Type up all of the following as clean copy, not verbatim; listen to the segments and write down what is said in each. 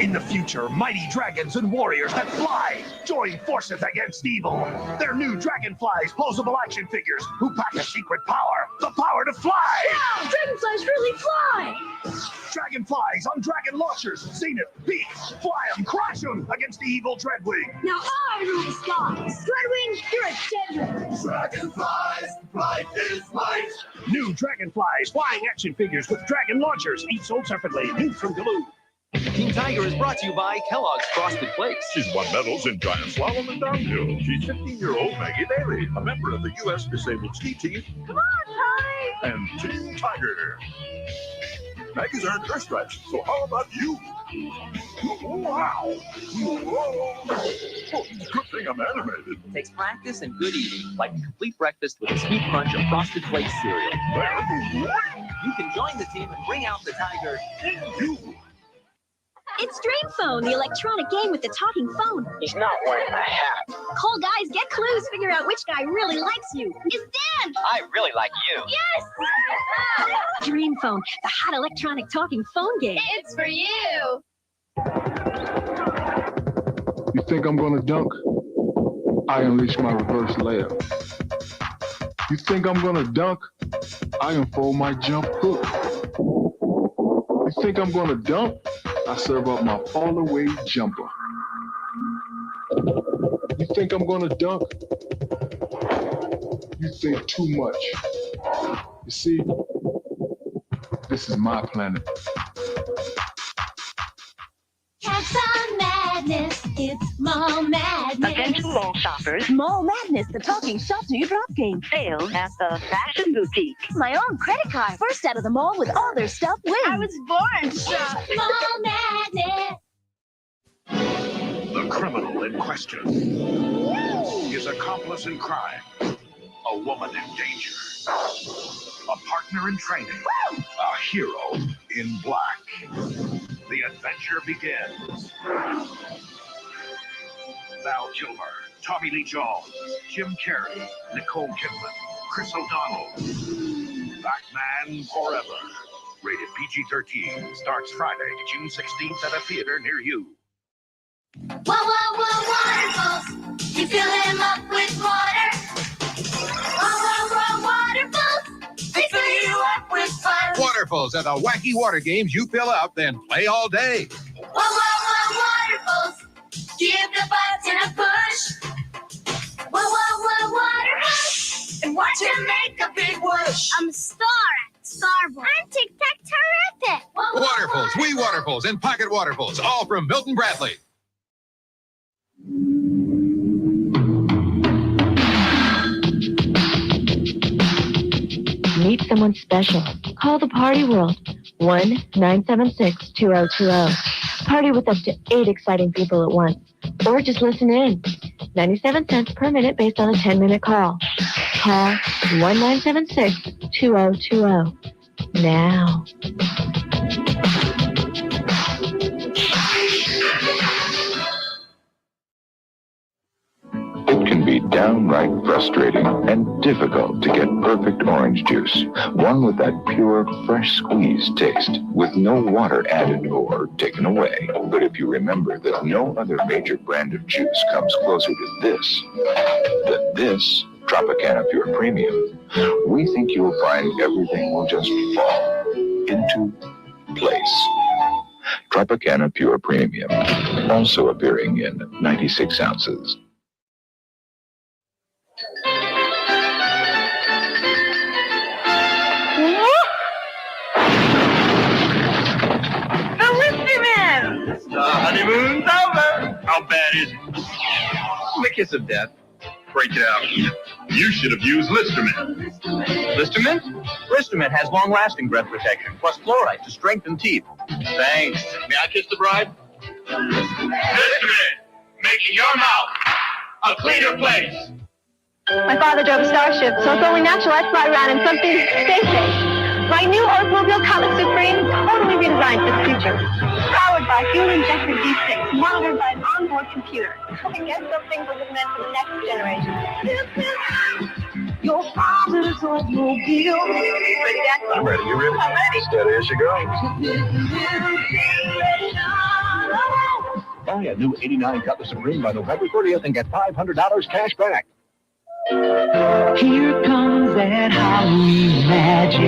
In the future, mighty dragons and warriors that fly join forces against evil. They're new Dragonflies posable action figures who pack a secret power, the power to fly. Wow, dragonflies really fly. Dragonflies on dragon launchers, zenith, peak, fly them, crash them against the evil Dreadwing. Now I rule the skies. Dreadwing, you're a dead ring. Dragonflies, light is might. New Dragonflies flying action figures with dragon launchers, each sold separately. New from Galoo. Team Tiger is brought to you by Kellogg's Frosted Flakes. She's won medals in giant slalom and downhill. She's 15-year-old Maggie Bailey, a member of the U.S. Disabled Ski Team. Come on, Ty. And Team Tiger. Maggie's earned her stripes, so how about you? Wow! Whoa. Good thing I'm animated. It takes practice and good eating, like a complete breakfast with a sweet crunch of Frosted Flakes cereal. You can join the team and bring out the Tiger in you. It's Dream Phone, the electronic game with the talking phone. He's not wearing a hat. Call guys, get clues, figure out which guy really likes you. It's Dan! I really like you. Yes! Dream Phone, the hot electronic talking phone game. It's for you. You think I'm gonna dunk? I unleash my reverse layup. You think I'm gonna dunk? I unfold my jump hook. You think I'm gonna dunk? I serve up my fall-away jumper. You think I'm gonna dunk? You think too much. You see, this is my planet. Cats on madness, it's mall madness. Attention mall shoppers. Mall Madness, the talking shop to your drop game. Sales at the Fashion Boutique. My own credit card. First out of the mall with all their stuff wins. I was born to shop. Mall madness. The criminal in question. His accomplice in crime. A woman in danger. A partner in training. A hero in black. The adventure begins. Val Kilmer, Tommy Lee Jones, Jim Carrey, Nicole Kidman, Chris O'Donnell. Batman Forever. Rated PG-13. Starts Friday, June 16th at a theater near you. Whoa, whoa, whoa, waterfalls. You fill them up with water. Whoa, whoa, whoa, waterfalls. They fill you up with fun. Waterfalls are the wacky water games you fill up, then play all day. Whoa, whoa, whoa, waterfalls. Give the button a push. Whoa, whoa, whoa, waterfalls. And watch them make a big whoosh. I'm a star at Starboard. I'm tic-tac-terrific. Waterfalls, wee waterfalls, and pocket waterfalls, all from Milton Bradley. Meet someone special. Call the Party World. 1-976-2020. Party with up to 8 exciting people at once. Or just listen in. 97 cents per minute based on a 10-minute call. Call 1-976-2020. Now. It can be downright frustrating and difficult to get perfect orange juice. One with that pure, fresh squeeze taste, with no water added or taken away. But if you remember that no other major brand of juice comes closer to this, than this Tropicana Pure Premium, we think you'll find everything will just fall into place. Tropicana Pure Premium, also appearing in 96 ounces. The honeymoon's over. How bad is it? The kiss of death. Break it out. You should have used Listermint. Listermint? Listermint has long-lasting breath protection, plus fluoride to strengthen teeth. Thanks. May I kiss the bride? Listermint, making your mouth a cleaner place. My father drove a Starship, so it's only natural I fly around in something space-age. My new Oldsmobile Comet Supreme, totally redesigned for the future. Powered by fuel-injected V6, monitored by an onboard computer. I guess something was meant for the next generation. Your father's Oldsmobile. I'm ready. You ready? I'm ready. Steady as she goes. Buy a new 89 Cutlass Supreme by November 30th and get $500 cash back. Here comes that Halloween magic.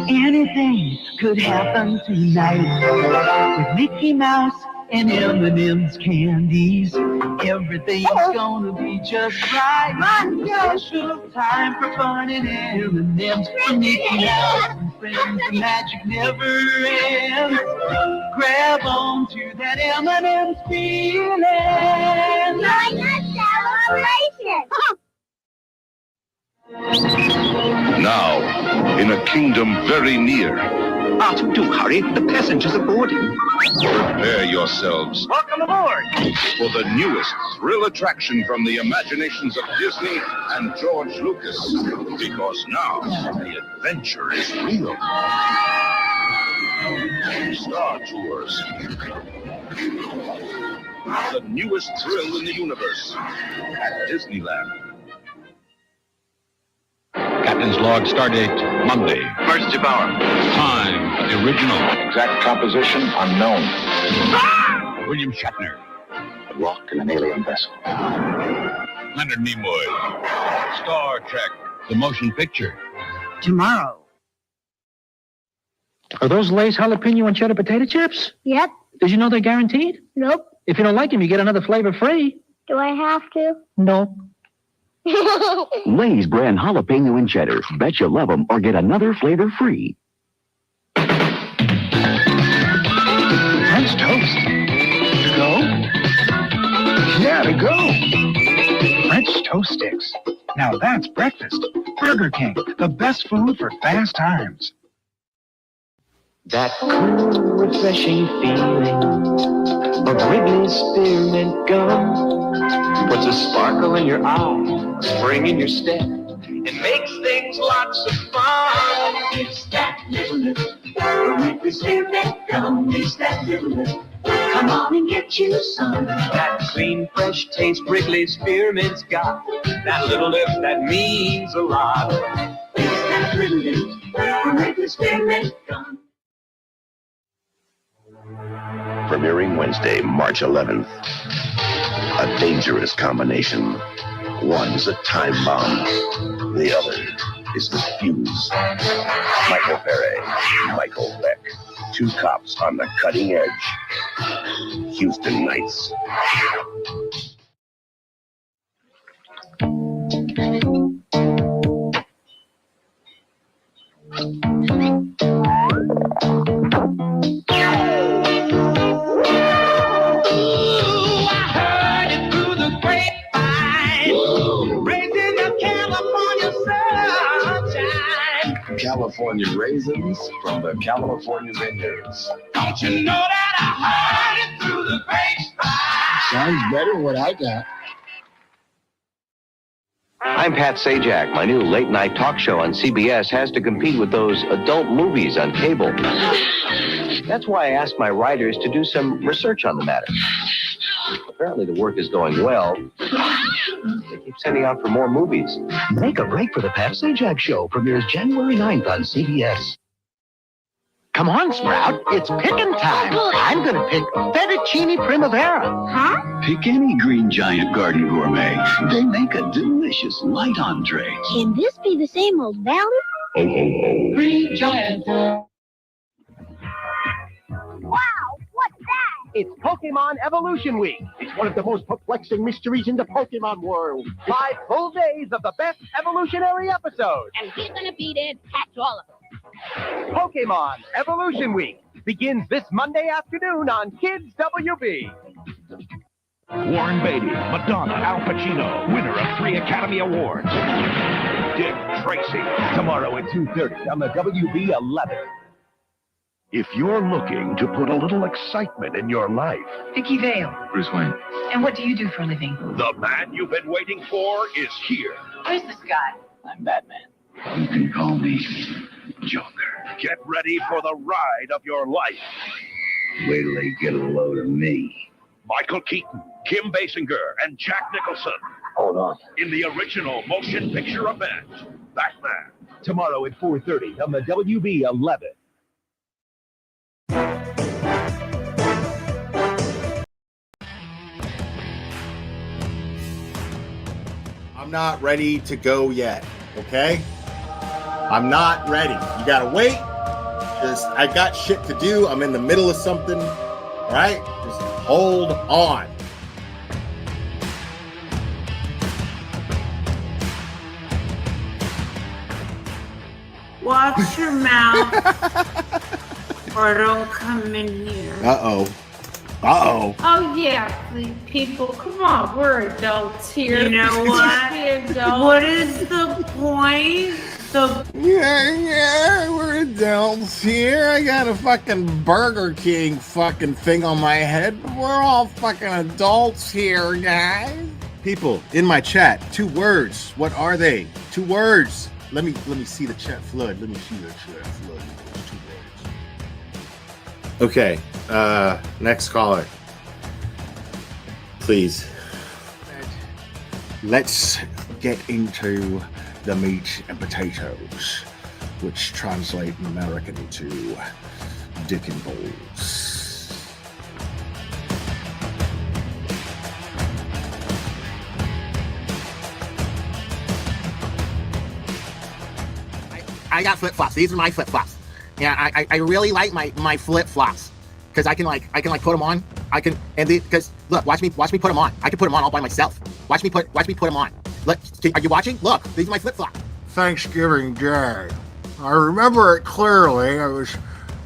Anything could happen tonight. With Mickey Mouse and M&M's candies, everything's gonna be just right. Special time for fun and M&M's from Mickey Mouse and friends. The magic never ends. Grab on to that M&M's feeling. Join the celebration. Now, in a kingdom very near, Do hurry, the passengers are boarding. prepare yourselves Welcome aboard. for the newest thrill attraction from the imaginations of Disney and George Lucas. Because now, the adventure is real. Star Tours. The newest thrill in the universe at Disneyland. Captain's log, stardate Monday. Emergency power. Time, the original. Exact composition unknown. William Shatner. A rock in an alien vessel. Leonard Nimoy. Star Trek, the motion picture. Tomorrow. Are those Lay's jalapeno and cheddar potato chips? Yep. Did you know they're guaranteed? Nope. If you don't like them, you get another flavor free. Do I have to? No. Lay's brand jalapeno and cheddar. Bet you love them or get another flavor free. French toast. To go? Yeah, to go. French toast sticks. Now that's breakfast. Burger King, the best food for fast times. That cool, refreshing feeling of Wrigley's Spearmint Gum puts a sparkle in your eye, a spring in your step, and makes things lots of fun. It's that little lift, Wrigley's Spearmint Gum. It's that little lift. Come on and get you some. That clean, fresh taste Wrigley's Spearmint's got. That little lift that means a lot. It's that little lift, Wrigley's Spearmint Gum. Premiering Wednesday, March 11th. A dangerous combination. One's a time bomb. The other is the fuse. Michael Pere, Michael Beck. Two cops on the cutting edge. Houston Nights. California raisins from the California vineyards. Don't you know that I heard it through the grapevine? Sounds better than what I got. I'm Pat Sajak. My new late-night talk show on CBS has to compete with those adult movies on cable. That's why I asked my writers to do some research on the matter. Apparently the work is going well. They keep sending out for more movies. Make a break for the Pat Sajak Show. Premieres January 9th on CBS. Come on, Sprout. It's picking time. I'm going to pick Fettuccine Primavera. Huh? Pick any Green Giant Garden Gourmet. They make a delicious light entree. Can this be the same old Valley? Green Giant. Wow, what's that? It's Pokemon Evolution Week. It's one of the most perplexing mysteries in the Pokemon world. 5 full days of the best evolutionary episodes. And he's gonna beat it, catch all of them. Pokemon Evolution Week begins this Monday afternoon on Kids WB. Warren Beatty, Madonna, Al Pacino, winner of 3 Academy Awards. Dick Tracy, Tomorrow at 2:30 on the WB 11. if you're looking to put a little excitement in your life. Vicky Vale. Bruce Wayne. And what do you do for a living? The man you've been waiting for is here. Who's this guy? I'm Batman. You can call me Joker. Get ready for the ride of your life. Wait till they get a load of me. Michael Keaton, Kim Basinger, and Jack Nicholson. Hold on. In the original motion picture event, Batman. Tomorrow at 4:30 on the WB 11. I'm not ready to go yet, okay? I'm not ready. You gotta wait. I got shit to do. I'm in the middle of something, all right? Just hold on. Watch your mouth or don't come in here. Uh-oh. Oh, yeah, people, come on, we're adults here. You know what? What is the point? Yeah, we're adults here. I got a fucking Burger King fucking thing on my head. We're all fucking adults here, guys. People in my chat, 2 words. What are they? 2 words. Let me see the chat flood. Okay, next caller. Please. Let's get into the meat and potatoes, which translate in American to dick and balls. I got flip-flops. These are my flip-flops. Yeah, I really like my flip-flops because I can put them on. Because look, watch me put them on. I can put them on all by myself. Watch me put them on. Look, are you watching? Look, these are my flip-flops. Thanksgiving Day. I remember it clearly. It was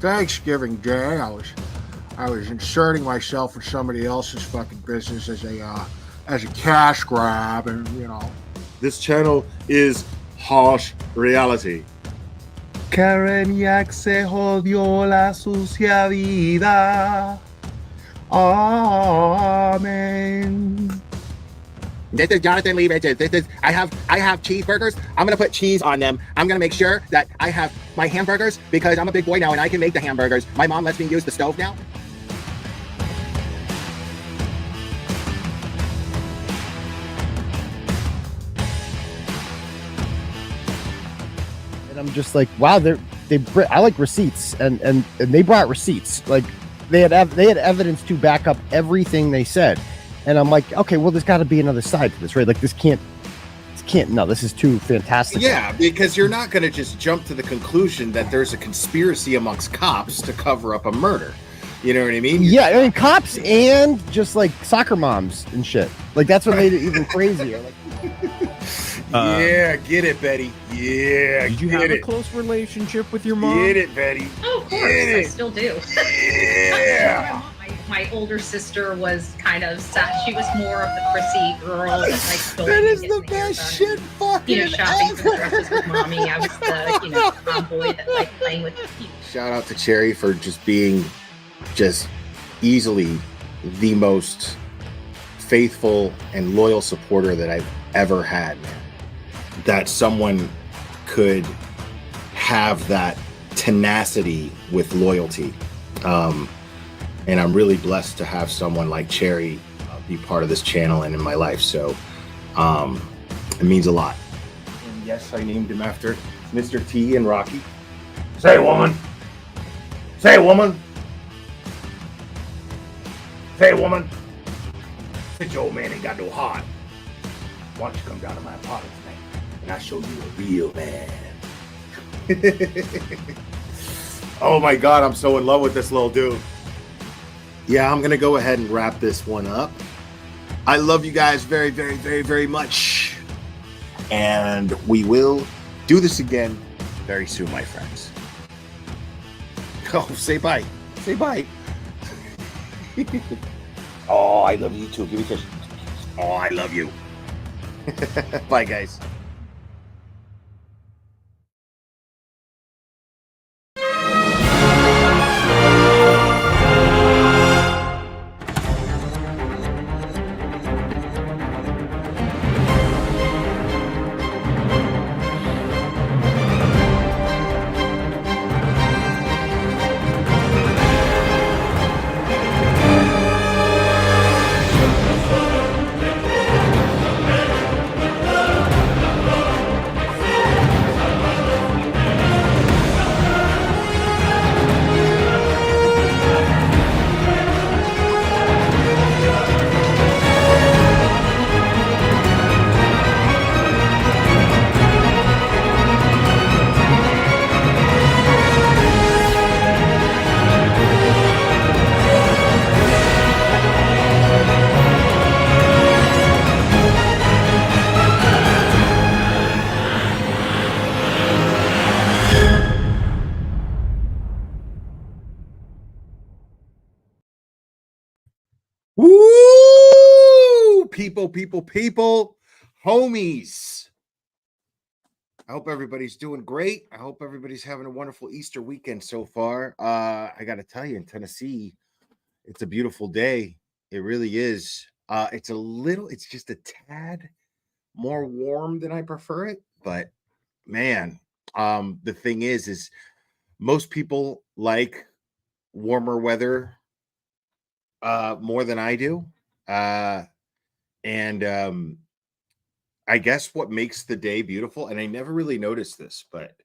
Thanksgiving Day. I was inserting myself in somebody else's fucking business as a cash grab, and you know. This channel is harsh reality. Karen Yak se jodió la sucia vida. Amen. This is Jonathan Lee Riches. I have cheeseburgers. I'm gonna put cheese on them. I'm gonna make sure that I have my hamburgers because I'm a big boy now and I can make the hamburgers. My mom lets me use the stove now. And I'm just like, wow, I like receipts, and they brought receipts. Like they had evidence to back up everything they said. And I'm like, okay, well, there's got to be another side to this, right? Like this can't. No, this is too fantastic. Yeah, because you're not going to just jump to the conclusion that there's a conspiracy amongst cops to cover up a murder. You know what I mean? Yeah, I mean, cops and just like soccer moms and shit. Like that's what made it even crazier. Like, yeah, get it, Betty. Yeah, did you have a close relationship with your mom? Get it, Betty. Oh, of course, I still do. Yeah. My older sister was kind of sad. She was more of the prissy girl that like going That is and the getting her best done. shit fucking You know, shopping for dresses with mommy. I was the tomboy that like playing with. Shout out to Cherry for just being just easily the most faithful and loyal supporter that I've ever had, man. That someone could have that tenacity with loyalty. And I'm really blessed to have someone like Cherry be part of this channel and in my life. So it means a lot. And yes, I named him after Mr. T and Rocky. Say, woman. Say, woman. Say, woman. Said your old man ain't got no heart. Why don't you come down to my apartment tonight and I'll show you a real man. Oh my God, I'm so in love with this little dude. Yeah, I'm going to go ahead and wrap this one up. I love you guys very, very, very, very much. And we will do this again very soon, my friends. Oh, say bye. Say bye. Oh, I love you too. Give me a kiss. Oh, I love you. Bye, guys. Woo! People, homies. I hope everybody's doing great. I hope everybody's having a wonderful Easter weekend so far. I got to tell you, in Tennessee, it's a beautiful day. It really is. It's just a tad more warm than I prefer it, but man, the thing is most people like warmer weather more than I do. And I guess what makes the day beautiful, and I never really noticed this, but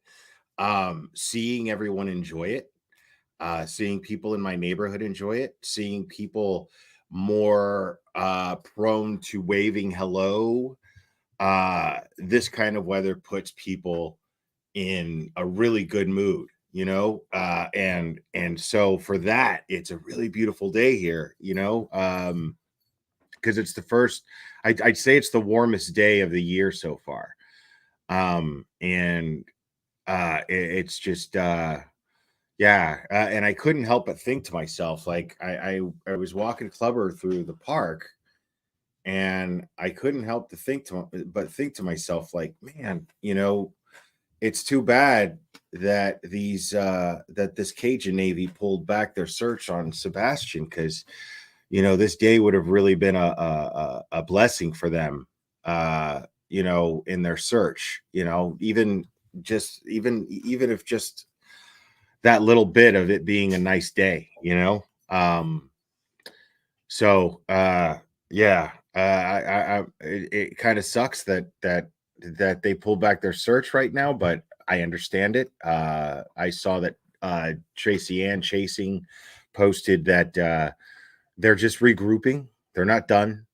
seeing everyone enjoy it, seeing people in my neighborhood enjoy it, seeing people more prone to waving hello. This kind of weather puts people in a really good mood, and so for that, it's a really beautiful day here, because it's the first. I'd say it's the warmest day of the year so far, and it's just yeah, and I couldn't help but think to myself, like I was walking Clubber through the park, and I couldn't help to think to myself, like, man, it's too bad that this Cajun Navy pulled back their search on Sebastian, because this day would have really been a blessing for them, in their search, even if just that little bit of it being a nice day, so yeah, it kind of sucks that they pulled back their search right now, but I understand it. I saw that Tracy Ann Chasing posted that they're just regrouping. They're not done.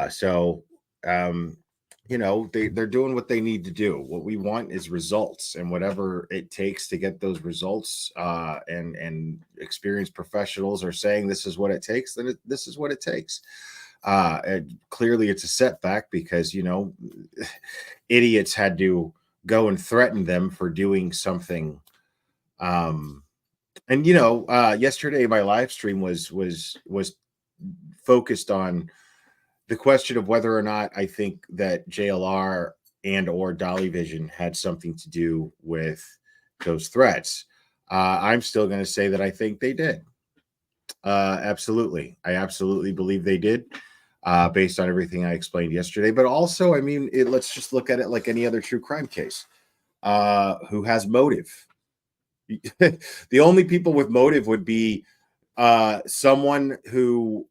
So they're doing what they need to do. What we want is results, and whatever it takes to get those results, and experienced professionals are saying this is what it takes, then this is what it takes. And clearly it's a setback because idiots had to go and threaten them for doing something. And yesterday my live stream was focused on the question of whether or not I think that JLR and or Dolly Vision had something to do with those threats. I'm still going to say that I think they did. Absolutely. I absolutely believe they did, based on everything I explained yesterday. But also, I mean, let's just look at it like any other true crime case. Who has motive? The only people with motive would be someone who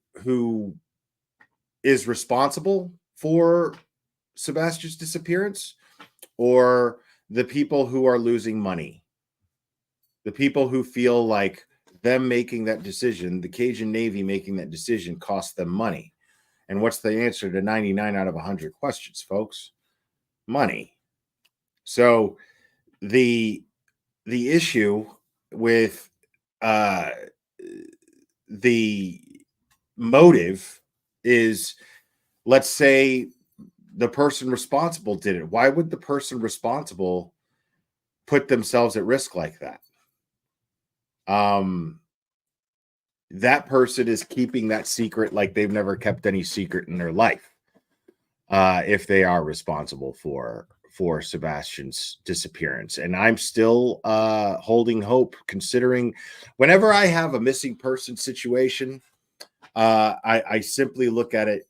is responsible for Sebastian's disappearance, or the people who are losing money. The people who feel like them making that decision, the Cajun Navy making that decision, cost them money. And what's the answer to 99 out of 100 questions, folks? Money. So the issue with the motive is, let's say the person responsible did it. Why would the person responsible put themselves at risk like that? That person is keeping that secret like they've never kept any secret in their life. If they are responsible for Sebastian's disappearance. And I'm still holding hope, considering whenever I have a missing person situation, I simply look at it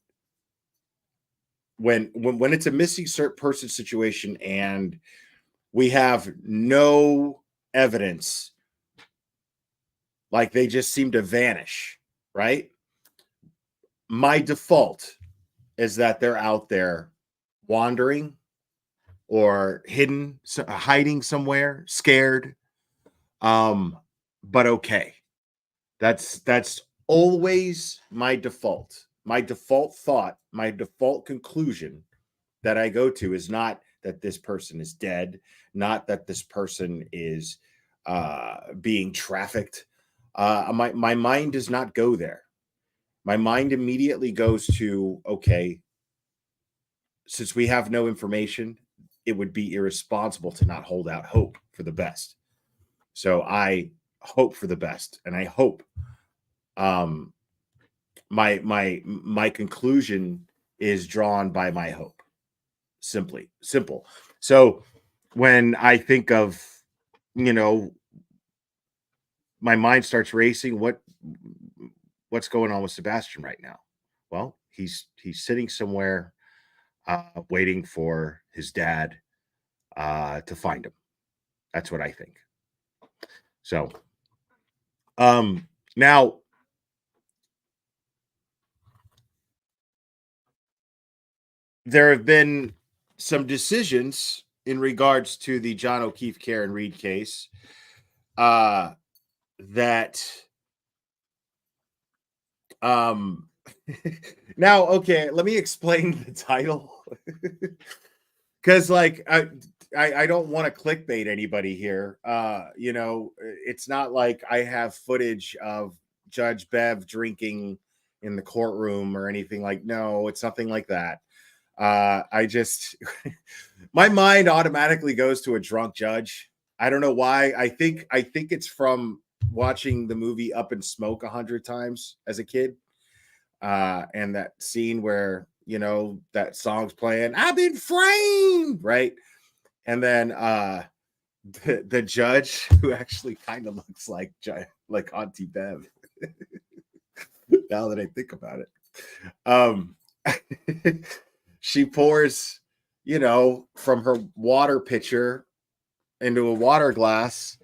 when it's a missing person situation and we have no evidence, like they just seem to vanish, right? My default is that they're out there wandering or hiding somewhere, scared. But okay. That's always my default. My default thought, my default conclusion that I go to is not that this person is dead, not that this person is being trafficked. My mind does not go there. My mind immediately goes to, okay, since we have no information, it would be irresponsible to not hold out hope for the best. So I hope for the best, and I hope my conclusion is drawn by my hope. Simple. So when I think of, my mind starts racing, what's going on with Sebastian right now? Well, he's sitting somewhere waiting for his dad to find him. That's what I think. So now there have been some decisions in regards to the John O'Keefe Karen Reed case that now, okay, let me explain the title. Because like I don't want to clickbait anybody here. It's not like I have footage of Judge Bev drinking in the courtroom or anything. Like, no, it's nothing like that. I just my mind automatically goes to a drunk judge. I don't know why. I think it's from watching the movie Up in Smoke 100 times as a kid. And that scene where, that song's playing, I've been framed, right? And then the judge, who actually kind of looks like Auntie Bev, now that I think about it. She pours, from her water pitcher into a water glass,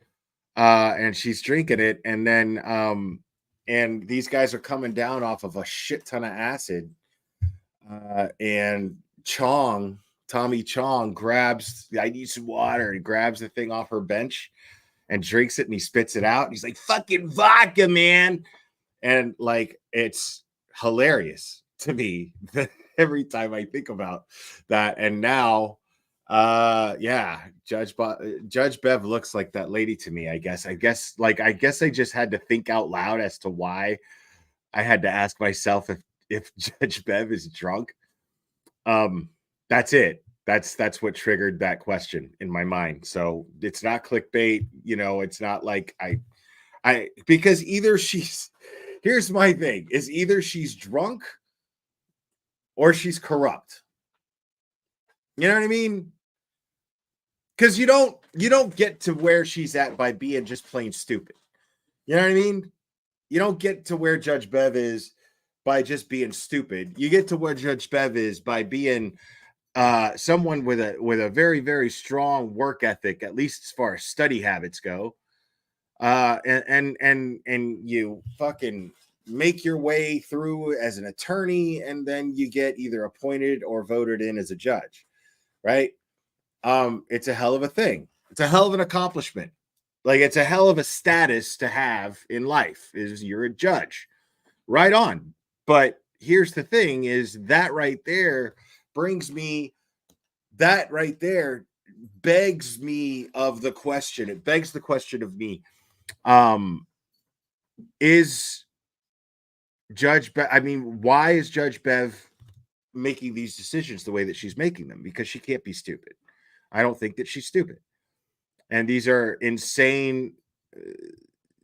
and she's drinking it, and then and these guys are coming down off of a shit ton of acid, and Tommy Chong grabs, I need some water, and grabs the thing off her bench and drinks it, and he spits it out, and he's like, fucking vodka, man. And like, it's hilarious to me every time I think about that. And now Judge Bev looks like that lady to me. I guess I just had to think out loud as to why I had to ask myself if Judge Bev is drunk. That's it. That's what triggered that question in my mind. So it's not clickbait, it's not like I because either here's my thing, is either she's drunk or she's corrupt. You know what I mean? Because you don't get to where she's at by being just plain stupid. You know what I mean? You don't get to where Judge Bev is by just being stupid. You get to where Judge Bev is by being someone with a very, very strong work ethic, at least as far as study habits go. And you fucking make your way through as an attorney, and then you get either appointed or voted in as a judge, right? It's a hell of a thing. It's a hell of an accomplishment. Like, it's a hell of a status to have in life, is you're a judge. Right on. But here's the thing, is that right there begs me of the question. It begs the question of me. Is Judge Bev, why is Judge Bev making these decisions the way that she's making them? Because she can't be stupid. I don't think that she's stupid. And these are insane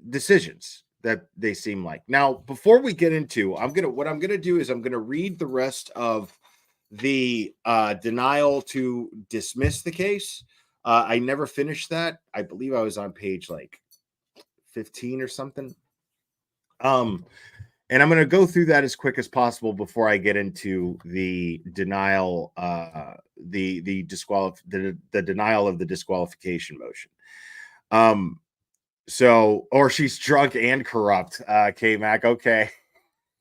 decisions that they seem like. Now, before we get into, what I'm gonna do is I'm gonna read the rest of the denial to dismiss the case. I never finished that. I believe I was on page like 15 or something. And I'm going to go through that as quick as possible before I get into the denial, the denial of the disqualification motion. Or she's drunk and corrupt. K-Mac, okay.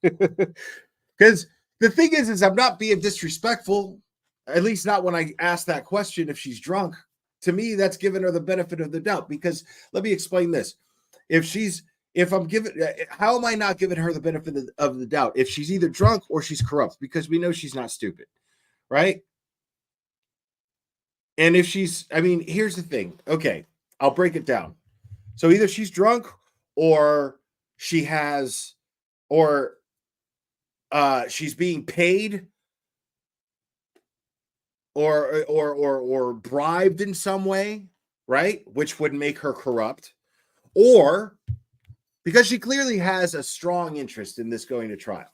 Because the thing is I'm not being disrespectful, at least not when I ask that question. If she's drunk, to me, that's giving her the benefit of the doubt. Because let me explain this. How am I not giving her the benefit of the doubt if she's either drunk or she's corrupt? Because we know she's not stupid, right? And if she's, here's the thing. Okay, I'll break it down. So either she's drunk or she's being paid or bribed in some way, right? Which would make her corrupt. Or because she clearly has a strong interest in this going to trial,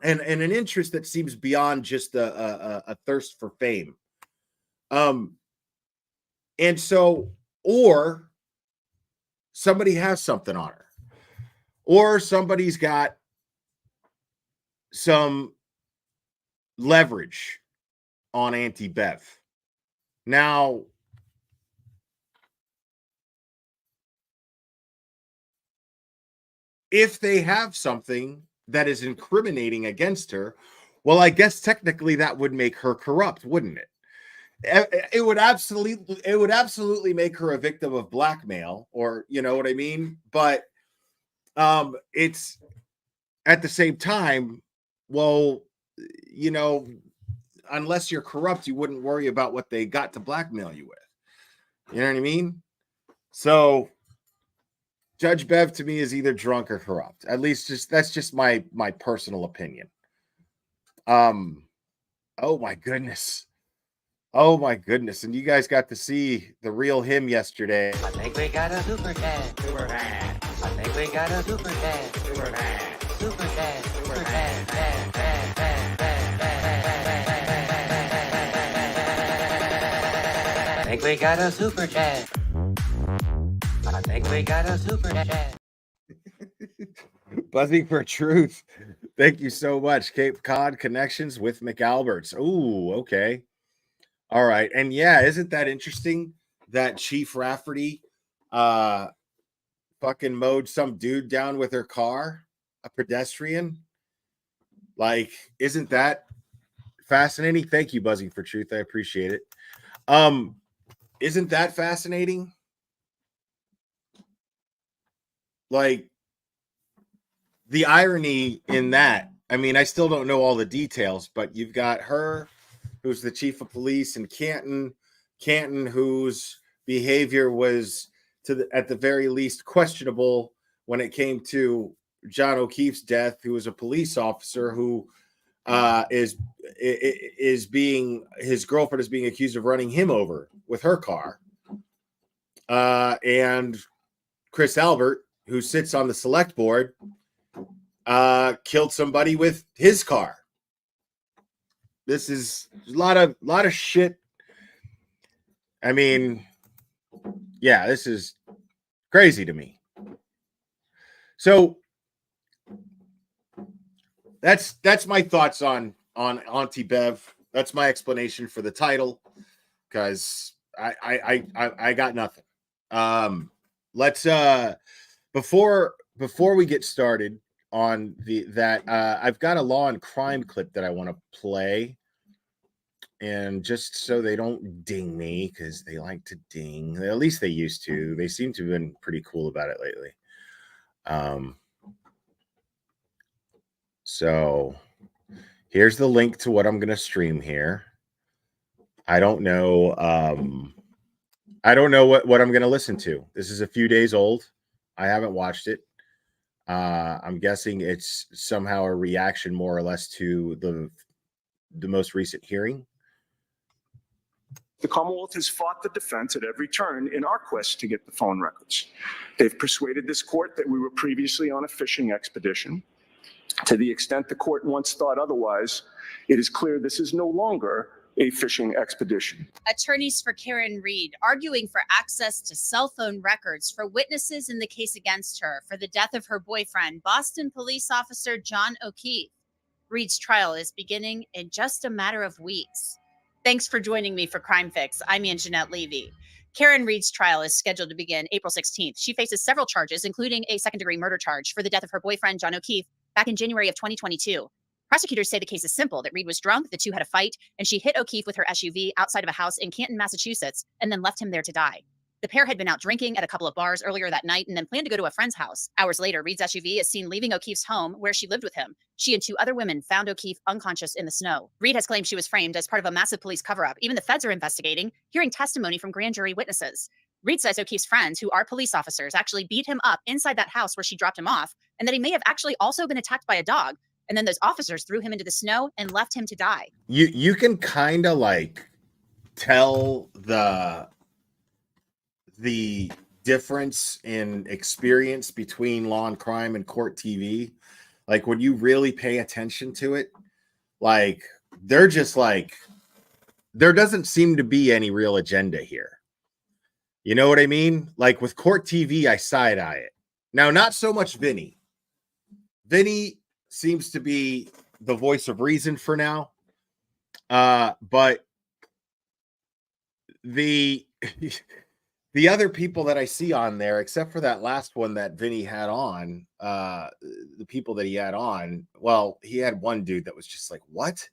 and an interest that seems beyond just a thirst for fame. And so, or somebody has something on her, or somebody's got some leverage on Auntie Bev. Now, if they have something that is incriminating against her, well, I guess technically that would make her corrupt, wouldn't it? It would absolutely make her a victim of blackmail, or you know what I mean? But it's at the same time, well, you know, unless you're corrupt, you wouldn't worry about what they got to blackmail you with. You know what I mean? So Judge Bev to me is either drunk or corrupt. At least that's just my personal opinion. Oh my goodness. Oh my goodness. And you guys got to see the real him yesterday. I think we got a super dad. Super dad. I think we got a super dad. Super dad. Super dad. Super dad. I think we got a super dad. I think we got a super dad. Buzzing for truth. Thank you so much. Cape Cod Connections with McAlberts. Ooh, okay. All right. And yeah, isn't that interesting that Chief Rafferty fucking mowed some dude down with her car, a pedestrian? Like, isn't that fascinating? Thank you, Buzzing for Truth. I appreciate it. Isn't that fascinating? Like, the irony in that, I mean, I still don't know all the details, but you've got her, who's the chief of police in Canton, whose behavior was at the very least questionable when it came to John O'Keefe's death, who was a police officer who his girlfriend is being accused of running him over with her car. And Chris Albert, who sits on the select board, killed somebody with his car. This is a lot of shit. I mean, yeah, this is crazy to me. So that's my thoughts on Auntie Bev. That's my explanation for the title, because I got nothing. Let's before we get started on I've got a law and crime clip that I want to play. And just so they don't ding me, because they like to ding. At least they used to. They seem to have been pretty cool about it lately. So here's the link to what I'm going to stream here. I don't know. What I'm going to listen to. This is a few days old. I haven't watched it. I'm guessing it's somehow a reaction, more or less, to the most recent hearing. The Commonwealth has fought the defense at every turn in our quest to get the phone records. They've persuaded this court that we were previously on a fishing expedition. To the extent the court once thought otherwise, it is clear this is no longer a fishing expedition. Attorneys for Karen Reed arguing for access to cell phone records for witnesses in the case against her for the death of her boyfriend, Boston police officer John O'Keefe. Reed's trial is beginning in just a matter of weeks. Thanks for joining me for Crime Fix. I'm Anjanette Levy. Karen Reed's trial is scheduled to begin April 16th. She faces several charges, including a second-degree murder charge for the death of her boyfriend, John O'Keefe, back in January of 2022. Prosecutors say the case is simple, that Reed was drunk, the two had a fight, and she hit O'Keefe with her SUV outside of a house in Canton, Massachusetts, and then left him there to die. The pair had been out drinking at a couple of bars earlier that night and then planned to go to a friend's house. Hours later, Reed's SUV is seen leaving O'Keefe's home, where she lived with him. She and two other women found O'Keefe unconscious in the snow. Reed has claimed she was framed as part of a massive police cover-up. Even the feds are investigating, hearing testimony from grand jury witnesses. Reed says O'Keefe's friends, who are police officers, actually beat him up inside that house where she dropped him off, and that he may have actually also been attacked by a dog. And then those officers threw him into the snow and left him to die. You can kind of like tell the difference in experience between Law and Crime and Court TV. Like when you really pay attention to it, like they're just like, there doesn't seem to be any real agenda here. You know what I mean? Like with Court TV, I side eye it. Now, not so much Vinny. Vinny seems to be the voice of reason for now. But the the other people that I see on there, except for that last one that Vinny had on, the people that he had on, well, he had one dude that was just like, what?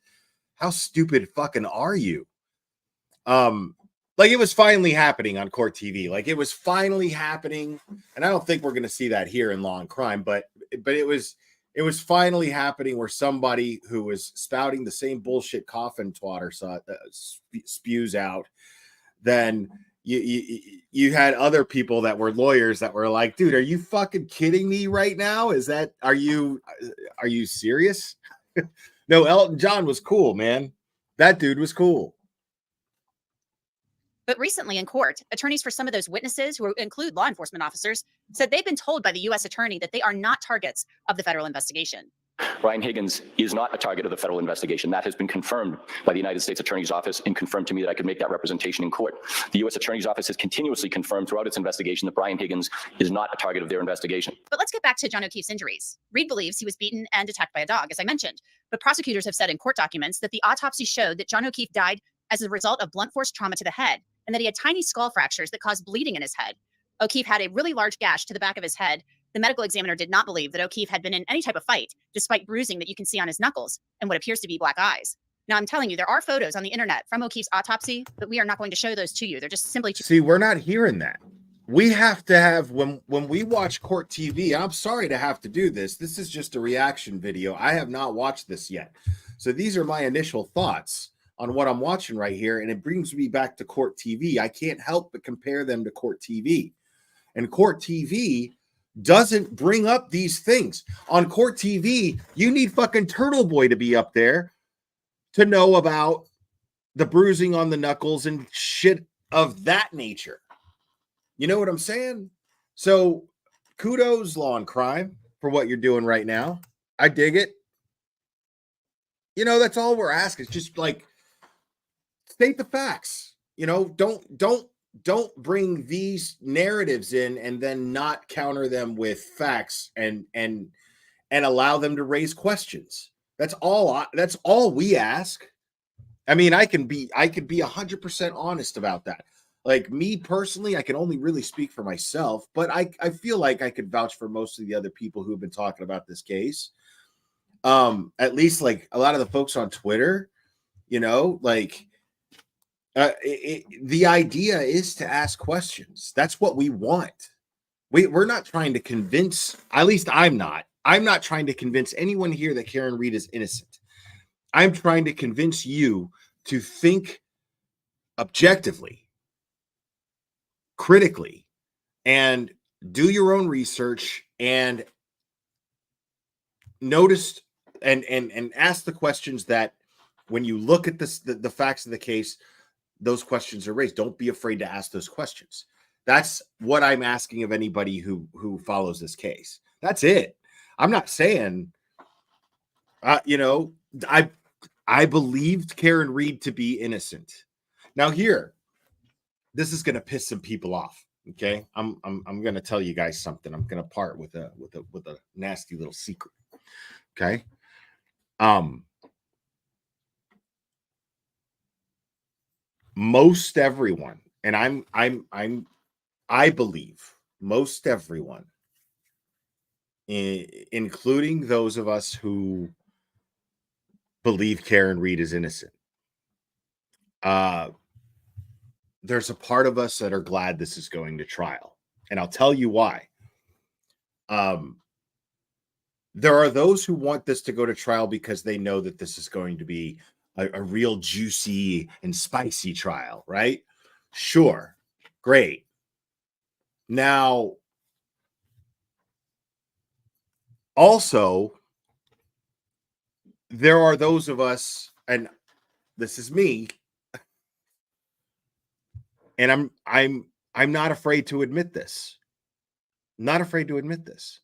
How stupid fucking are you? Like it was finally happening on Court TV. Like it was finally happening. And I don't think we're going to see that here in Law and Crime, but it was finally happening where somebody who was spouting the same bullshit coffin twatter spews out. Then you had other people that were lawyers that were like, dude, are you fucking kidding me right now? Are you serious? No, Elton John was cool, man. That dude was cool. But recently in court, attorneys for some of those witnesses, who include law enforcement officers, said they've been told by the U.S. attorney that they are not targets of the federal investigation. Brian Higgins is not a target of the federal investigation. That has been confirmed by the United States Attorney's Office and confirmed to me that I could make that representation in court. The U.S. Attorney's Office has continuously confirmed throughout its investigation that Brian Higgins is not a target of their investigation. But let's get back to John O'Keefe's injuries. Reed believes he was beaten and attacked by a dog, as I mentioned. But prosecutors have said in court documents that the autopsy showed that John O'Keefe died as a result of blunt force trauma to the head, and that he had tiny skull fractures that caused bleeding in his head. O'Keefe had a really large gash to the back of his head. The medical examiner did not believe that O'Keefe had been in any type of fight, despite bruising that you can see on his knuckles and what appears to be black eyes. Now, I'm telling you, there are photos on the internet from O'Keefe's autopsy, but we are not going to show those to you. They're just simply too— See, we're not hearing that. We have to have, when we watch Court TV, I'm sorry to have to do this. This is just a reaction video. I have not watched this yet. So these are my initial thoughts on what I'm watching right here, and it brings me back to Court TV. I can't help but compare them to Court TV. And Court TV doesn't bring up these things. On Court TV, you need fucking Turtle Boy to be up there to know about the bruising on the knuckles and shit of that nature. You know what I'm saying? So kudos, Law and Crime, for what you're doing right now. I dig it. You know, that's all we're asking. It's just like, state the facts. You know, don't bring these narratives in and then not counter them with facts and allow them to raise questions. That's all we ask. I mean, I could be 100% honest about that. Like me personally, I can only really speak for myself, but I feel like I could vouch for most of the other people who have been talking about this case. At least like a lot of the folks on Twitter, you know, like the idea is to ask questions. That's what we want. We're not trying to convince, at least I'm not trying to convince anyone here that Karen Reed is innocent. I'm trying to convince you to think objectively, critically, and do your own research and notice and ask the questions that when you look at this, the facts of the case, those questions are raised. Don't be afraid to ask those questions. That's what I'm asking of anybody who follows this case. That's it. I'm not saying, you know, I believed Karen Reed to be innocent. Now here, this is going to piss some people off. Okay, I'm going to tell you guys something. I'm going to part with a nasty little secret. Okay, most everyone, and I believe most everyone, including those of us who believe Karen Reed is innocent, there's a part of us that are glad this is going to trial. And I'll tell you why. There are those who want this to go to trial because they know that this is going to be a real juicy and spicy trial, right? Sure. Great. Now, also, there are those of us, and this is me, and I'm not afraid to admit this. Not afraid to admit this.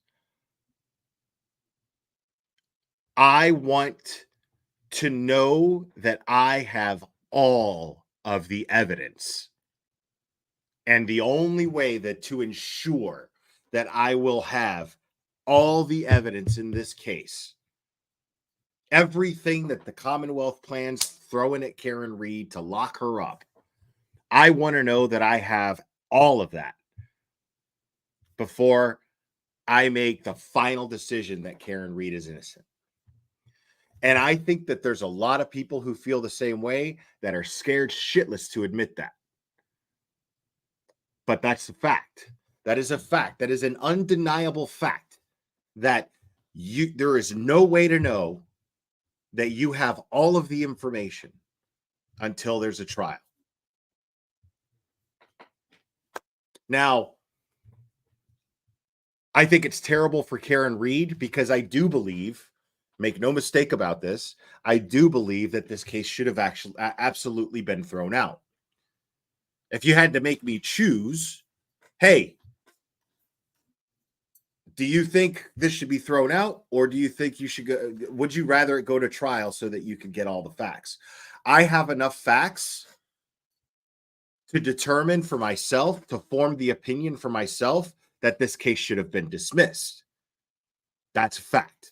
I want to know that I have all of the evidence. And the only way that to ensure that I will have all the evidence in this case, everything that the Commonwealth plans throwing at Karen Read to lock her up, I want to know that I have all of that before I make the final decision that Karen Read is innocent. And I think that there's a lot of people who feel the same way that are scared shitless to admit that. But that's a fact. That is a fact. That is an undeniable fact that there is no way to know that you have all of the information until there's a trial. Now, I think it's terrible for Karen Read because I do believe, make no mistake about this, I do believe that this case should have actually absolutely been thrown out. If you had to make me choose, hey, do you think this should be thrown out, or do you think you should go? Would you rather it go to trial so that you can get all the facts? I have enough facts to determine for myself, to form the opinion for myself that this case should have been dismissed. That's a fact.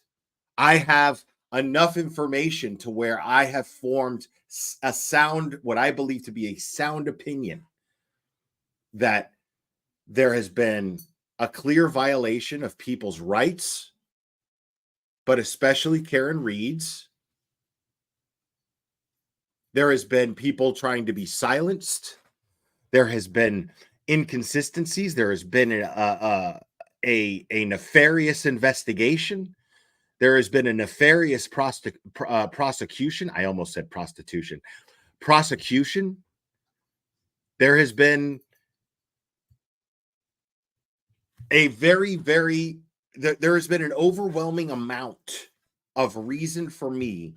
I have enough information to where I have formed a sound, what I believe to be a sound opinion, that there has been a clear violation of people's rights, but especially Karen Read's. There has been people trying to be silenced. There has been inconsistencies. There has been a nefarious investigation. There has been a nefarious prosecution. I almost said prostitution. Prosecution. There has been there has been an overwhelming amount of reason for me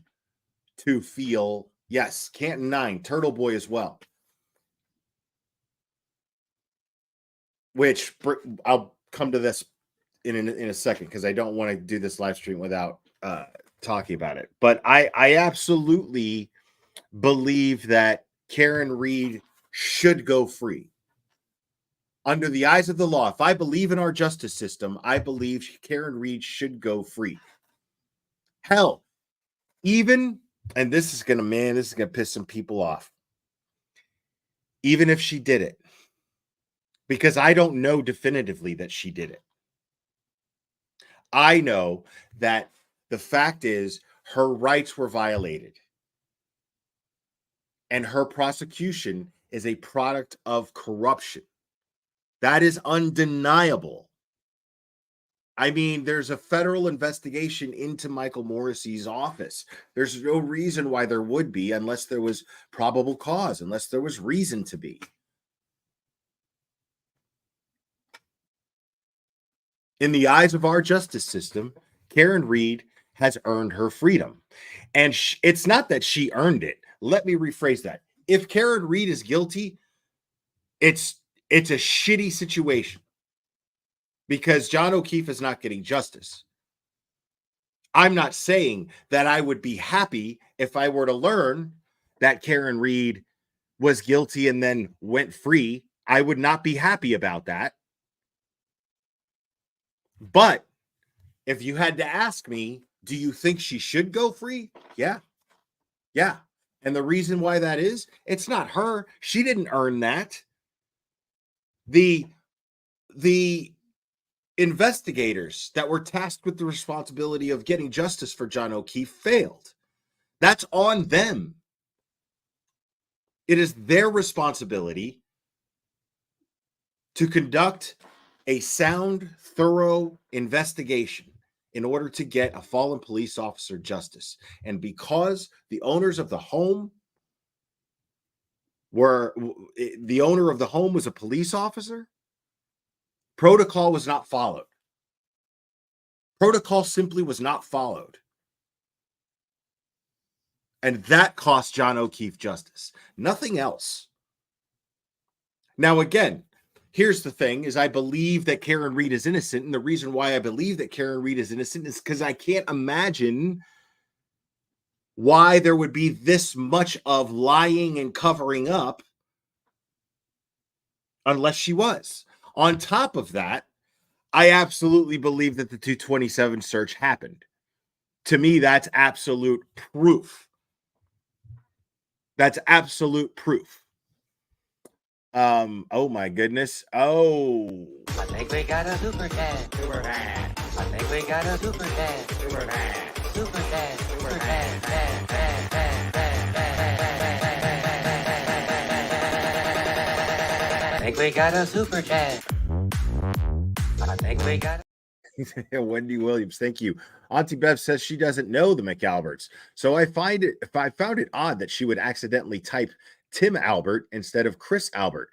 to feel, yes, Canton 9, Turtle Boy as well. Which I'll come to this in a second because I don't want to do this live stream without talking about it. But I absolutely believe that Karen Read should go free. Under the eyes of the law, if I believe in our justice system, I believe Karen Read should go free. Hell, even, and this is gonna piss some people off. Even if she did it, because I don't know definitively that she did it. I know that the fact is her rights were violated. And her prosecution is a product of corruption. That is undeniable. I mean, there's a federal investigation into Michael Morrissey's office. There's no reason why there would be unless there was probable cause, unless there was reason to be. In the eyes of our justice system, Karen Read has earned her freedom. And it's not that she earned it. Let me rephrase that. If Karen Read is guilty, it's a shitty situation because John O'Keefe is not getting justice. I'm not saying that I would be happy if I were to learn that Karen Read was guilty and then went free. I would not be happy about that. But if you had to ask me, do you think she should go free? Yeah. Yeah. And the reason why that is, it's not her. She didn't earn that. The investigators that were tasked with the responsibility of getting justice for John O'Keefe failed. That's on them. It is their responsibility to conduct a sound, thorough investigation in order to get a fallen police officer justice. And because the owners of the home the owner of the home was a police officer, protocol was not followed. Protocol simply was not followed. And that cost John O'Keefe justice. Nothing else. Now, again, here's the thing: is I believe that Karen Reed is innocent, and the reason why I believe that Karen Reed is innocent is because I can't imagine why there would be this much of lying and covering up unless she was. On top of that, I absolutely believe that the 227 search happened. To me, that's absolute proof. That's absolute proof. Oh my goodness. Oh. I think we got a super dad. Super dad. I think we got a super dad. Super dad. Super dad. Super dad. Dad, dad, dad, dad, dad. I think we got a super dad. I think we got Wendy Williams, thank you. Auntie Bev says she doesn't know the McAlberts. So I found it odd that she would accidentally type Tim Albert instead of Chris Albert.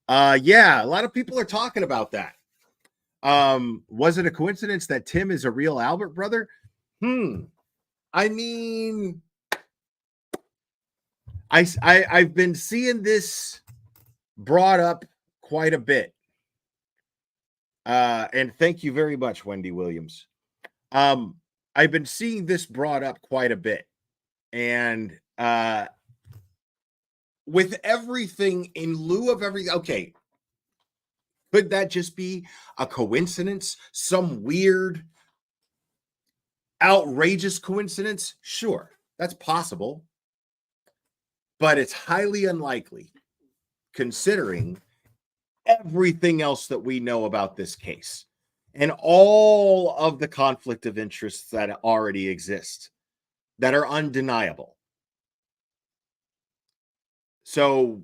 Yeah, a lot of people are talking about that. Was it a coincidence that Tim is a real Albert brother? I mean, I've been seeing this brought up quite a bit. And thank you very much, Wendy Williams. I've been seeing this brought up quite a bit. And with everything in lieu of everything, okay, could that just be a coincidence? Some weird, outrageous coincidence? Sure, that's possible. But it's highly unlikely, considering everything else that we know about this case and all of the conflict of interests that already exist that are undeniable. So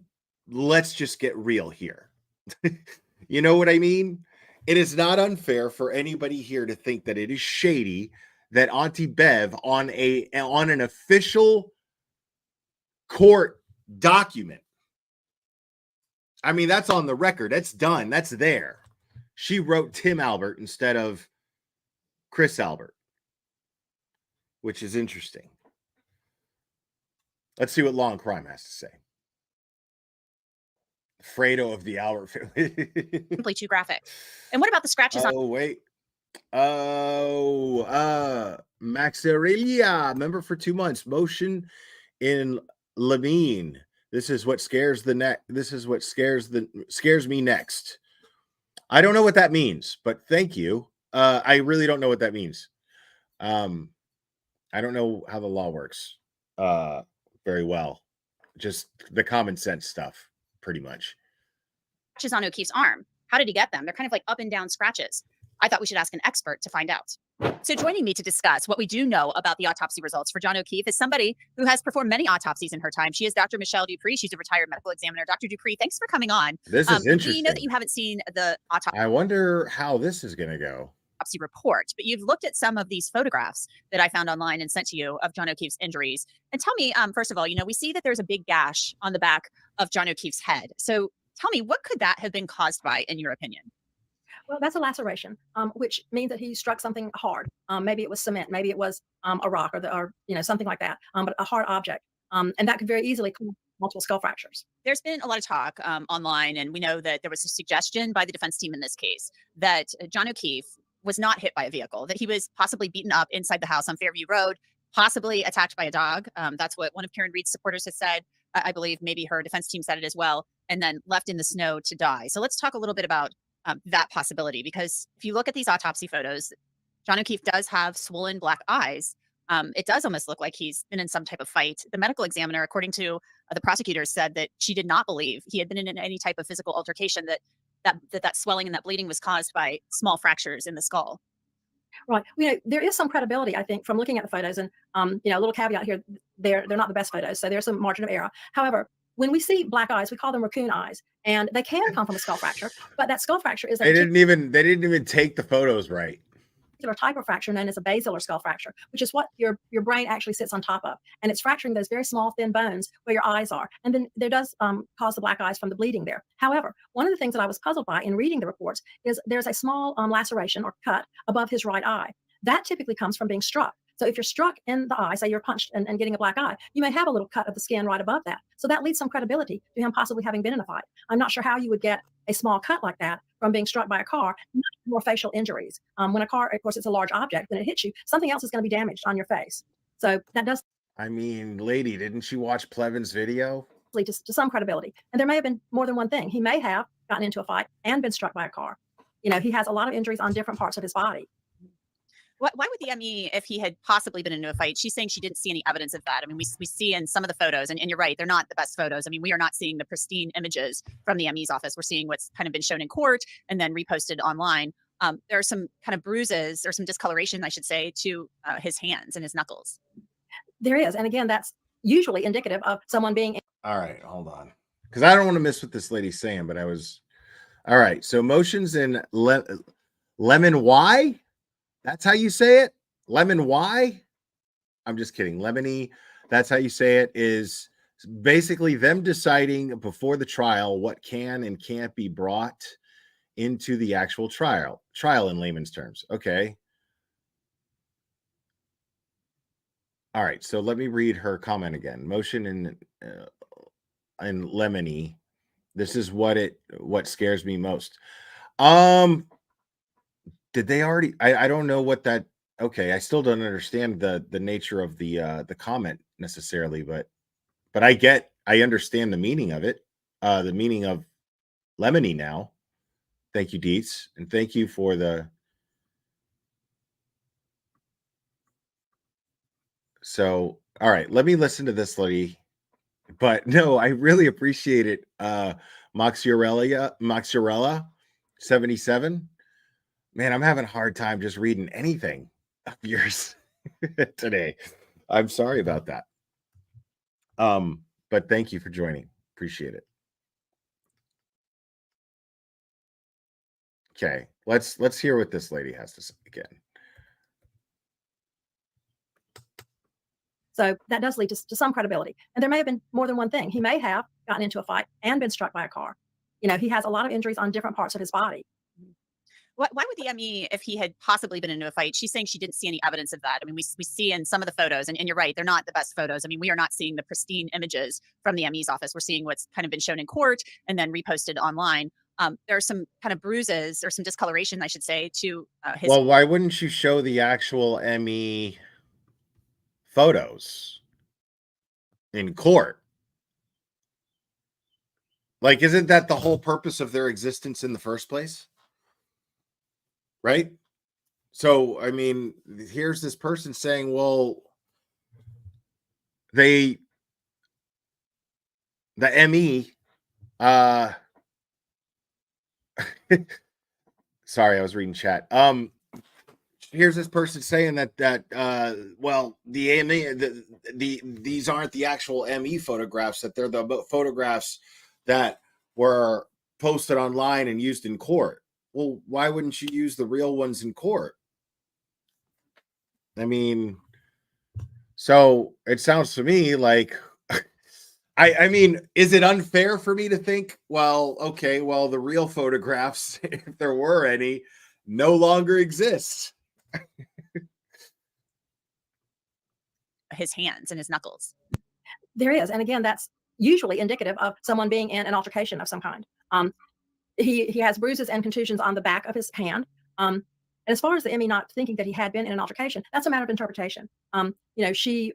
let's just get real here. You know what I mean? It is not unfair for anybody here to think that it is shady that Auntie Bev on an official court document, I mean, that's on the record. That's done. That's there. She wrote Tim Albert instead of Chris Albert, which is interesting. Let's see what Law and Crime has to say. Fredo of the Albert family. Simply too graphic. And what about the scratches on? Oh, wait. Max Aurelia, member for 2 months. Motion in Levine. This is what scares me next. I don't know what that means, but thank you. I really don't know what that means. I don't know how the law works very well. Just the common sense stuff, pretty much. Scratches on O'Keefe's arm. How did he get them? They're kind of like up and down scratches. I thought we should ask an expert to find out. So joining me to discuss what we do know about the autopsy results for John O'Keefe is somebody who has performed many autopsies in her time. She is Dr. Michelle Dupree. She's a retired medical examiner. Dr. Dupree, thanks for coming on. This is interesting. We know that you haven't seen the autopsy. I wonder how this is going to go. Report, but you've looked at some of these photographs that I found online and sent to you of John O'Keefe's injuries. And tell me, first of all, we see that there's a big gash on the back of John O'Keefe's head. So tell me, what could that have been caused by, in your opinion? Well, that's a laceration, which means that he struck something hard. Maybe it was cement, maybe it was a rock or something like that, but a hard object. And that could very easily cause multiple skull fractures. There's been a lot of talk online, and we know that there was a suggestion by the defense team in this case that John O'Keefe was not hit by a vehicle, that he was possibly beaten up inside the house on Fairview Road, possibly attacked by a dog. That's what one of Karen Reed's supporters has said. I believe maybe her defense team said it as well, and then left in the snow to die. So let's talk a little bit about that possibility, because if you look at these autopsy photos, John O'Keefe does have swollen black eyes. It does almost look like he's been in some type of fight. The medical examiner, according to the prosecutors, said that she did not believe he had been in any type of physical altercation, that swelling and that bleeding was caused by small fractures in the skull. Right. There is some credibility, I think, from looking at the photos, and a little caveat here, they're not the best photos, so there's some margin of error. However, when we see black eyes, we call them raccoon eyes, and they can come from a skull fracture, but that skull fracture is They didn't even take the photos right. particular type of fracture known as a basilar skull fracture, which is what your brain actually sits on top of, and it's fracturing those very small thin bones where your eyes are, and then there does cause the black eyes from the bleeding there. However, one of the things that I was puzzled by in reading the reports is there's a small laceration or cut above his right eye. That typically comes from being struck. So if you're struck in the eye, say you're punched and getting a black eye, you may have a little cut of the skin right above that. So that leads some credibility to him possibly having been in a fight. I'm not sure how you would get a small cut like that from being struck by a car, not more facial injuries. When a car, of course, it's a large object, when it hits you, something else is going to be damaged on your face. So that does I mean, lady, didn't you watch Plevin's video? lead to some credibility. And there may have been more than one thing. He may have gotten into a fight and been struck by a car. You know, he has a lot of injuries on different parts of his body. Why would the ME, if he had possibly been into a fight, she's saying she didn't see any evidence of that. I mean, we see in some of the photos, and you're right, they're not the best photos. I mean, we are not seeing the pristine images from the ME's office. We're seeing what's kind of been shown in court and then reposted online. There are some kind of bruises or some discoloration, I should say, to his hands and his knuckles. There is. And again, that's usually indicative of someone being. All right, hold on. Because I don't want to miss what this lady's saying, but I was. All right, so motions in lemon Y? That's how you say it? Lemon Y? I'm just kidding. Lemony, that's how you say it, is basically them deciding before the trial what can and can't be brought into the actual trial in layman's terms. Okay. All right, so let me read her comment again. Motion in lemony. This is what scares me most. Did they already? I don't know what that. Okay, I still don't understand the nature of the comment necessarily, but I understand the meaning of it. The meaning of lemony now. Thank you, Dietz, and thank you for the. So, all right, let me listen to this lady. But no, I really appreciate it. Moxurella 77. Man, I'm having a hard time just reading anything of yours today. I'm sorry about that. But thank you for joining. Appreciate it. Okay, let's hear what this lady has to say again. So that does lead to some credibility. And there may have been more than one thing. He may have gotten into a fight and been struck by a car. You know, he has a lot of injuries on different parts of his body. Why would the ME, if he had possibly been into a fight, she's saying she didn't see any evidence of that. I mean, we see in some of the photos, and you're right, they're not the best photos. I mean, we are not seeing the pristine images from the ME's office. We're seeing what's kind of been shown in court and then reposted online. There are some kind of bruises or some discoloration, I should say, to his. Well, why wouldn't you show the actual ME photos in court? Like, isn't that the whole purpose of their existence in the first place? Right? So, I mean, here's this person saying, well, the ME, sorry, I was reading chat. Here's this person saying that well, the ME, these aren't the actual ME photographs, that they're the photographs that were posted online and used in court. Well, why wouldn't you use the real ones in court? I mean, so it sounds to me like, I mean, is it unfair for me to think, well, okay, well, the real photographs, if there were any, no longer exist? His hands and his knuckles. There is. And again, that's usually indicative of someone being in an altercation of some kind. He has bruises and contusions on the back of his hand. And as far as the ME not thinking that he had been in an altercation, that's a matter of interpretation. You know, she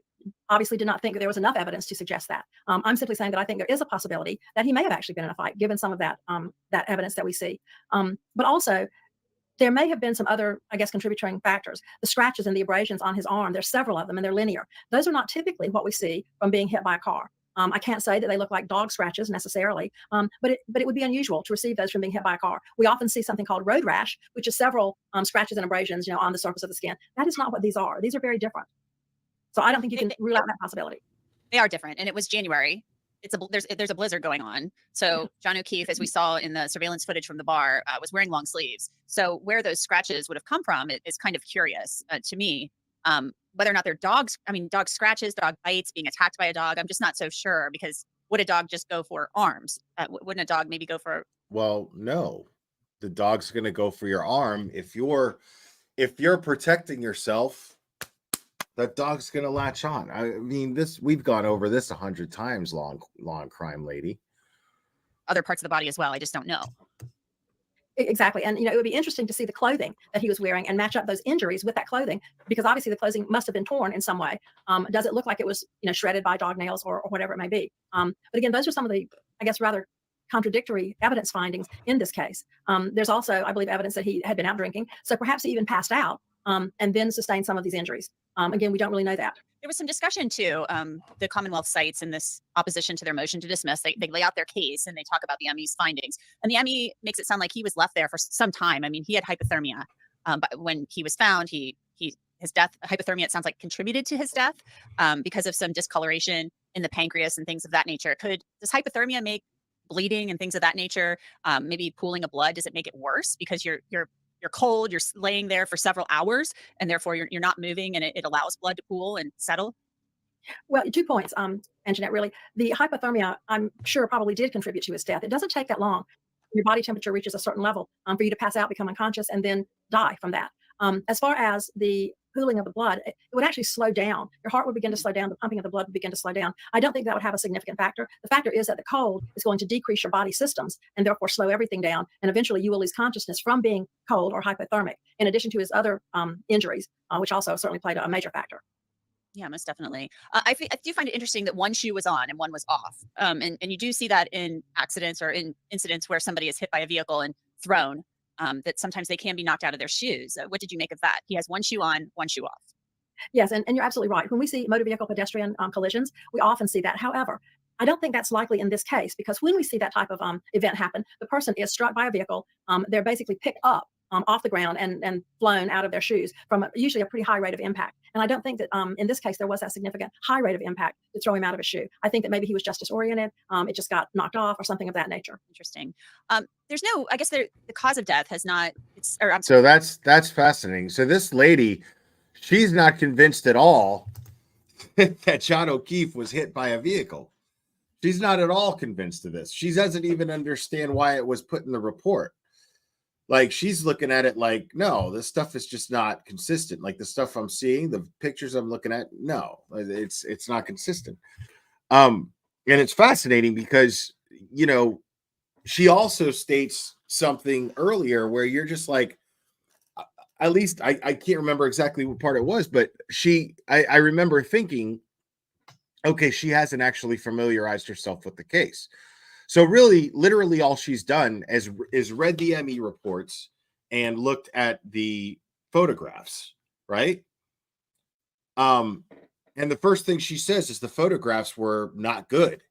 obviously did not think that there was enough evidence to suggest that. I'm simply saying that I think there is a possibility that he may have actually been in a fight, given some of that that evidence that we see. But also, there may have been some other, I guess, contributing factors. The scratches and the abrasions on his arm, there's several of them, and they're linear. Those are not typically what we see from being hit by a car. I can't say that they look like dog scratches necessarily, but it would be unusual to receive those from being hit by a car. We often see something called road rash, which is several scratches and abrasions, you know, on the surface of the skin. That is not what these are. These are very different. So I don't think you can rule out that possibility. They are different, and it was January. There's a blizzard going on. So John O'Keefe, as we saw in the surveillance footage from the bar, was wearing long sleeves. So where those scratches would have come from is kind of curious to me. Whether or not they're dogs, I mean, dog scratches, dog bites, being attacked by a dog, I'm just not so sure, because would a dog just go for arms? Wouldn't a dog maybe go for? Well, no, the dog's going to go for your arm. If you're protecting yourself, that dog's going to latch on. I mean, we've gone over this 100 times, long crime lady. Other parts of the body as well. I just don't know. Exactly. And, it would be interesting to see the clothing that he was wearing and match up those injuries with that clothing, because obviously the clothing must have been torn in some way. Does it look like it was, shredded by dog nails or whatever it may be? But again, those are some of the, I guess, rather contradictory evidence findings in this case. There's also, I believe, evidence that he had been out drinking. So perhaps he even passed out and then sustained some of these injuries. Again, we don't really know that. There was some discussion too. The Commonwealth cites in this opposition to their motion to dismiss, they lay out their case and they talk about the ME's findings. And the ME makes it sound like he was left there for some time. I mean, he had hypothermia, but when he was found, his death, hypothermia, it sounds like, contributed to his death because of some discoloration in the pancreas and things of that nature. Does hypothermia make bleeding and things of that nature, maybe pooling of blood, does it make it worse because you're cold, you're laying there for several hours, and therefore you're not moving, and it allows blood to pool and settle? Well, 2 points, Anjanette, really. The hypothermia, I'm sure, probably did contribute to his death. It doesn't take that long. Your body temperature reaches a certain level for you to pass out, become unconscious, and then die from that. As far as the pooling of the blood, it would actually slow down. Your heart would begin to slow down. The pumping of the blood would begin to slow down. I don't think that would have a significant factor. The factor is that the cold is going to decrease your body systems and therefore slow everything down. And eventually you will lose consciousness from being cold or hypothermic, in addition to his other injuries, which also certainly played a major factor. Yeah, most definitely. I do find it interesting that one shoe was on and one was off. And you do see that in accidents or in incidents where somebody is hit by a vehicle and thrown, that sometimes they can be knocked out of their shoes. What did you make of that? He has one shoe on, one shoe off. Yes, and you're absolutely right. When we see motor vehicle pedestrian collisions, we often see that. However, I don't think that's likely in this case, because when we see that type of event happen, the person is struck by a vehicle. They're basically picked up off the ground and flown out of their shoes from usually a pretty high rate of impact. And I don't think that in this case there was that significant high rate of impact to throw him out of his shoe. I think that maybe he was just disoriented. It just got knocked off or something of that nature. Interesting. There's no, I guess the cause of death has not. So that's fascinating. So this lady, she's not convinced at all that John O'Keefe was hit by a vehicle. She's not at all convinced of this. She doesn't even understand why it was put in the report. Like, she's looking at it like, no, this stuff is just not consistent. Like, the stuff I'm seeing, the pictures I'm looking at, no, it's not consistent. And it's fascinating because, she also states something earlier where you're just like, at least I can't remember exactly what part it was, but I remember thinking, okay, she hasn't actually familiarized herself with the case. So really, literally all she's done is read the ME reports and looked at the photographs, right? And the first thing she says is the photographs were not good.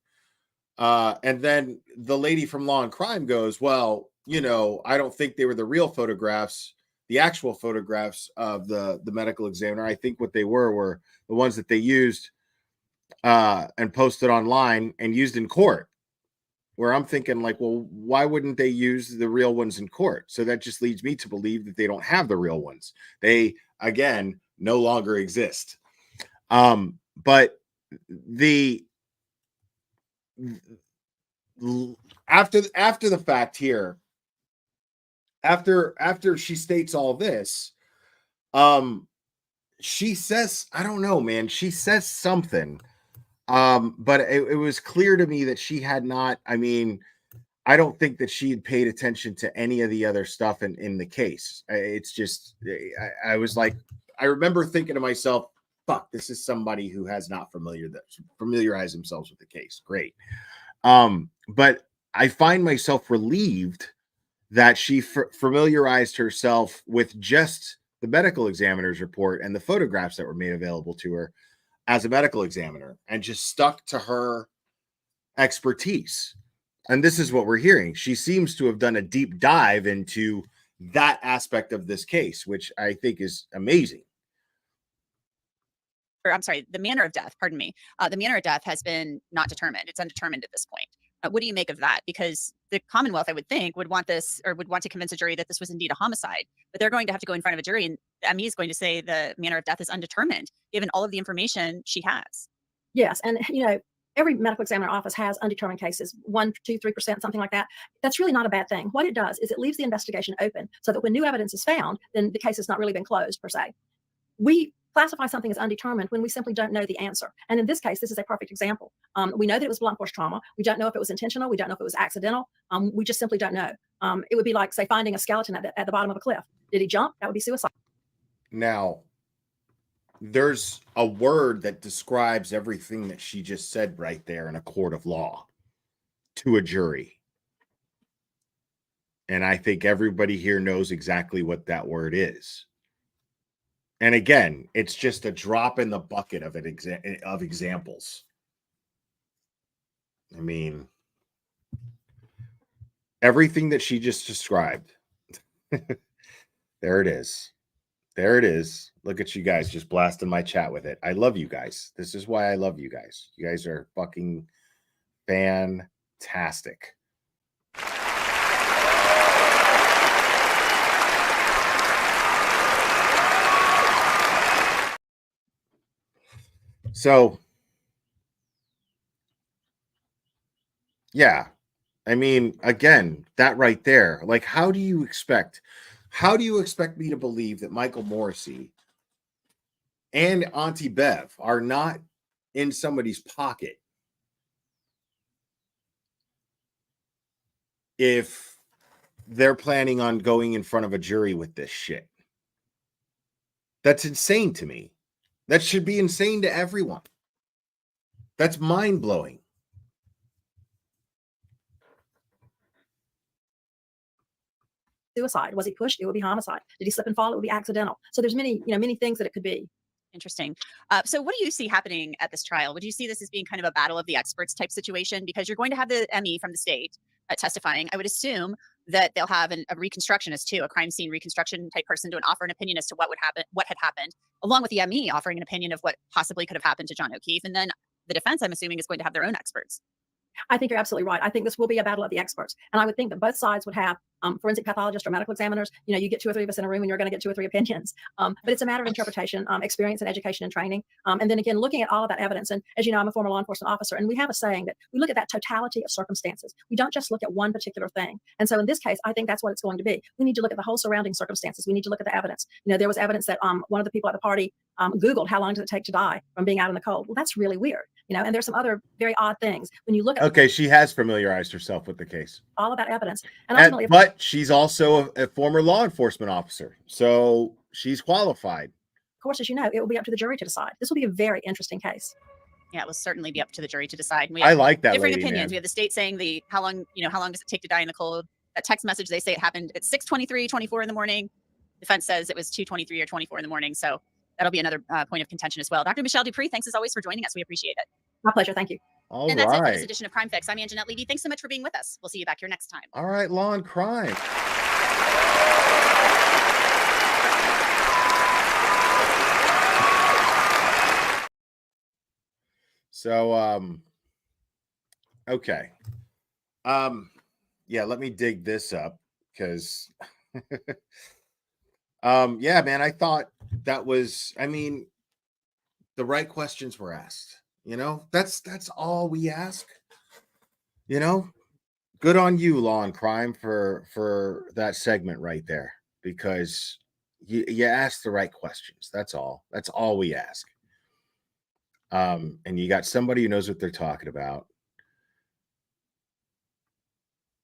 And then the lady from Law and Crime goes, well, I don't think they were the real photographs, the actual photographs of the medical examiner. I think what they were the ones that they used and posted online and used in court. Where I'm thinking like, well, why wouldn't they use the real ones in court? So that just leads me to believe that they don't have the real ones. They, again, no longer exist. But after the fact here, after she states all this, she says, I don't know, man, she says something. But it was clear to me that she had not, I don't think that she had paid attention to any of the other stuff in the case. It's just, I was like, I remember thinking to myself, fuck, this is somebody who has not familiarized themselves with the case. Great. But I find myself relieved that she familiarized herself with just the medical examiner's report and the photographs that were made available to her as a medical examiner, and just stuck to her expertise. And this is what we're hearing. She seems to have done a deep dive into that aspect of this case, which I think is amazing. I'm sorry, the manner of death, pardon me. The manner of death has been not determined. It's undetermined at this point. What do you make of that? Because the Commonwealth, I would think, would want this, or would want to convince a jury that this was indeed a homicide. But they're going to have to go in front of a jury, and the ME is going to say the manner of death is undetermined, given all of the information she has. Yes, and every medical examiner office has undetermined cases, 1%, 2%, 3%, something like that. That's really not a bad thing. What it does is it leaves the investigation open so that when new evidence is found, then the case has not really been closed per se. We classify something as undetermined when we simply don't know the answer. And in this case, this is a perfect example. We know that it was blunt force trauma. We don't know if it was intentional. We don't know if it was accidental. We just simply don't know. It would be like, say, finding a skeleton at the bottom of a cliff. Did he jump? That would be suicide. Now, there's a word that describes everything that she just said right there in a court of law to a jury. And I think everybody here knows exactly what that word is. And again, it's just a drop in the bucket of examples. I mean, everything that she just described. There it is. There it is. Look at you guys just blasting my chat with it. I love you guys. This is why I love you guys. You guys are fucking fantastic. So, yeah. I mean, again, that right there. Like, how do you expect me to believe that Michael Morrissey and Auntie Bev are not in somebody's pocket if they're planning on going in front of a jury with this shit? That's insane to me. That should be insane to everyone. That's mind-blowing. Suicide. Was he pushed? It would be homicide. Did he slip and fall? It would be accidental. So there's many things that it could be. Interesting. So what do you see happening at this trial? Would you see this as being kind of a battle of the experts type situation? Because you're going to have the ME from the state testifying. I would assume that they'll have a reconstructionist too, a crime scene reconstruction type person to offer an opinion as to what had happened, along with the ME offering an opinion of what possibly could have happened to John O'Keefe. And then the defense, I'm assuming, is going to have their own experts. I think you're absolutely right. I think this will be a battle of the experts. And I would think that both sides would have forensic pathologists or medical examiners. You know, you get 2 or 3 of us in a room and you're going to get 2 or 3 opinions. But it's a matter of interpretation, experience and education and training. And then again, looking at all of that evidence. And as you know, I'm a former law enforcement officer, and we have a saying that we look at that totality of circumstances. We don't just look at one particular thing. And so in this case, I think that's what it's going to be. We need to look at the whole surrounding circumstances. We need to look at the evidence. You know, there was evidence that one of the people at the party Googled how long does it take to die from being out in the cold. Well, that's really weird. You know, and there's some other very odd things when you look at. Okay, she has familiarized herself with the case. All of that evidence, and ultimately, but she's also a former law enforcement officer, so she's qualified. Of course, as you know, it will be up to the jury to decide. This will be a very interesting case. Yeah, it will certainly be up to the jury to decide. I like that. Different lady, opinions. man. We have the state saying how long does it take to die in the cold? That text message, they say it happened at 6:23, 24 in the morning. Defense says it was 2:23 or 24 in the morning. So that'll be another point of contention as well. Dr. Michelle Dupree, thanks as always for joining us. We appreciate it. My pleasure. Thank you. And that's it for this edition of Crime Fix. I'm Anjanette Levy. Thanks so much for being with us. We'll see you back here next time. All right, Law and Crime. So, okay. Yeah, let me dig this up because, yeah, man, I thought that was, the right questions were asked. You know, that's all we ask. You know, good on you, Law and Crime, for that segment right there, because you asked the right questions. That's all. That's all we ask. And you got somebody who knows what they're talking about.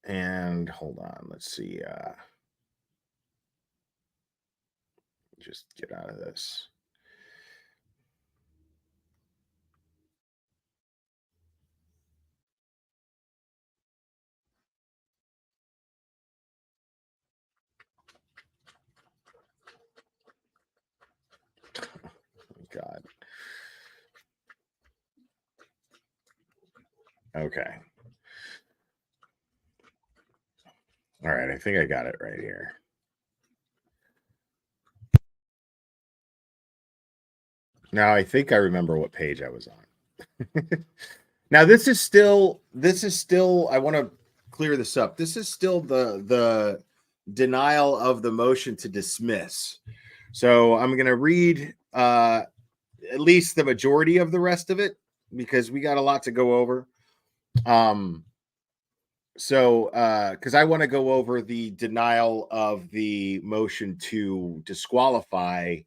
And hold on, let's see. Just get out of this. God. Okay. All right, I think I got it right here. Now I think I remember what page I was on. Now this is still I want to clear this up. This is still the denial of the motion to dismiss. So I'm going to read at least the majority of the rest of it because we got a lot to go over. So because I want to go over the denial of the motion to disqualify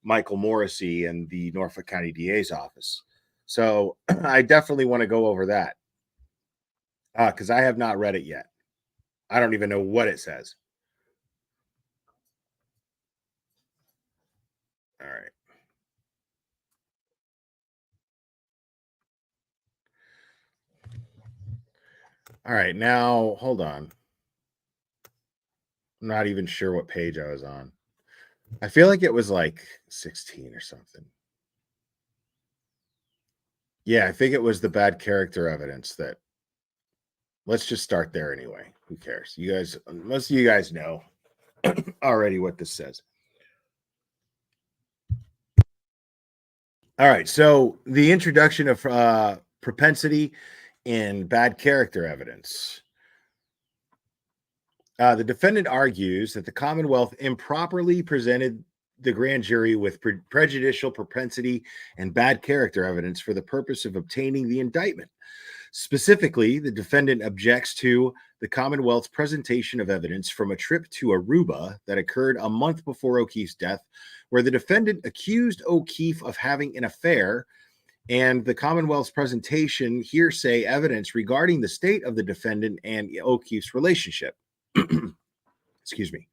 Michael Morrissey and the Norfolk County DA's office. So I definitely want to go over that because I have not read it yet. I don't even know what it says. All right. All right, now hold on. I'm not even sure what page I was on. I feel like it was like 16 or something. Yeah, I think it was the bad character evidence that. Let's just start there anyway. Who cares? You guys, most of you guys know already what this says. All right, so the introduction of propensity in bad character evidence. The defendant argues that the Commonwealth improperly presented the grand jury with prejudicial propensity and bad character evidence for the purpose of obtaining the indictment. Specifically, the defendant objects to the Commonwealth's presentation of evidence from a trip to Aruba that occurred a month before O'Keefe's death, where the defendant accused O'Keefe of having an affair, and the Commonwealth's presentation hearsay evidence regarding the state of the defendant and O'Keefe's relationship. Excuse me.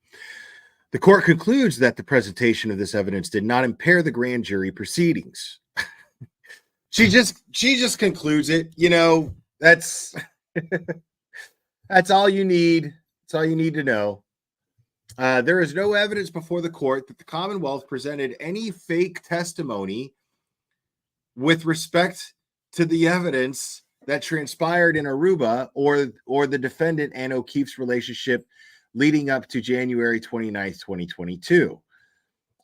The court concludes that the presentation of this evidence did not impair the grand jury proceedings. She just concludes it. You know, that's that's all you need. That's all you need to know. There is no evidence before the court that the Commonwealth presented any fake testimony with respect to the evidence that transpired in Aruba or the defendant and O'Keefe's relationship leading up to January 29th, 2022.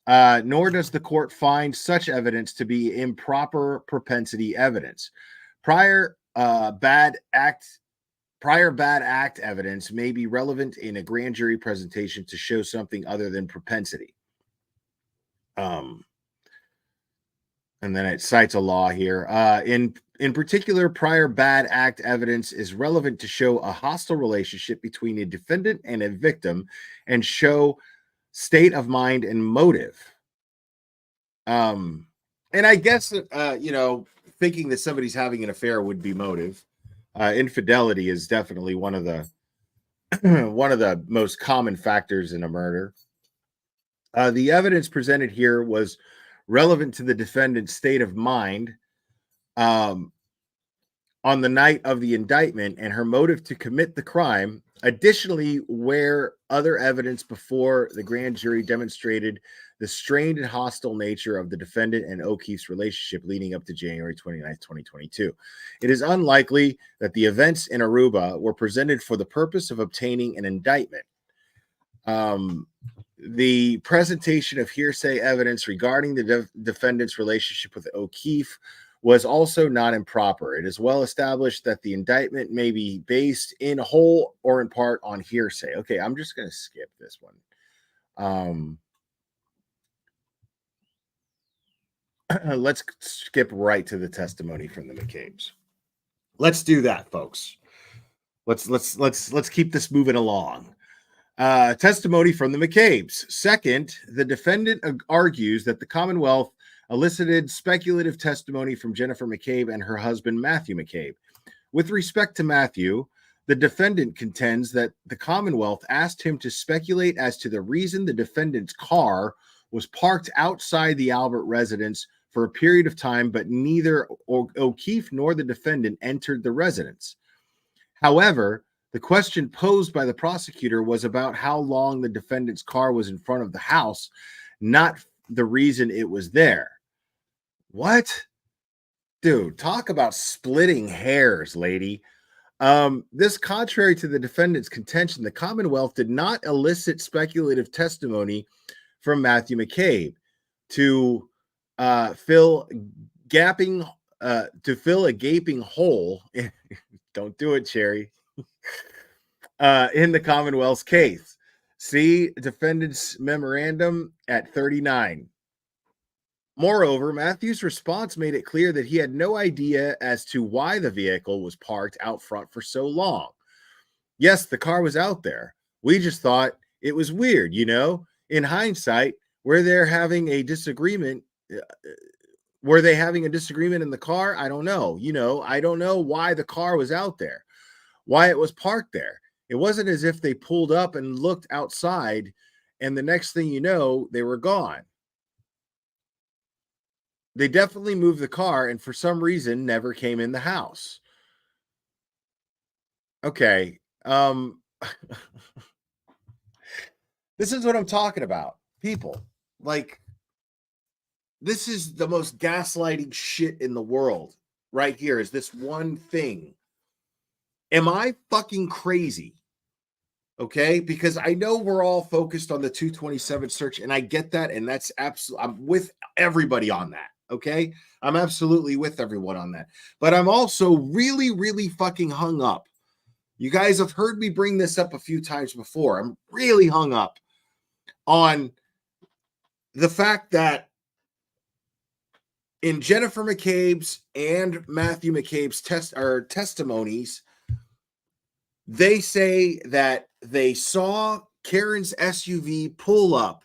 Nor does the court find such evidence to be improper propensity evidence. Prior bad act evidence may be relevant in a grand jury presentation to show something other than propensity. And then it cites a law here. In particular, prior bad act evidence is relevant to show a hostile relationship between a defendant and a victim and show state of mind and motive. And I guess, thinking that somebody's having an affair would be motive. Infidelity is definitely one of the one of the most common factors in a murder. The evidence presented here was relevant to the defendant's state of mind on the night of the indictment and her motive to commit the crime. Additionally, where other evidence before the grand jury demonstrated the strained and hostile nature of the defendant and O'Keefe's relationship leading up to January 29th, 2022. It is unlikely that the events in Aruba were presented for the purpose of obtaining an indictment. The presentation of hearsay evidence regarding the defendant's relationship with O'Keefe was also not improper. It is well established that the indictment may be based in whole or in part on hearsay. Okay, I'm just going to skip this one. Let's skip right to the testimony from the McCabe's. Let's do that, folks. Let's keep this moving along. Testimony from the McCabe's. Second, the defendant argues that the Commonwealth elicited speculative testimony from Jennifer McCabe and her husband, Matthew McCabe. With respect to Matthew, the defendant contends that the Commonwealth asked him to speculate as to the reason the defendant's car was parked outside the Albert residence for a period of time, but neither O'Keefe nor the defendant entered the residence. However, the question posed by the prosecutor was about how long the defendant's car was in front of the house, not the reason it was there. What? Dude, talk about splitting hairs, lady. This, contrary to the defendant's contention, the Commonwealth did not elicit speculative testimony from Matthew McCabe to fill a gaping hole. Don't do it, Cherry. In the Commonwealth's case. See defendant's memorandum at 39. Moreover, Matthew's response made it clear that he had no idea as to why the vehicle was parked out front for so long. Yes, the car was out there. We just thought it was weird, you know? In hindsight, were they having a disagreement in the car? I don't know. I don't know why the car was out there, why it was parked there. It wasn't as if they pulled up and looked outside, and the next thing you know, they were gone. They definitely moved the car and for some reason never came in the house. Okay. This is what I'm talking about. People, like, this is the most gaslighting shit in the world right here is this one thing. Am I fucking crazy? Okay, because I know we're all focused on the 227 search, and I get that, and that's absolutely, I'm with everybody on that. Okay, I'm absolutely with everyone on that, but I'm also really, really fucking hung up. You guys have heard me bring this up a few times before. I'm really hung up on the fact that in Jennifer McCabe's and Matthew McCabe's testimonies, they say that they saw Karen's SUV pull up,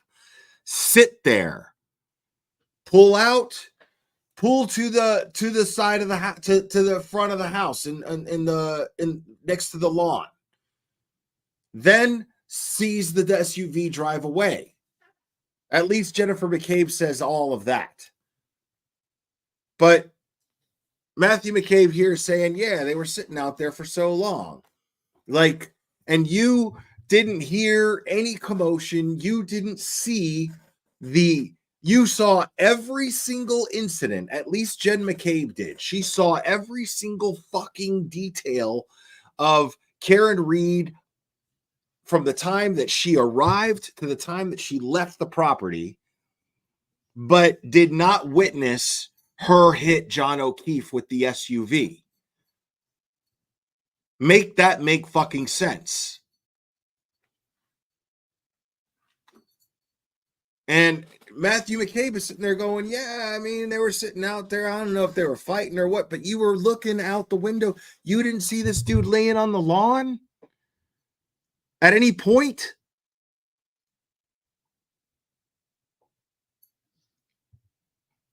sit there, pull out, pull to the side of the house, to the front of the house, in next to the lawn. Then sees the SUV drive away. At least Jennifer McCabe says all of that. But Matthew McCabe here is saying, yeah, they were sitting out there for so long. Like, and you didn't hear any commotion. You didn't see you saw every single incident. At least Jen McCabe did. She saw every single fucking detail of Karen Reed from the time that she arrived to the time that she left the property, but did not witness her hit John O'Keefe with the SUV. Make that make fucking sense. And Matthew McCabe is sitting there going, yeah, I mean, they were sitting out there. I don't know if they were fighting or what, but you were looking out the window. You didn't see this dude laying on the lawn at any point?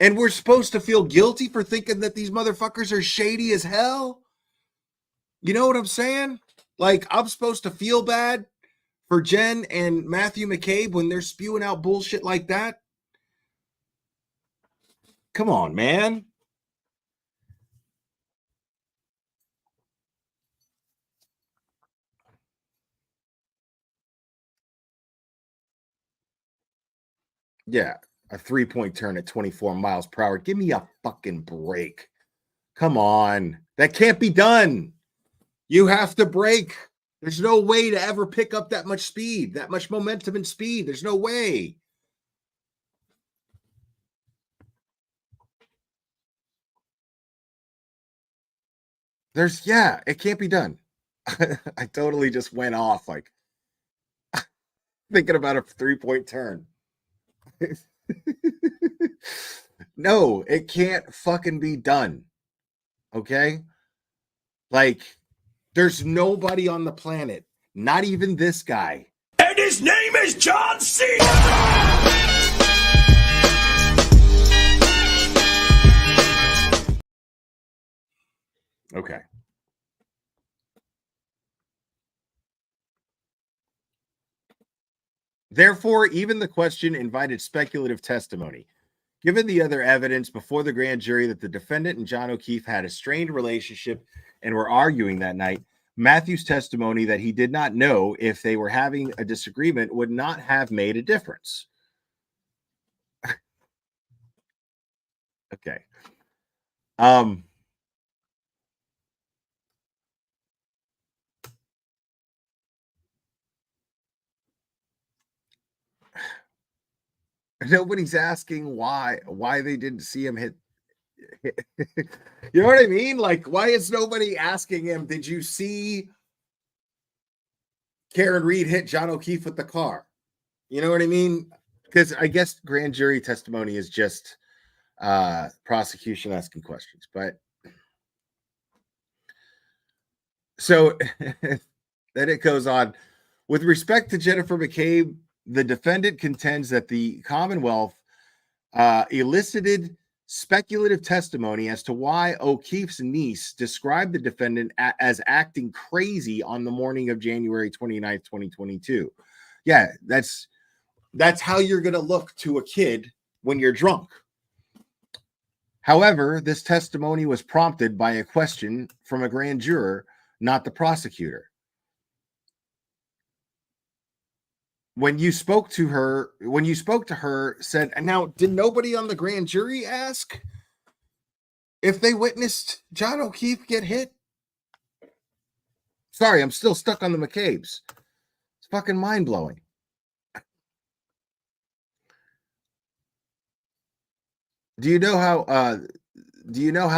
And we're supposed to feel guilty for thinking that these motherfuckers are shady as hell? You know what I'm saying? Like, I'm supposed to feel bad for Jen and Matthew McCabe when they're spewing out bullshit like that? Come on, man. Yeah, a 3-point turn at 24 miles per hour. Give me a fucking break. Come on. That can't be done. You have to brake. There's no way to ever pick up that much speed, that much momentum and speed. There's no way. It can't be done. I totally just went off like thinking about a 3-point turn. No, it can't fucking be done. Okay? Like, there's nobody on the planet, not even this guy. And his name is John C. Okay. Therefore, even the question invited speculative testimony. Given the other evidence before the grand jury that the defendant and John O'Keefe had a strained relationship and were arguing that night, Matthew's testimony that he did not know if they were having a disagreement would not have made a difference. Okay. Nobody's asking why they didn't see him hit. You know what I mean? Like, why is nobody asking him, did you see Karen Reed hit John O'Keefe with the car? You know what I mean? Because I guess grand jury testimony is just prosecution asking questions. But so then it goes on. With respect to Jennifer McCabe, the defendant contends that the Commonwealth elicited speculative testimony as to why O'Keefe's niece described the defendant as acting crazy on the morning of January 29th, 2022. Yeah, that's how you're going to look to a kid when you're drunk. However, this testimony was prompted by a question from a grand juror, not the prosecutor. When you spoke to her, said, and now, did nobody on the grand jury ask if they witnessed John O'Keefe get hit? Sorry, I'm still stuck on the McCabe's. It's fucking mind-blowing. Do you know how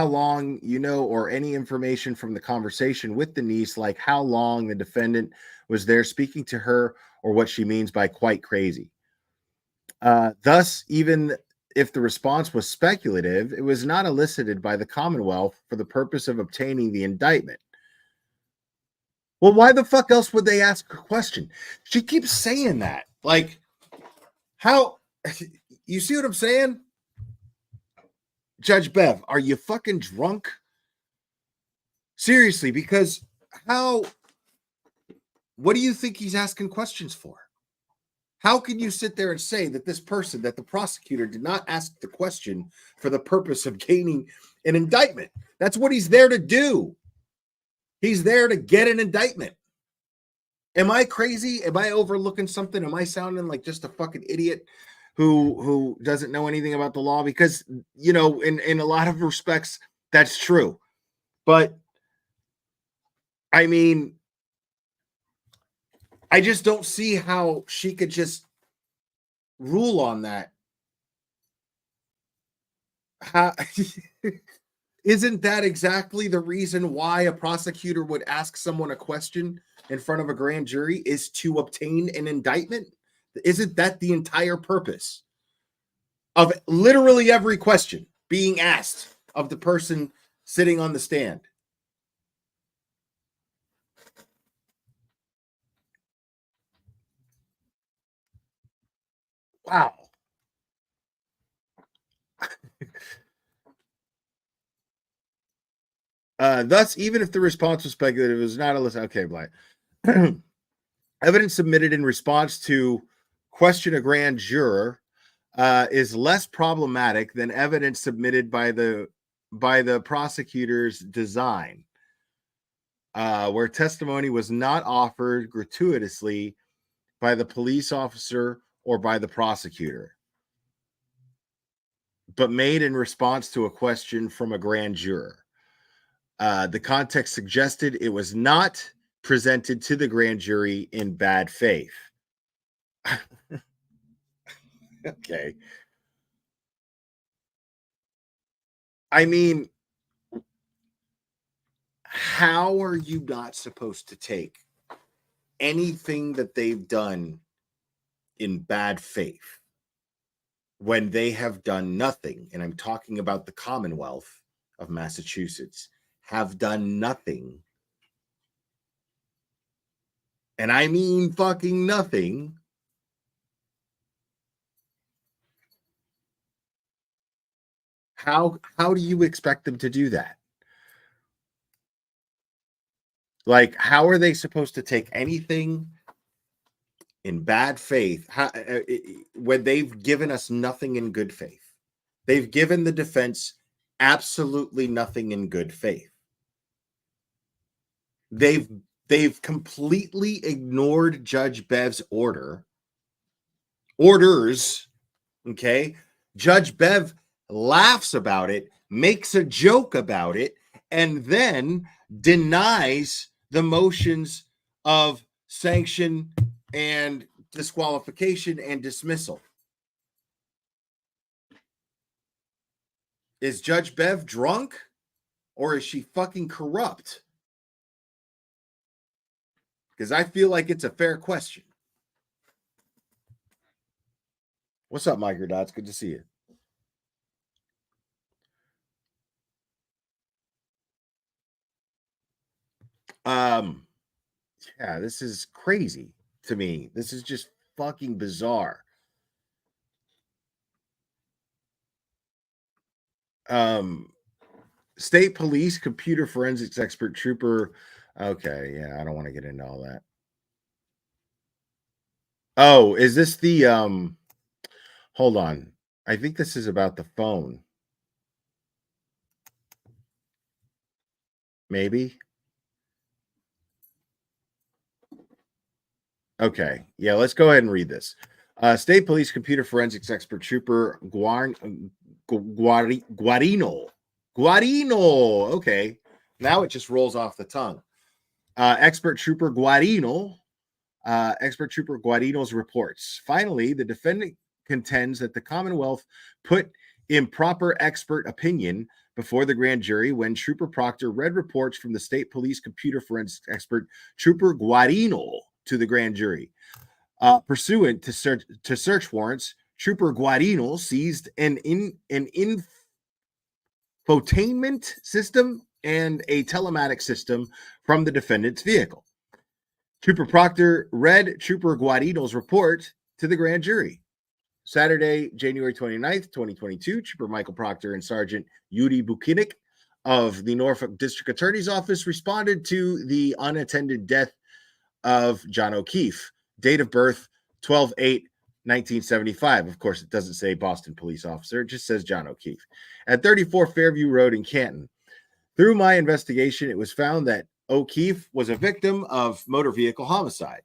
long or any information from the conversation with the niece, like how long the defendant was there speaking to her, or what she means by quite crazy? Thus, even if the response was speculative, it was not elicited by the Commonwealth for the purpose of obtaining the indictment. Well, why the fuck else would they ask a question? She keeps saying that. Like, how? You see what I'm saying? Judge Bev, are you fucking drunk? Seriously, because what do you think he's asking questions for? How can you sit there and say that that the prosecutor did not ask the question for the purpose of gaining an indictment? That's what he's there to do. He's there to get an indictment. Am I crazy? Am I overlooking something? Am I sounding like just a fucking idiot who doesn't know anything about the law? Because, in a lot of respects, that's true. But, I mean, I just don't see how she could just rule on that. Isn't that exactly the reason why a prosecutor would ask someone a question in front of a grand jury, is to obtain an indictment? Isn't that the entire purpose of literally every question being asked of the person sitting on the stand? Wow. Thus, even if the response was speculative, it was not a listen. Okay, Blight. Evidence submitted in response to question a grand juror is less problematic than evidence submitted by the prosecutor's design, where testimony was not offered gratuitously by the police officer or by the prosecutor, but made in response to a question from a grand juror. The context suggested it was not presented to the grand jury in bad faith. Okay. I mean, how are you not supposed to take anything that they've done in bad faith when they have done nothing? And I'm talking about the Commonwealth of Massachusetts, have done nothing. And I mean fucking nothing. How do you expect them to do that? Like, how are they supposed to take anything in bad faith when they've given us nothing in good faith? They've given the defense absolutely nothing in good faith. They've completely ignored Judge Bev's orders. Okay. Judge Bev laughs about it, makes a joke about it, and then denies the motions of sanction and disqualification and dismissal. Is Judge Bev drunk, or is she fucking corrupt? Because I feel like it's a fair question. What's up, Microdots? Good to see you. Yeah, this is crazy to me. This is just fucking bizarre. State police computer forensics expert trooper. Okay, yeah, I don't want to get into all that. Oh, is this the hold on. I think this is about the phone. Maybe. Okay. Yeah, let's go ahead and read this. State police computer forensics expert trooper Guarino. Okay. Now it just rolls off the tongue. Expert trooper Guarino's reports. Finally, the defendant contends that the Commonwealth put improper expert opinion before the grand jury when Trooper Proctor read reports from the state police computer forensics expert Trooper Guarino to the grand jury. Pursuant to search warrants, Trooper Guarino seized an infotainment system and a telematic system from the defendant's vehicle. Trooper Proctor read Trooper Guarino's report to the grand jury. Saturday, January 29th, 2022, Trooper Michael Proctor and Sergeant Yuri Bukinik of the Norfolk District Attorney's Office responded to the unattended death of John O'Keefe. Date of birth, 12/8/1975. Of course, it doesn't say Boston police officer. It just says John O'Keefe. At 34 Fairview Road in Canton. Through my investigation, it was found that O'Keefe was a victim of motor vehicle homicide.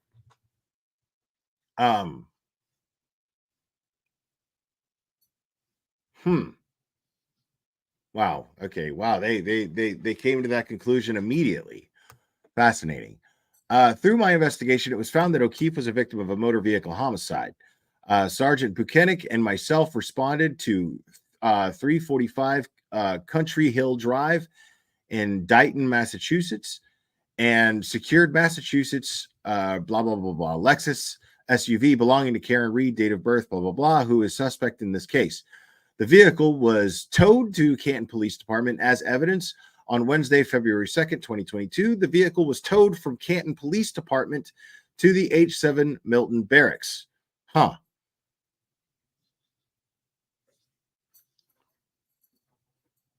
Wow. Okay. Wow. They came to that conclusion immediately. Fascinating. Through my investigation, it was found that O'Keefe was a victim of a motor vehicle homicide. Sergeant Buchanan and myself responded to 345 Country Hill Drive in Dighton, Massachusetts, and secured Massachusetts, blah, blah, blah, blah, Lexus SUV belonging to Karen Reed, date of birth, blah, blah, blah, who is suspect in this case. The vehicle was towed to Canton Police Department as evidence on Wednesday, February 2nd, 2022. The vehicle was towed from Canton Police Department to the H7 Milton Barracks.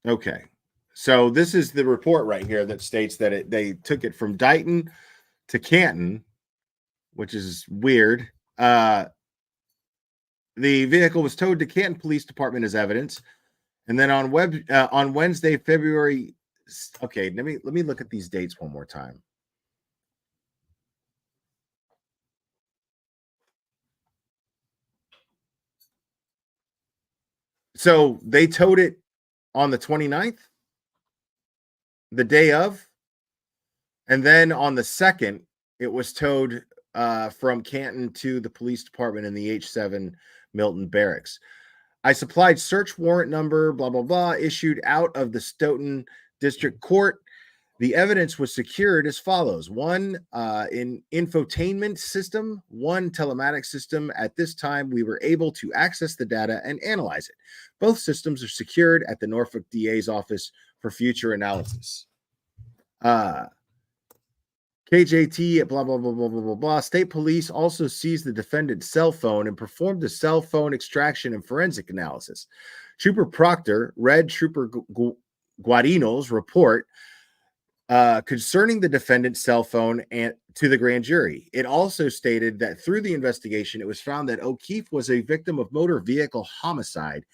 Okay. So this is the report right here that states that they took it from Dighton to Canton, which is weird. The vehicle was towed to Canton Police Department as evidence, and then on Wednesday, February. Okay, let me look at these dates one more time. So they towed it on the 29th, the day of, and then on the 2nd, it was towed from Canton to the police department in the H7 Milton Barracks. I supplied search warrant number, blah, blah, blah, issued out of the Stoughton District Court. The evidence was secured as follows. One in infotainment system, one telematic system. At this time, we were able to access the data and analyze it. Both systems are secured at the Norfolk DA's office for future analysis. KJT, blah, blah, blah, blah, blah, blah, blah. State police also seized the defendant's cell phone and performed a cell phone extraction and forensic analysis. Trooper Proctor read Trooper Guarino's report concerning the defendant's cell phone and to the grand jury. It also stated that through the investigation, it was found that O'Keefe was a victim of motor vehicle homicide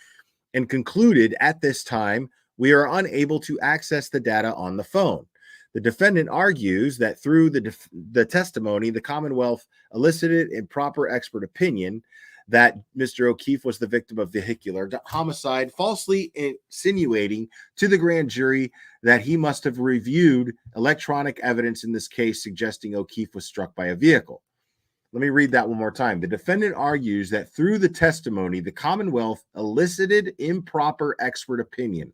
and concluded at this time, we are unable to access the data on the phone. The defendant argues that through the testimony, the Commonwealth elicited improper expert opinion that Mr. O'Keefe was the victim of vehicular homicide, falsely insinuating to the grand jury that he must have reviewed electronic evidence in this case suggesting O'Keefe was struck by a vehicle. Let me read that one more time. The defendant argues that through the testimony, the Commonwealth elicited improper expert opinion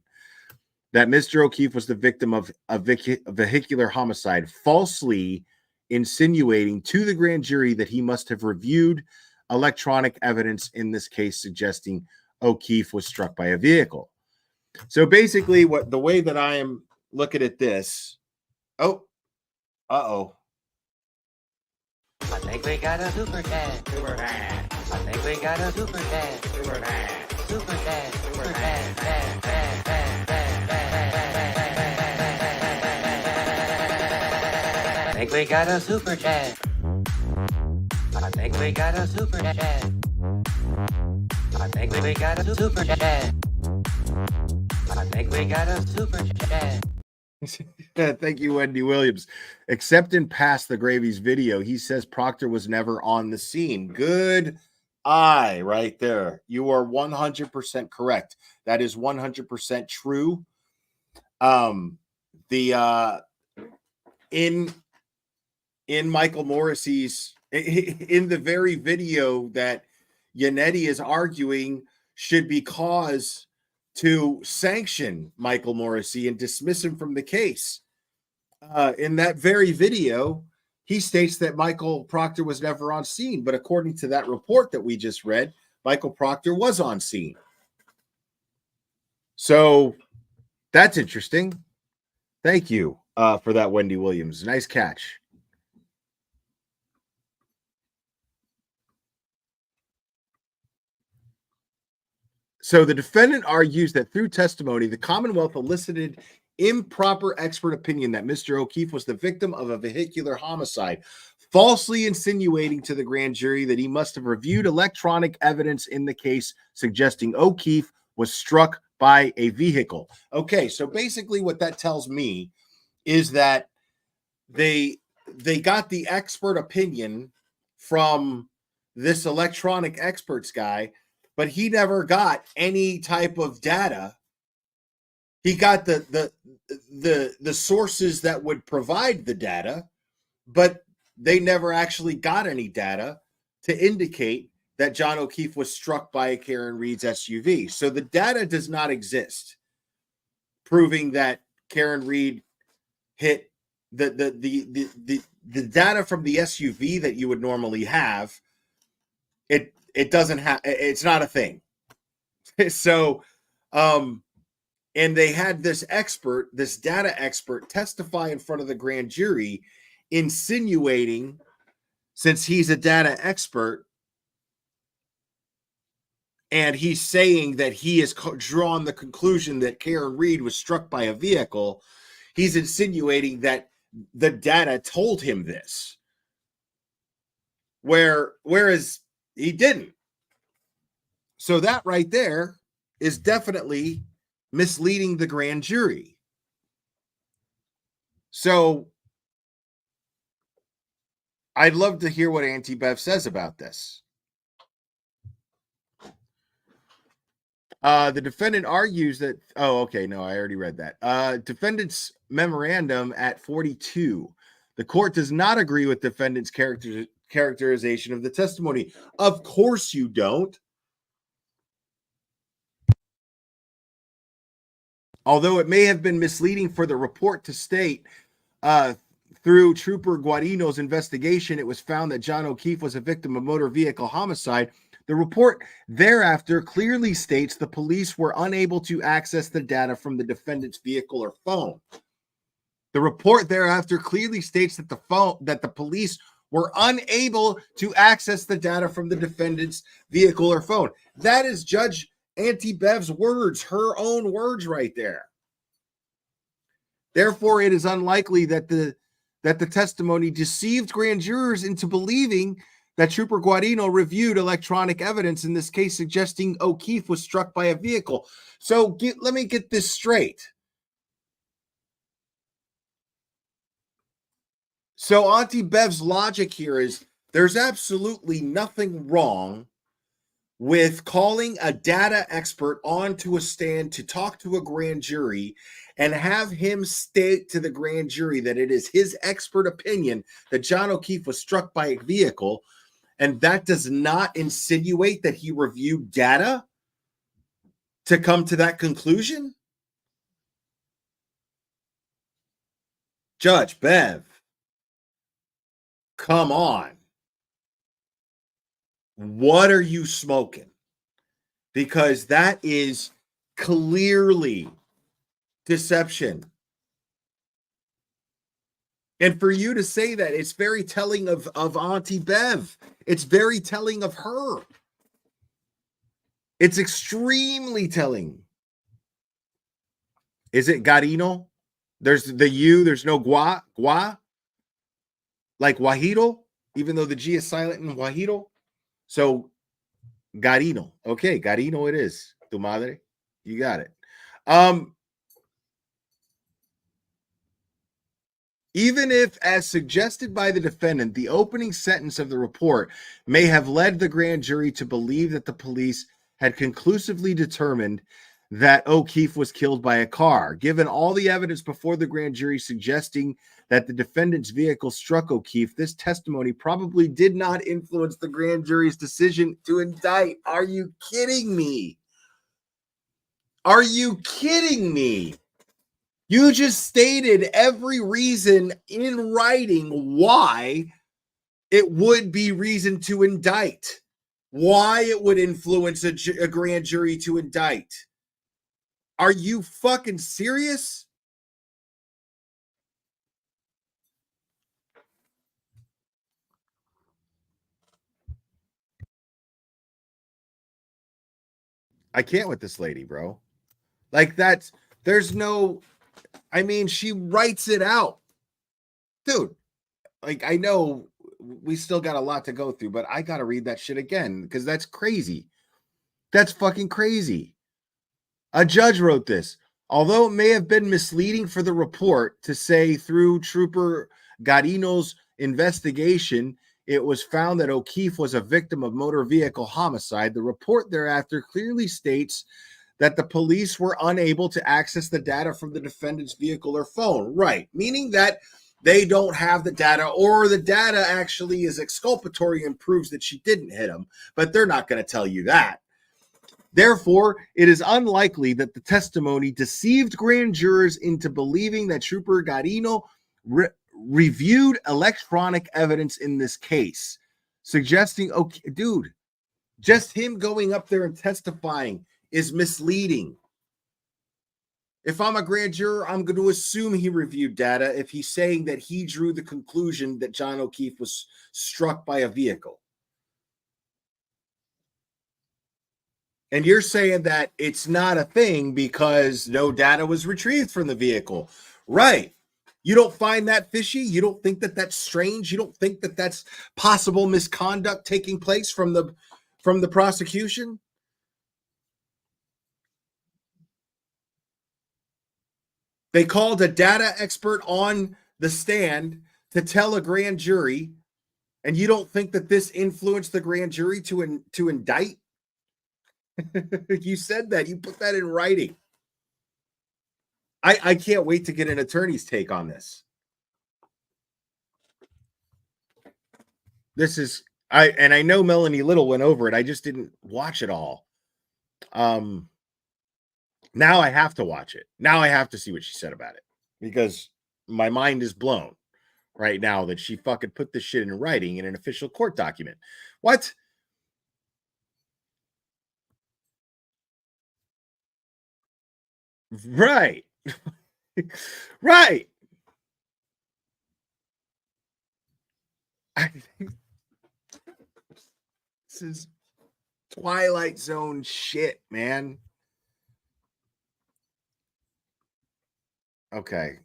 that Mr. O'Keefe was the victim of a vehicular homicide, falsely insinuating to the grand jury that he must have reviewed electronic evidence in this case suggesting O'Keefe was struck by a vehicle. So basically, the way that I am looking at this, I think we got a super dad. Super dad. I think we got a super dad. Super dad. Super dad. Super dad. Dad. Dad. Dad. think we got a super chat. I think we got a super chat. I think we got a super chat. I think we got a super chat. Thank you, Wendy Williams. Except in Past the Gravy's video, he says Proctor was never on the scene. Good eye right there. You are 100% correct. That is 100% true. In Michael Morrissey's in the very video that Yannetti is arguing should be cause to sanction Michael Morrissey and dismiss him from the case. In that very video, he states that Michael Proctor was never on scene, but according to that report that we just read, Michael Proctor was on scene. So that's interesting. Thank you for that, Wendy Williams. Nice catch. So the defendant argues that through testimony, the Commonwealth elicited improper expert opinion that Mr. O'Keefe was the victim of a vehicular homicide, falsely insinuating to the grand jury that he must have reviewed electronic evidence in the case suggesting O'Keefe was struck by a vehicle. Okay, so basically what that tells me is that they got the expert opinion from this electronic experts guy, but he never got any type of data. He got the sources that would provide the data, but they never actually got any data to indicate that John O'Keefe was struck by a Karen Reed's SUV. So the data does not exist, proving that Karen Reed hit the data from the SUV that you would normally have. It doesn't have, it's not a thing. So, and they had this expert, this data expert, testify in front of the grand jury, insinuating, since he's a data expert, and he's saying that he has drawn the conclusion that Karen Reed was struck by a vehicle, he's insinuating that the data told him this. Whereas he didn't. So that right there is definitely misleading the grand jury. So I'd love to hear what Auntie Bev says about this. The defendant argues that, oh, okay, no, I already read that. Defendant's memorandum at 42. The court does not agree with defendant's characterization of the testimony. Of course you don't. Although it may have been misleading for the report to state, through Trooper Guarino's investigation, it was found that John O'Keefe was a victim of motor vehicle homicide. The report thereafter clearly states the police were unable to access the data from the defendant's vehicle or phone. The report thereafter clearly states that the police were unable to access the data from the defendant's vehicle or phone. That is Judge Auntie Bev's words, her own words right there. Therefore, it is unlikely that the testimony deceived grand jurors into believing that Trooper Guarino reviewed electronic evidence in this case suggesting O'Keefe was struck by a vehicle. So let me get this straight. So Auntie Bev's logic here is there's absolutely nothing wrong with calling a data expert onto a stand to talk to a grand jury and have him state to the grand jury that it is his expert opinion that John O'Keefe was struck by a vehicle, and that does not insinuate that he reviewed data to come to that conclusion? Judge Bev, come on. What are you smoking? Because that is clearly deception. And for you to say that, it's very telling of Auntie Bev. It's very telling of her. It's extremely telling. Is it Guarino? There's the U, there's no Gua? like Guajiro, even though the G is silent in Guajiro. So Garino. Okay, Garino it is. Tu madre. You got it. Even if, as suggested by the defendant, the opening sentence of the report may have led the grand jury to believe that the police had conclusively determined that O'Keefe was killed by a car, given all the evidence before the grand jury suggesting that the defendant's vehicle struck O'Keefe, this testimony probably did not influence the grand jury's decision to indict. Are you kidding me? Are you kidding me? You just stated every reason in writing why it would be reason to indict, why it would influence a grand jury to indict. Are you fucking serious? I can't with this lady, bro. Like there's no, I mean, she writes it out. Dude, like I know we still got a lot to go through, but I got to read that shit again because that's crazy. That's fucking crazy. A judge wrote this. Although it may have been misleading for the report to say through Trooper Garino's investigation, it was found that O'Keefe was a victim of motor vehicle homicide, the report thereafter clearly states that the police were unable to access the data from the defendant's vehicle or phone. Right, meaning that they don't have the data, or the data actually is exculpatory and proves that she didn't hit him, but they're not going to tell you that. Therefore, it is unlikely that the testimony deceived grand jurors into believing that Trooper Garino reviewed electronic evidence in this case, suggesting, okay, dude, just him going up there and testifying is misleading. If I'm a grand juror, I'm going to assume he reviewed data if he's saying that he drew the conclusion that John O'Keefe was struck by a vehicle. And you're saying that it's not a thing because no data was retrieved from the vehicle. Right. You don't find that fishy? You don't think that that's strange? You don't think that that's possible misconduct taking place from the prosecution? They called a data expert on the stand to tell a grand jury, and you don't think that this influenced the grand jury to indict? You said that. You put that in writing. I can't wait to get an attorney's take on this. This is I know Melanie Little went over it. I just didn't watch it all. Now I have to watch it. Now I have to see what she said about it because my mind is blown right now that she fucking put this shit in writing in an official court document. What? Right. Right. I think this is Twilight Zone shit, man. Okay.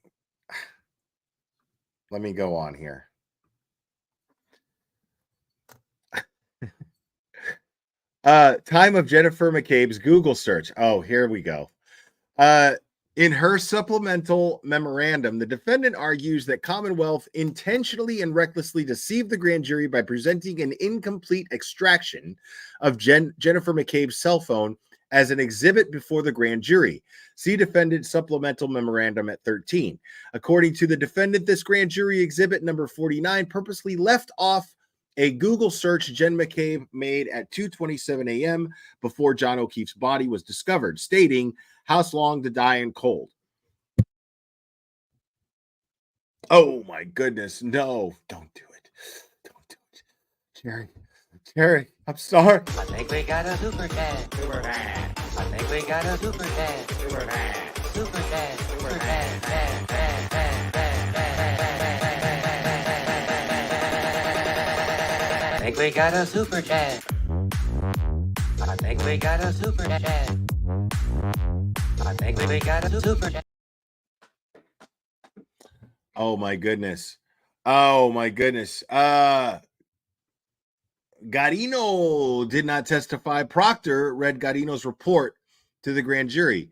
Let me go on here. Time of Jennifer McCabe's Google search. Oh, here we go. In her supplemental memorandum, the defendant argues that Commonwealth intentionally and recklessly deceived the grand jury by presenting an incomplete extraction of Jennifer McCabe's cell phone as an exhibit before the grand jury. See defendant supplemental memorandum at 13. According to the defendant, this grand jury exhibit number 49 purposely left off a Google search Jen McCabe made at 2:27 a.m. before John O'Keefe's body was discovered, stating, "House long to die in cold." Oh my goodness. No, don't do it. Don't do it. Jerry, I'm sorry. I think we got a super dad. Super dad. I think we got a super dad. Super dad. Super dad. Super dad. Dad, dad, dad, dad, dad, dad. I think we got a super dad. I think we got a super dad. I think we got a super dad. Oh my goodness. Oh my goodness. Garino did not testify. Proctor read Garino's report to the grand jury.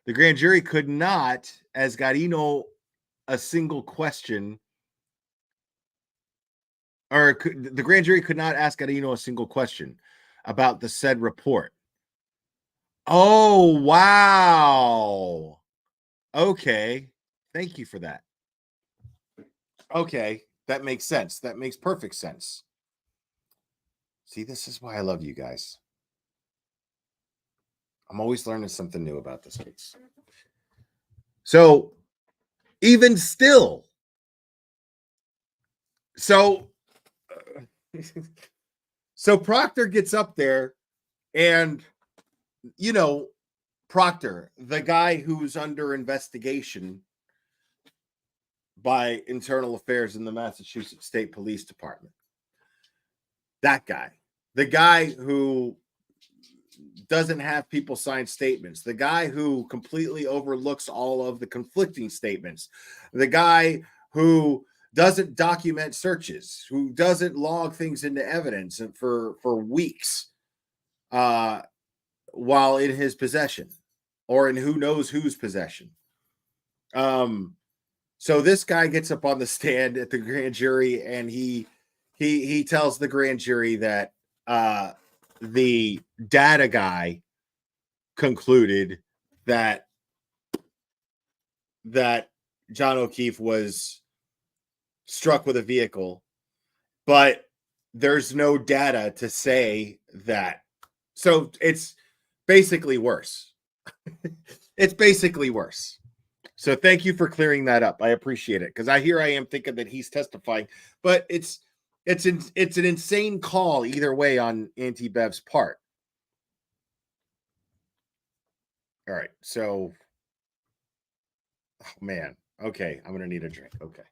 The grand jury could not ask Garino a single question, or the grand jury could not ask Garino a single question about the said report. Oh, wow. Okay. Thank you for that. Okay. That makes sense. That makes perfect sense. See, this is why I love you guys. I'm always learning something new about this case. So, even still, so Proctor gets up there, and Proctor, the guy who's under investigation by Internal Affairs in the Massachusetts State Police Department, that guy, the guy who doesn't have people sign statements, the guy who completely overlooks all of the conflicting statements, the guy who doesn't document searches, who doesn't log things into evidence for weeks while in his possession or in who knows whose possession. So this guy gets up on the stand at the grand jury, and he tells the grand jury that the data guy concluded that John O'Keefe was struck with a vehicle, but there's no data to say that. So it's basically worse. It's basically worse. So thank you for clearing that up. I appreciate it, because I am thinking that he's testifying, but it's an insane call either way on Auntie Bev's part. All right, so man, okay, I'm gonna need a drink. Okay.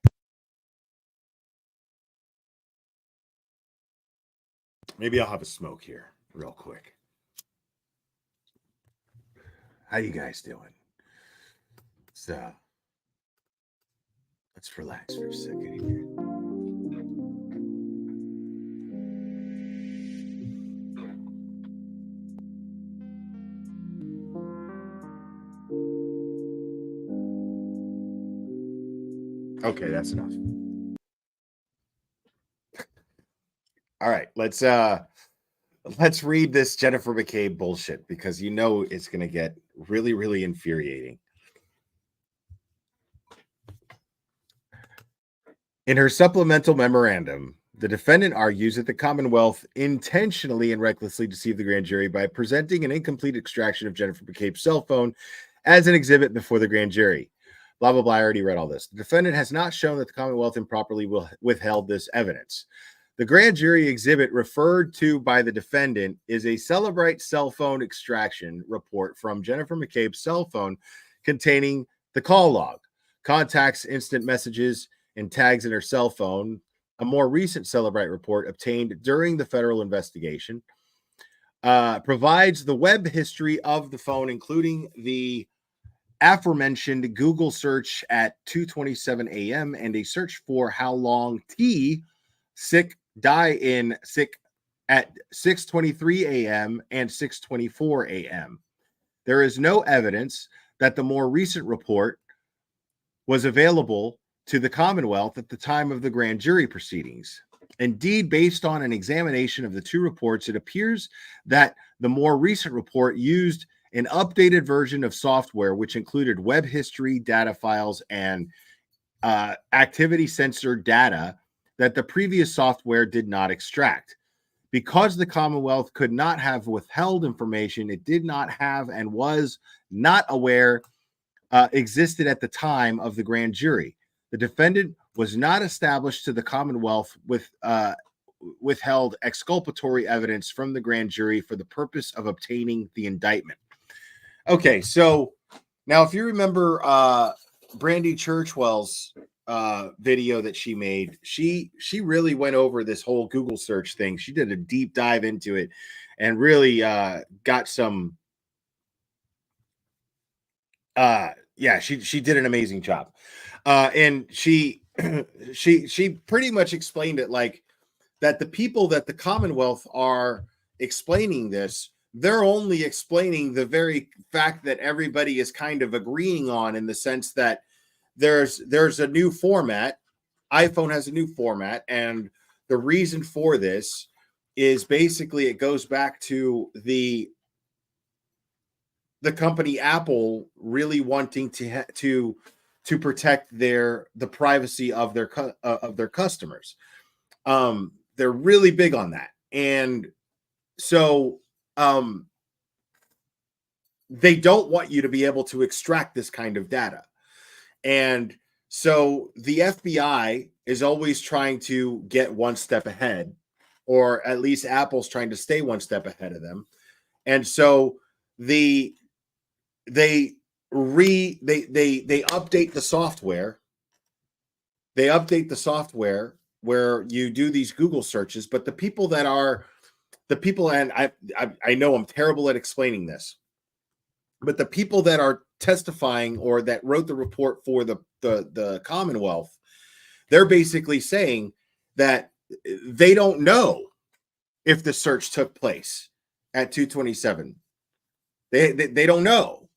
Maybe I'll have a smoke here real quick. How you guys doing? So let's relax for a second here. Okay, that's enough. All right, let's read this Jennifer McCabe bullshit, because it's going to get really, really infuriating. In her supplemental memorandum, the defendant argues that the Commonwealth intentionally and recklessly deceived the grand jury by presenting an incomplete extraction of Jennifer McCabe's cell phone as an exhibit before the grand jury. Blah, blah, blah. I already read all this. The defendant has not shown that the Commonwealth improperly withheld this evidence. The grand jury exhibit referred to by the defendant is a Celebrite cell phone extraction report from Jennifer McCabe's cell phone containing the call log, contacts, instant messages, and tags in her cell phone. A more recent Celebrite report obtained during the federal investigation provides the web history of the phone, including the aforementioned Google search at 2:27 a.m. and a search for how long T sick die in sick at 6:23 a.m. and 6:24 a.m. There is no evidence that the more recent report was available to the Commonwealth at the time of the grand jury proceedings. Indeed, based on an examination of the two reports, it appears that the more recent report used an updated version of software, which included web history, data files, and activity sensor data that the previous software did not extract. Because the Commonwealth could not have withheld information it did not have and was not aware existed at the time of the grand jury, the defendant was not established to the Commonwealth withheld exculpatory evidence from the grand jury for the purpose of obtaining the indictment. Okay, so now if you remember Brandy Churchwell's video that she made, she really went over this whole Google search thing. She did a deep dive into it and really got some she did an amazing job. And she she pretty much explained it like that the people that the Commonwealth are explaining this, they're only explaining the very fact that everybody is kind of agreeing on, in the sense that there's a new format. iPhone has a new format, and the reason for this is basically it goes back to the company Apple really wanting to protect the privacy of their customers. They're really big on that, and so they don't want you to be able to extract this kind of data. And so the FBI is always trying to get one step ahead, or at least Apple's trying to stay one step ahead of them. And so they update the software. They update the software where you do these Google searches, but the people, and I know I'm terrible at explaining this, but the people that are testifying or that wrote the report for the Commonwealth, they're basically saying that they don't know if the search took place at 227. They don't know.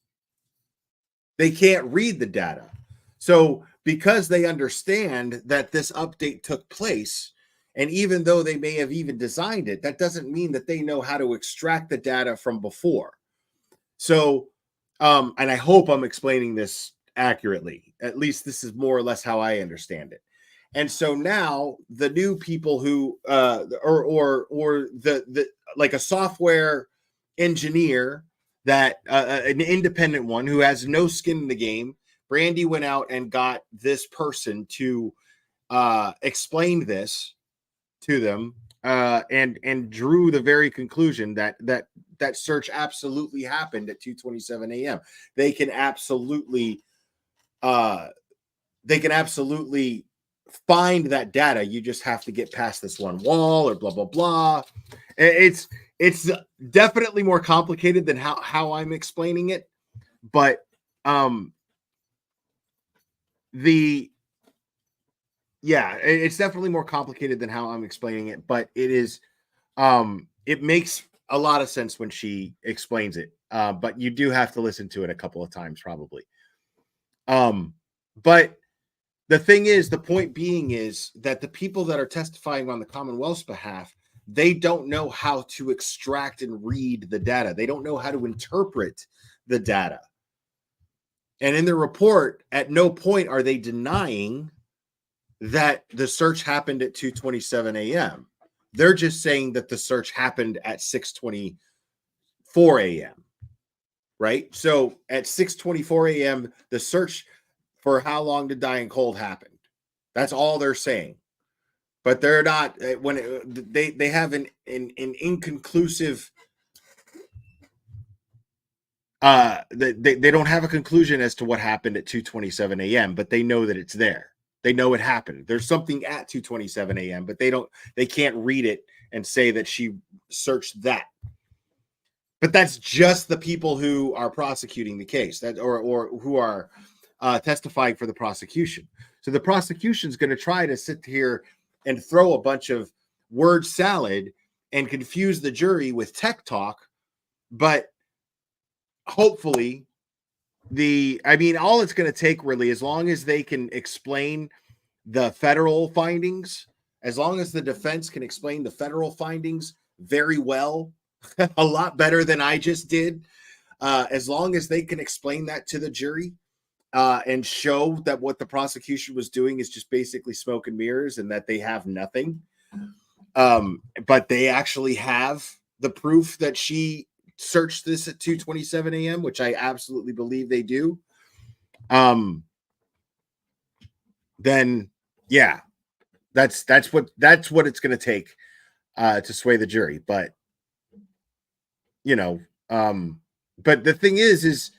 They can't read the data. So because they understand that this update took place, and even though they may have even designed it, that doesn't mean that they know how to extract the data from before. So, and I hope I'm explaining this accurately. At least this is more or less how I understand it. And so now the new people who, or the like a software engineer, that an independent one who has no skin in the game, Brandy went out and got this person to explain this to them, and drew the very conclusion that search absolutely happened at 2:27 a.m. They can absolutely find that data. You just have to get past this one wall, or blah blah blah. It's definitely more complicated than how I'm explaining it, but it's definitely more complicated than how I'm explaining it, but it is, it makes a lot of sense when she explains it. But you do have to listen to it a couple of times, probably. But the thing is, the point being is that the people that are testifying on the Commonwealth's behalf, they don't know how to extract and read the data. They don't know how to interpret the data. And in the report, at no point are they denying that the search happened at 2:27 a.m. They're just saying that the search happened at 6:24 a.m. Right? So at 6:24 a.m., the search for how long to die in cold happened. That's all they're saying. But they're not, when they have an inconclusive, they don't have a conclusion as to what happened at 2:27 a.m., but they know that it's there. They know it happened. There's something at 2:27 a.m., but they can't read it and say that she searched that. But that's just the people who are prosecuting the case, that or who are testifying for the prosecution. So the prosecution is going to try to sit here and throw a bunch of word salad and confuse the jury with tech talk, but hopefully all it's going to take, really, as long as they can explain the federal findings, as long as the defense can explain the federal findings very well, a lot better than I just did, as long as they can explain that to the jury, and show that what the prosecution was doing is just basically smoke and mirrors, and that they have nothing, but they actually have the proof that she searched this at 2:27 a.m., which I absolutely believe they do, then yeah, that's what it's going to take to sway the jury. But but the thing is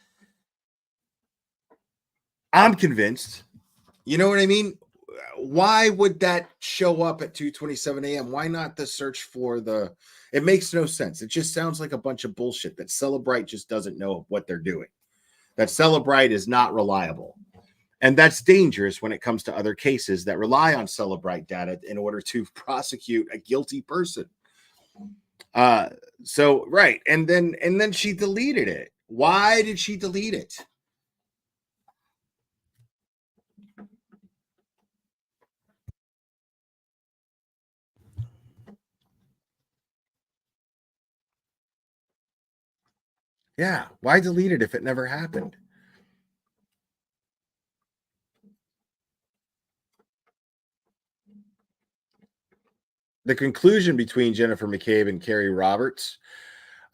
I'm convinced, you know what I mean? Why would that show up at 2:27 a.m.? Why not the search for it makes no sense. It just sounds like a bunch of bullshit that Celebrite just doesn't know what they're doing. That Celebrite is not reliable. And that's dangerous when it comes to other cases that rely on Cellebrite data in order to prosecute a guilty person. So right, and then she deleted it. Why did she delete it? Yeah, why delete it if it never happened? The conclusion between Jennifer McCabe and Kerry Roberts.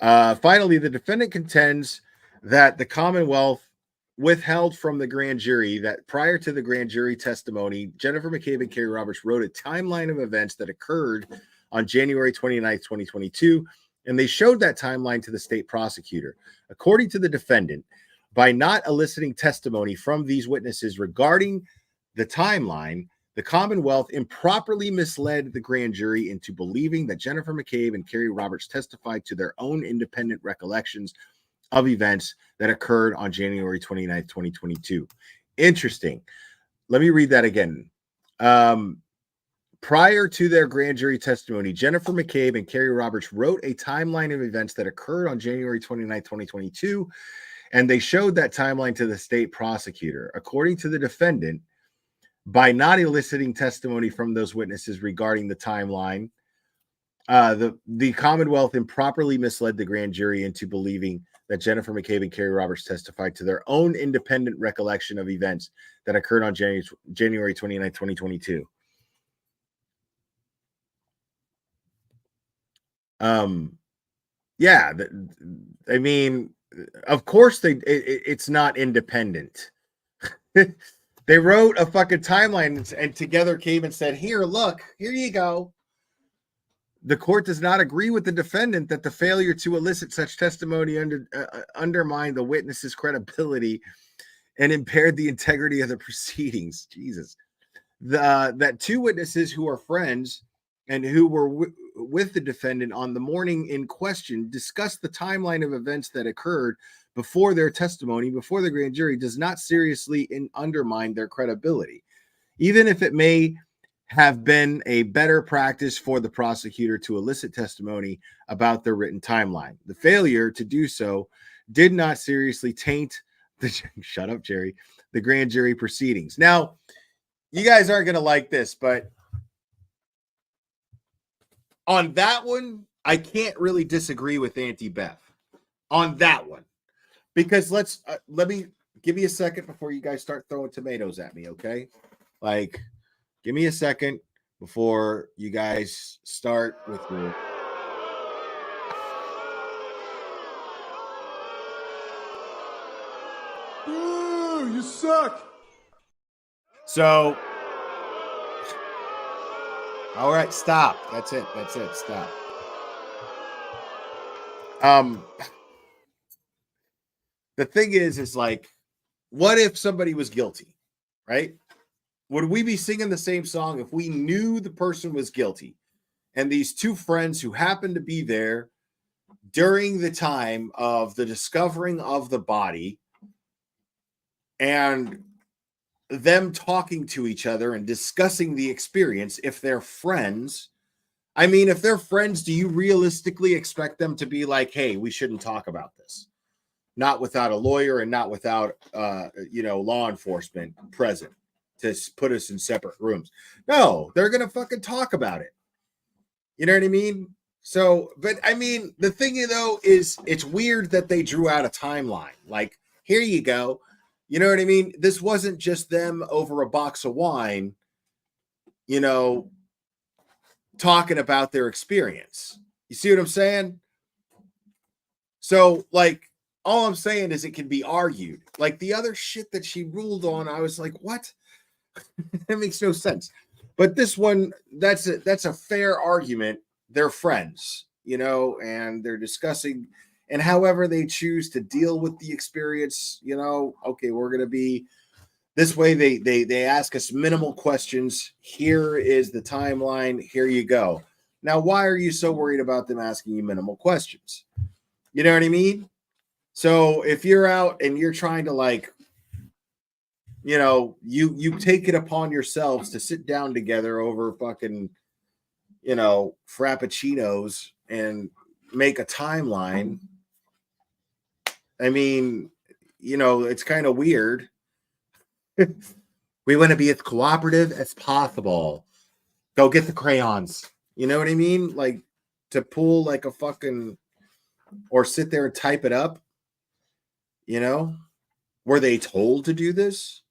Finally, the defendant contends that the Commonwealth withheld from the grand jury that prior to the grand jury testimony, Jennifer McCabe and Kerry Roberts wrote a timeline of events that occurred on January 29th, 2022, and they showed that timeline to the state prosecutor. According to the defendant, by not eliciting testimony from these witnesses regarding the timeline, the Commonwealth improperly misled the grand jury into believing that Jennifer McCabe and Kerry Roberts testified to their own independent recollections of events that occurred on January 29th, 2022. Interesting. Let me read that again. Prior to their grand jury testimony, Jennifer McCabe and Kerry Roberts wrote a timeline of events that occurred on January 29th, 2022, and they showed that timeline to the state prosecutor. According to the defendant, by not eliciting testimony from those witnesses regarding the timeline, the Commonwealth improperly misled the grand jury into believing that Jennifer McCabe and Kerry Roberts testified to their own independent recollection of events that occurred on January 29, 2022. Yeah, I mean, of course it's not independent. They wrote a fucking timeline and together came and said, here, look, here you go. The court does not agree with the defendant that the failure to elicit such testimony undermined the witness's credibility and impaired the integrity of the proceedings. Jesus. That two witnesses who are friends and who were with the defendant on the morning in question discussed the timeline of events that occurred before their testimony, before the grand jury, does not seriously undermine their credibility, even if it may have been a better practice for the prosecutor to elicit testimony about their written timeline. The failure to do so did not seriously taint the shut up, Jerry, the grand jury proceedings. Now, you guys aren't going to like this, but on that one, I can't really disagree with Auntie Beth on that one. Because let me give me a second before you guys start throwing tomatoes at me, okay? Like, give me a second before you guys start with your. Ooh, you suck. So, all right, stop. That's it. Stop. The thing is like, what if somebody was guilty, right? Would we be singing the same song if we knew the person was guilty and these two friends who happened to be there during the time of the discovering of the body and them talking to each other and discussing the experience, if they're friends? I mean, if they're friends, do you realistically expect them to be like, hey, we shouldn't talk about this? Not without a lawyer and not without, law enforcement present to put us in separate rooms. No, they're going to fucking talk about it. You know what I mean? So, but I mean, the thing though is it's weird that they drew out a timeline. Like, here you go. You know what I mean? This wasn't just them over a box of wine, talking about their experience. You see what I'm saying? So, like, all I'm saying is it can be argued. Like the other shit that she ruled on, I was like, what? That makes no sense. But this one, that's a fair argument. They're friends, and they're discussing, and however they choose to deal with the experience, okay, we're gonna be this way. They ask us minimal questions. Here is the timeline. Here you go. Now, why are you so worried about them asking you minimal questions? You know what I mean? So if you're out and you're trying to like you know, you take it upon yourselves to sit down together over fucking, you know, frappuccinos and make a timeline. I mean, you know, it's kind of weird. We want to be as cooperative as possible. Go get the crayons. You know what I mean? Like to pull like a fucking or sit there and type it up. You know, were they told to do this?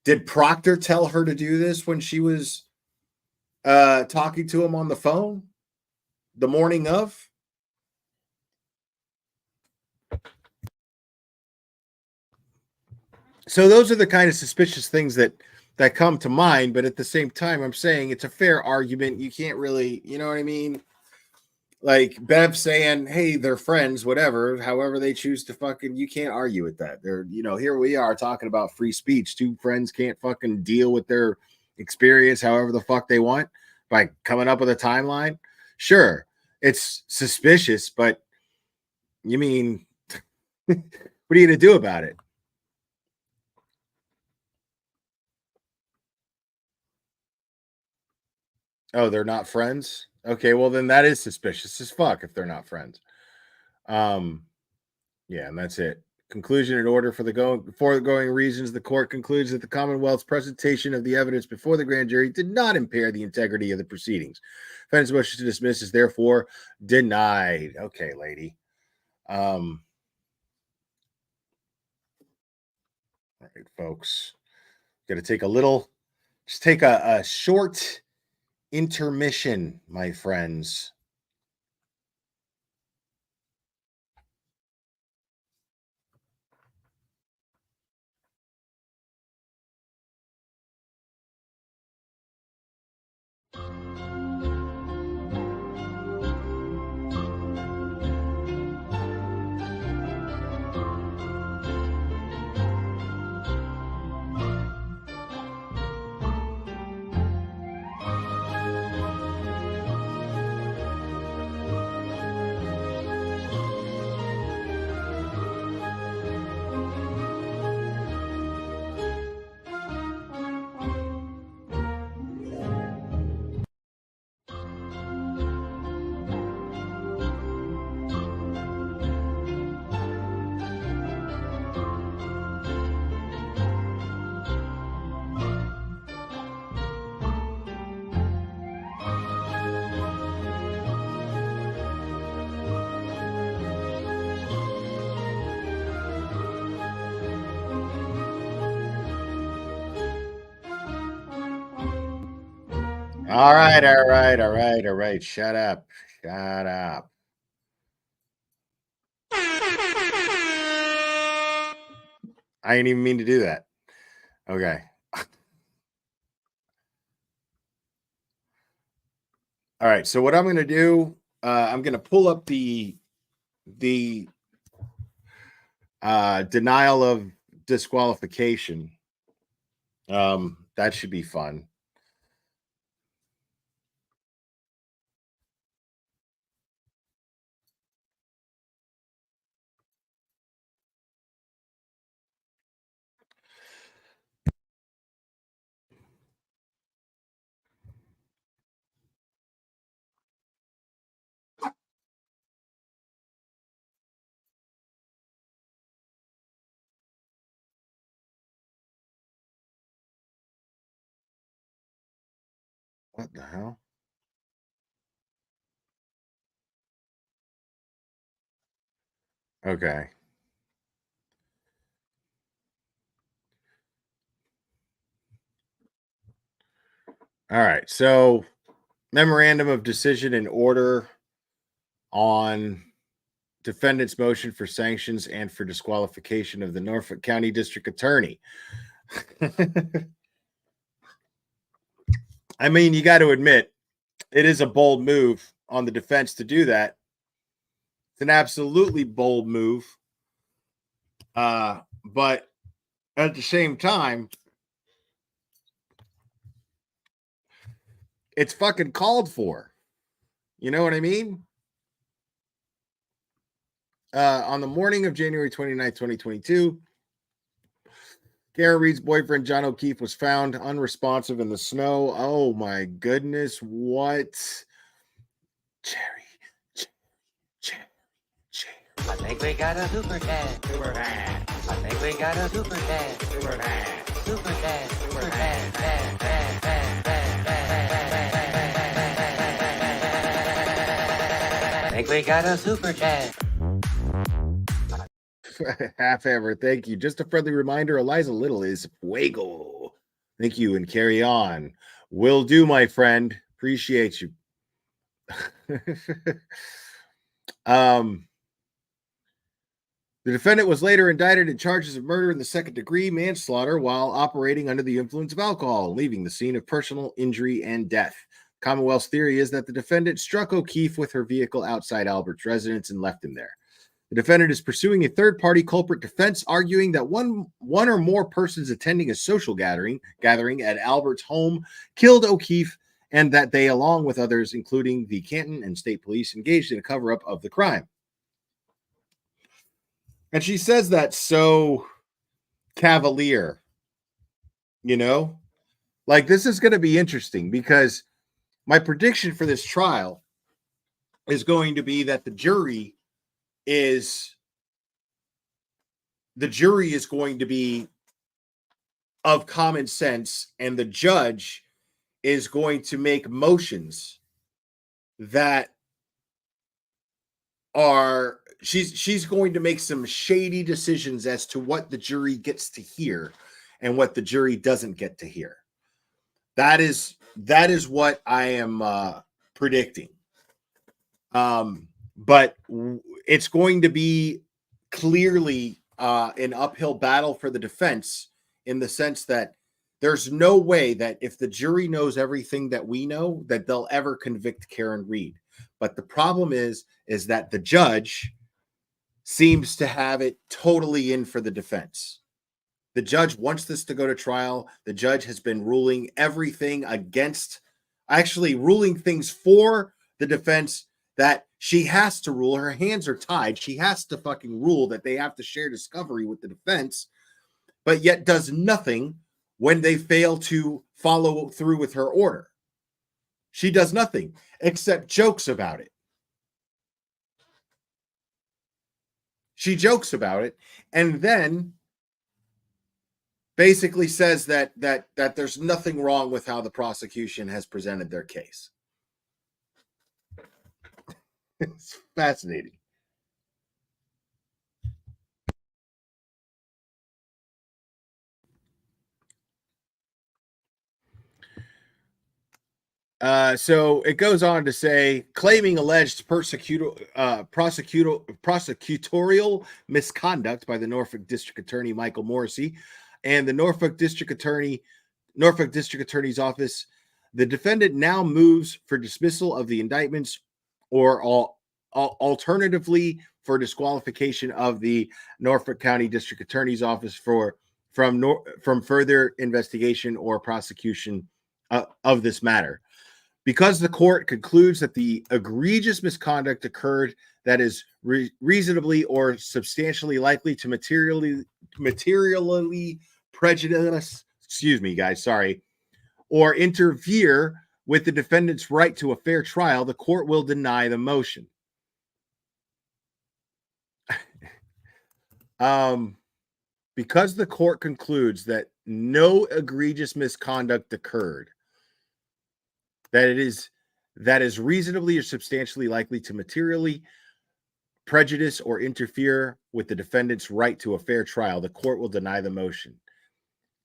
Did Proctor tell her to do this when she was talking to him on the phone the morning of? So those are the kind of suspicious things that come to mind, but at the same time, I'm saying it's a fair argument. You can't really, you know what I mean? Like Bev saying, hey, they're friends, whatever, however they choose to fucking, you can't argue with that. They're, you know, here we are talking about free speech. Two friends can't fucking deal with their experience however the fuck they want by coming up with a timeline. Sure, it's suspicious, but you mean, what are you going to do about it? Oh, they're not friends? Okay, well then that is suspicious as fuck if they're not friends. Yeah, and that's it. Conclusion in order for the foregoing reasons, the court concludes that the Commonwealth's presentation of the evidence before the grand jury did not impair the integrity of the proceedings. Defendant's motion to dismiss is therefore denied. Okay, lady. All right, folks. Got to take just take a short intermission, my friends. All right. Shut up. Shut up. I didn't even mean to do that. Okay. All right. So what I'm going to do, I'm going to pull up the denial of disqualification. That should be fun. What the hell? Okay. All right. So, memorandum of decision in order on defendant's motion for sanctions and for disqualification of the Norfolk County District Attorney. I mean, you got to admit, it is a bold move on the defense to do that. It's an absolutely bold move. But at the same time, it's fucking called for. You know what I mean? On the morning of January 29th, 2022, Karen Reed's boyfriend, John O'Keefe, was found unresponsive in the snow. Oh my goodness. What? I think we got a super chat. Super chat. I think we got a super chat. Super chat. Super chat. Super chat. I think we got a super chat. Half hammer, thank you. Just a friendly reminder, Eliza Little is fuego. Thank you, and carry on. Will do, my friend. Appreciate you. The defendant was later indicted in charges of murder in the second-degree manslaughter while operating under the influence of alcohol, leaving the scene of personal injury and death. Commonwealth's theory is that the defendant struck O'Keefe with her vehicle outside Albert's residence and left him there. The defendant is pursuing a third-party culprit defense, arguing that one or more persons attending a social gathering at Albert's home killed O'Keefe, and that they, along with others, including the Canton and state police, engaged in a cover-up of the crime. And she says that so cavalier, you know? Like, this is going to be interesting because my prediction for this trial is going to be that the jury is going to be of common sense, and the judge is going to make motions that are she's going to make some shady decisions as to what the jury gets to hear and what the jury doesn't get to hear. That is what I am predicting. But it's going to be clearly an uphill battle for the defense, in the sense that there's no way that if the jury knows everything that we know, that they'll ever convict Karen Reed. But the problem is that the judge seems to have it totally in for the defense. The judge wants this to go to trial. The judge has been ruling everything against, actually ruling things for the defense that she has to rule. Her hands are tied. She has to fucking rule that they have to share discovery with the defense, but yet does nothing when they fail to follow through with her order. She does nothing except jokes about it. She jokes about it and then basically says that there's nothing wrong with how the prosecution has presented their case. It's fascinating. So it goes on to say, claiming alleged prosecutorial misconduct by the Norfolk District Attorney Michael Morrissey and the Norfolk District Attorney's office, the defendant now moves for dismissal of the indictments, or alternatively for disqualification of the Norfolk County District Attorney's office from further investigation or prosecution of this matter. Because the court concludes that the egregious misconduct occurred that is reasonably or substantially likely to materially prejudice, or interfere with the defendant's right to a fair trial, the court will deny the motion. Because the court concludes that no egregious misconduct occurred, that is reasonably or substantially likely to materially prejudice or interfere with the defendant's right to a fair trial, the court will deny the motion.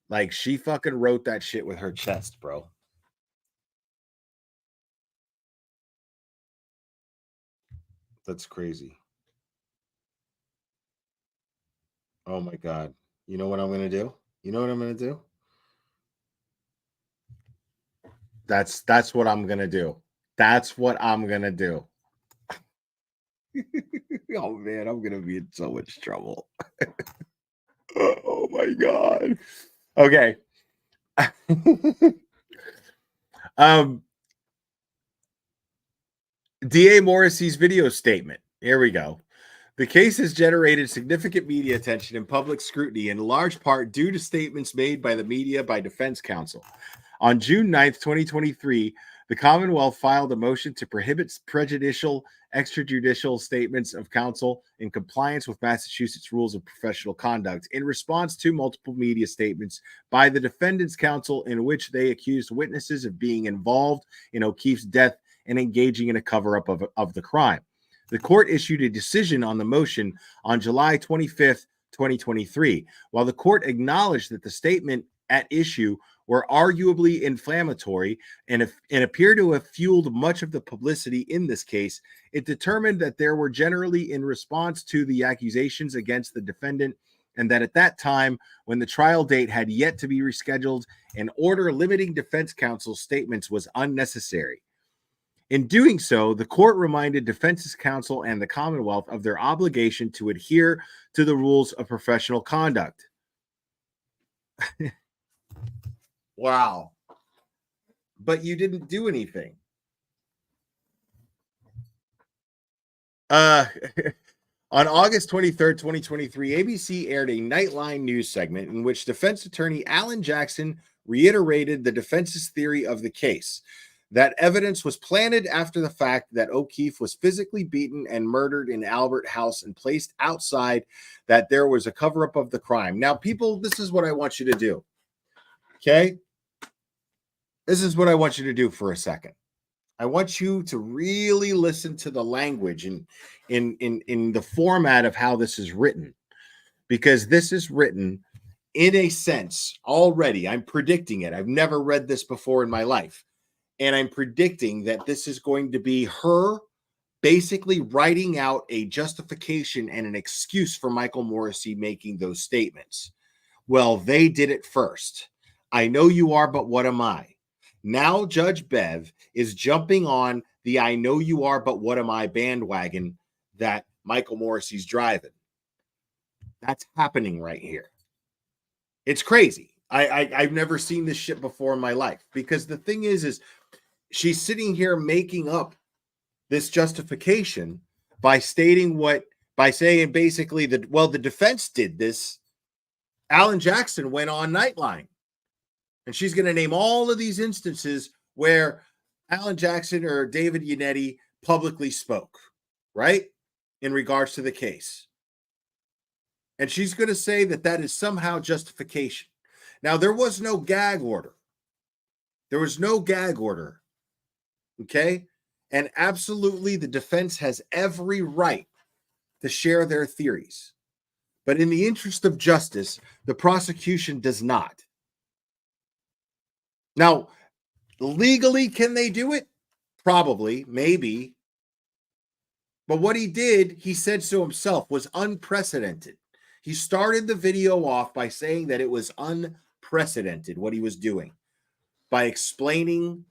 Like, she fucking wrote that shit with her chest, bro. That's crazy. Oh my God. You know what I'm going to do? That's what I'm going to do. That's what I'm going to do. Oh man, I'm going to be in so much trouble. Oh my God. Okay. DA Morrissey's video statement. Here we go. The case has generated significant media attention and public scrutiny, in large part due to statements made by the media by defense counsel. On June 9th, 2023, the Commonwealth filed a motion to prohibit prejudicial extrajudicial statements of counsel in compliance with Massachusetts rules of professional conduct in response to multiple media statements by the defendant's counsel in which they accused witnesses of being involved in O'Keefe's death and engaging in a cover-up of the crime. The court issued a decision on the motion on July 25th, 2023. While the court acknowledged that the statement at issue were arguably inflammatory and appear to have fueled much of the publicity in this case, it determined that they were generally in response to the accusations against the defendant, and that at that time, when the trial date had yet to be rescheduled, an order limiting defense counsel's statements was unnecessary. In doing so, the court reminded defense counsel and the Commonwealth of their obligation to adhere to the rules of professional conduct. Wow. But you didn't do anything. On August 23rd, 2023, ABC aired a Nightline news segment in which defense attorney Alan Jackson reiterated the defense's theory of the case, that evidence was planted after the fact that O'Keefe was physically beaten and murdered in Albert House and placed outside, that there was a cover-up of the crime. Now, people, this is what I want you to do. Okay? This is what I want you to do for a second. I want you to really listen to the language in the format of how this is written, because this is written in a sense already. I'm predicting it. I've never read this before in my life. And I'm predicting that this is going to be her basically writing out a justification and an excuse for Michael Morrissey making those statements. Well, they did it first. I know you are, but what am I? Now Judge Bev is jumping on the I know you are, but what am I bandwagon that Michael Morrissey's driving. That's happening right here. It's crazy. I've never seen this shit before in my life, because the thing is she's sitting here making up this justification by saying basically that, well, the defense did this. Alan Jackson went on Nightline, and she's going to name all of these instances where Alan Jackson or David Yannetti publicly spoke, right, in regards to the case. And she's going to say that that is somehow justification. Now, there was no gag order. There was no gag order. Okay? And absolutely, the defense has every right to share their theories. But in the interest of justice, the prosecution does not. Now, legally, can they do it? Probably, maybe. But what he did, he said so himself, was unprecedented. He started the video off by saying that it was unprecedented what he was doing, by explaining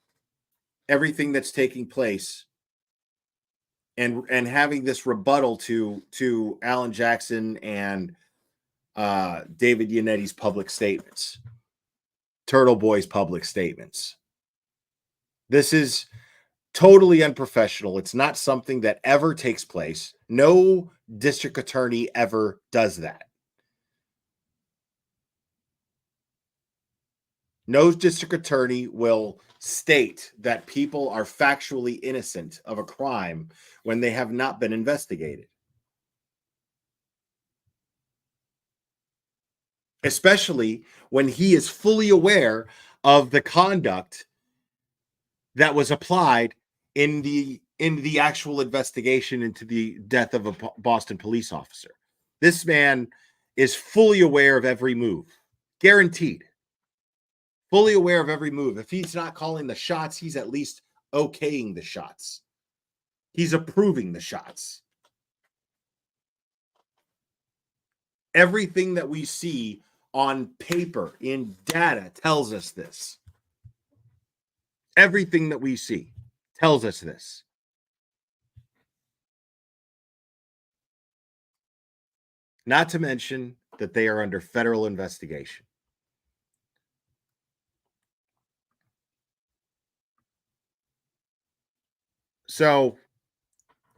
everything that's taking place and having this rebuttal to Alan Jackson and David Yannetti's public statements, Turtle Boy's public statements. This is totally unprofessional. It's not something that ever takes place. No district attorney ever does that. No district attorney will state that people are factually innocent of a crime when they have not been investigated. Especially when he is fully aware of the conduct that was applied in the actual investigation into the death of a Boston police officer. This man is fully aware of every move, guaranteed. Fully aware of every move. If he's not calling the shots, he's at least okaying the shots. He's approving the shots. Everything that we see on paper, in data, tells us this. Everything that we see tells us this. Not to mention that they are under federal investigation. So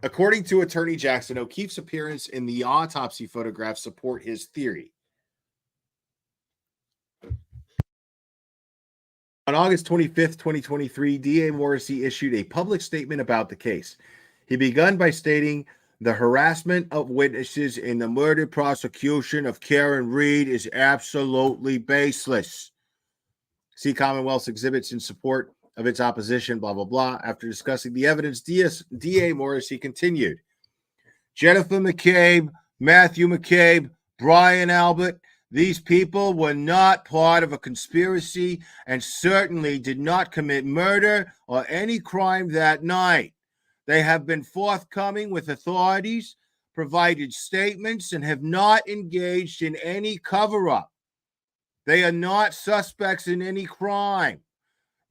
According to Attorney Jackson, O'Keefe's appearance in the autopsy photographs support his theory. On August 25th, 2023, DA Morrissey issued a public statement about the case. He began by stating the harassment of witnesses in the murder prosecution of Karen Reed is absolutely baseless. See Commonwealth's exhibits in support of its opposition, blah, blah, blah. After discussing the evidence, DA Morrissey continued. Jennifer McCabe, Matthew McCabe, Brian Albert, these people were not part of a conspiracy and certainly did not commit murder or any crime that night. They have been forthcoming with authorities, provided statements, and have not engaged in any cover-up. They are not suspects in any crime.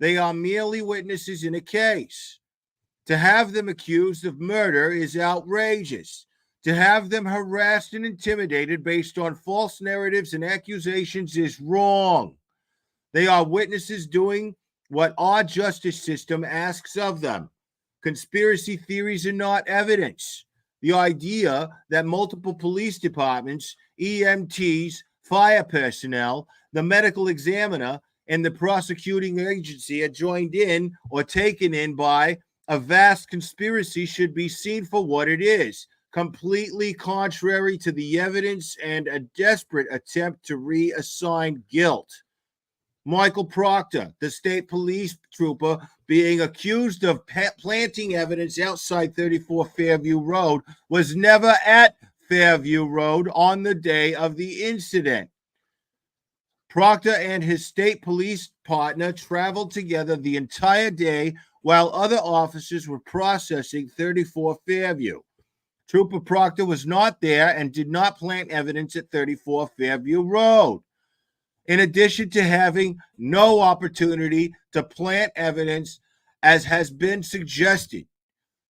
They are merely witnesses in a case. To have them accused of murder is outrageous. To have them harassed and intimidated based on false narratives and accusations is wrong. They are witnesses doing what our justice system asks of them. Conspiracy theories are not evidence. The idea that multiple police departments, EMTs, fire personnel, the medical examiner, and the prosecuting agency are joined in or taken in by a vast conspiracy should be seen for what it is, completely contrary to the evidence and a desperate attempt to reassign guilt. Michael Proctor, the state police trooper being accused of planting evidence outside 34 Fairview Road, was never at Fairview Road on the day of the incident. Proctor and his state police partner traveled together the entire day while other officers were processing 34 Fairview. Trooper Proctor was not there and did not plant evidence at 34 Fairview Road. In addition to having no opportunity to plant evidence, as has been suggested,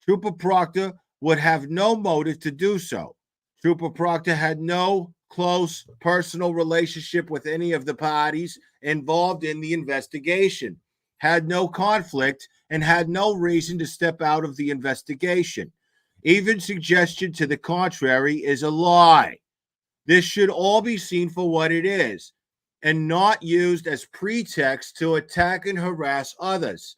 Trooper Proctor would have no motive to do so. Trooper Proctor had no close personal relationship with any of the parties involved in the investigation, had no conflict, and had no reason to step out of the investigation. Even suggestion to the contrary is a lie. This should all be seen for what it is and not used as pretext to attack and harass others.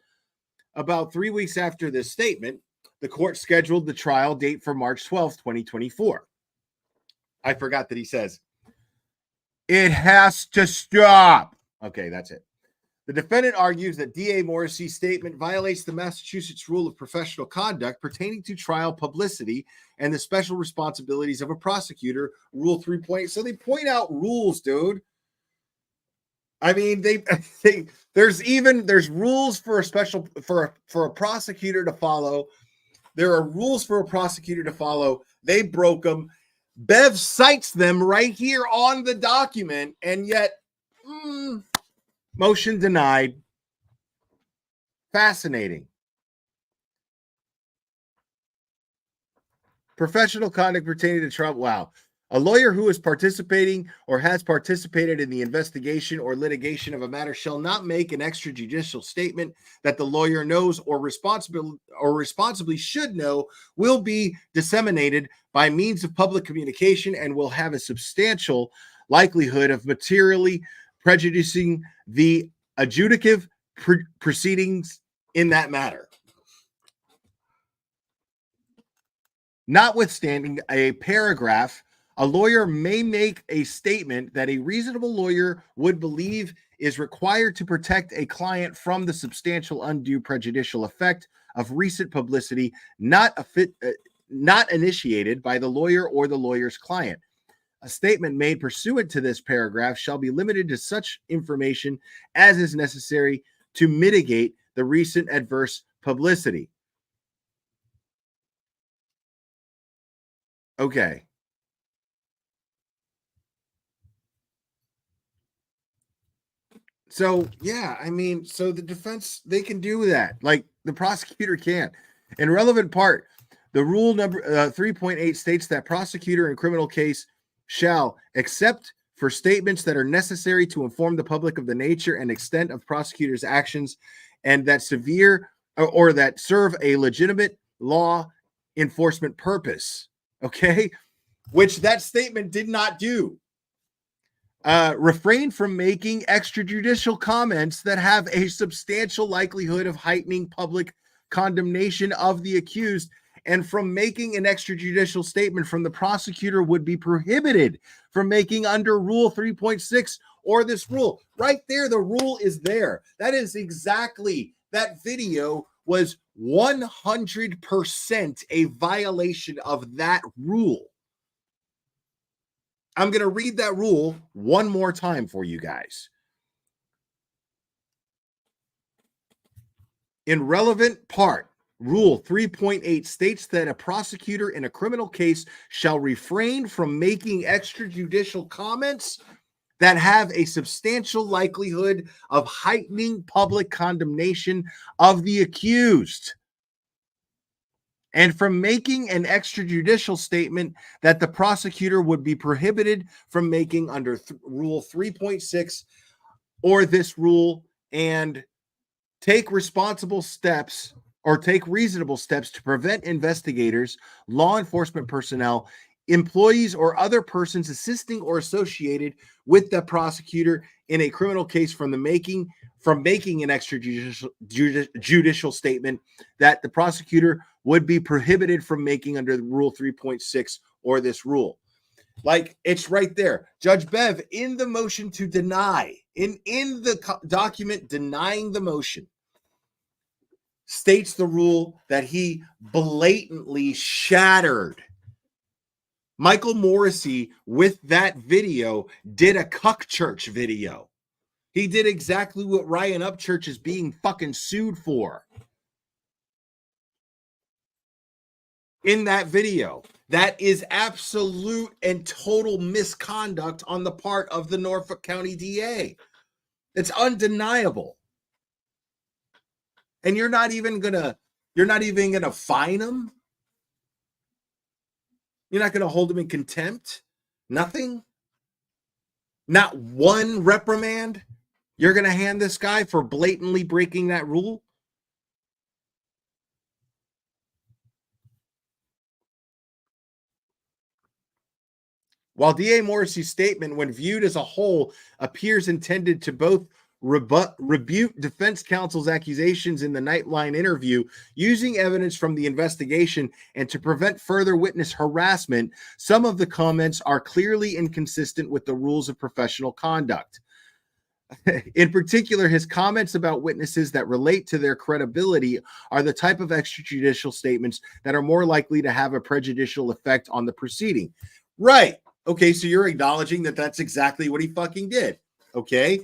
About 3 weeks after this statement, the court scheduled the trial date for March 12th, 2024. I forgot that he says, it has to stop. Okay, that's it. The defendant argues that DA Morrissey's statement violates the Massachusetts rule of professional conduct pertaining to trial publicity and the special responsibilities of a prosecutor, Rule 3. So they point out rules, dude. I mean, there's rules for a prosecutor to follow. There are rules for a prosecutor to follow. They broke them. Bev cites them right here on the document, and yet motion denied. Fascinating. Professional conduct pertaining to trial. Wow. A lawyer who is participating or has participated in the investigation or litigation of a matter shall not make an extrajudicial statement that the lawyer knows or responsibly should know will be disseminated by means of public communication and will have a substantial likelihood of materially prejudicing the adjudicative proceedings in that matter. Notwithstanding a paragraph, a lawyer may make a statement that a reasonable lawyer would believe is required to protect a client from the substantial undue prejudicial effect of recent publicity not initiated by the lawyer or the lawyer's client. A statement made pursuant to this paragraph shall be limited to such information as is necessary to mitigate the recent adverse publicity. Okay. So, yeah, I mean, so the defense, they can do that. Like the prosecutor can't. In relevant part, the rule number 3.8 states that prosecutor in criminal case shall, except for statements that are necessary to inform the public of the nature and extent of prosecutor's actions and that severe or that serve a legitimate law enforcement purpose, okay? Which that statement did not do. Refrain from making extrajudicial comments that have a substantial likelihood of heightening public condemnation of the accused, and from making an extrajudicial statement from the prosecutor would be prohibited from making under Rule 3.6 or this rule. Right there, the rule is there. That is exactly, that video was 100% a violation of that rule. I'm going to read that rule one more time for you guys. In relevant part, Rule 3.8 states that a prosecutor in a criminal case shall refrain from making extrajudicial comments that have a substantial likelihood of heightening public condemnation of the accused, and from making an extrajudicial statement that the prosecutor would be prohibited from making under Rule 3.6 or this rule, and take responsible steps or take reasonable steps to prevent investigators, law enforcement personnel, employees, or other persons assisting or associated with the prosecutor in a criminal case from making an extrajudicial statement that the prosecutor would be prohibited from making under Rule 3.6 or this rule. Like, it's right there. Judge Bev, in the motion to deny, in the document denying the motion, states the rule that he blatantly shattered. Michael Morrissey, with that video, did a cuck church video. He did exactly what Ryan Upchurch is being fucking sued for. In that video, that is absolute and total misconduct on the part of the Norfolk County DA. It's undeniable. And you're not even gonna fine him. You're not gonna hold him in contempt. Nothing. Not one reprimand. You're gonna hand this guy for blatantly breaking that rule. While DA Morrissey's statement, when viewed as a whole, appears intended to both rebuke defense counsel's accusations in the Nightline interview, using evidence from the investigation, and to prevent further witness harassment, some of the comments are clearly inconsistent with the rules of professional conduct. In particular, his comments about witnesses that relate to their credibility are the type of extrajudicial statements that are more likely to have a prejudicial effect on the proceeding. Right. Okay, so you're acknowledging that that's exactly what he fucking did. Okay.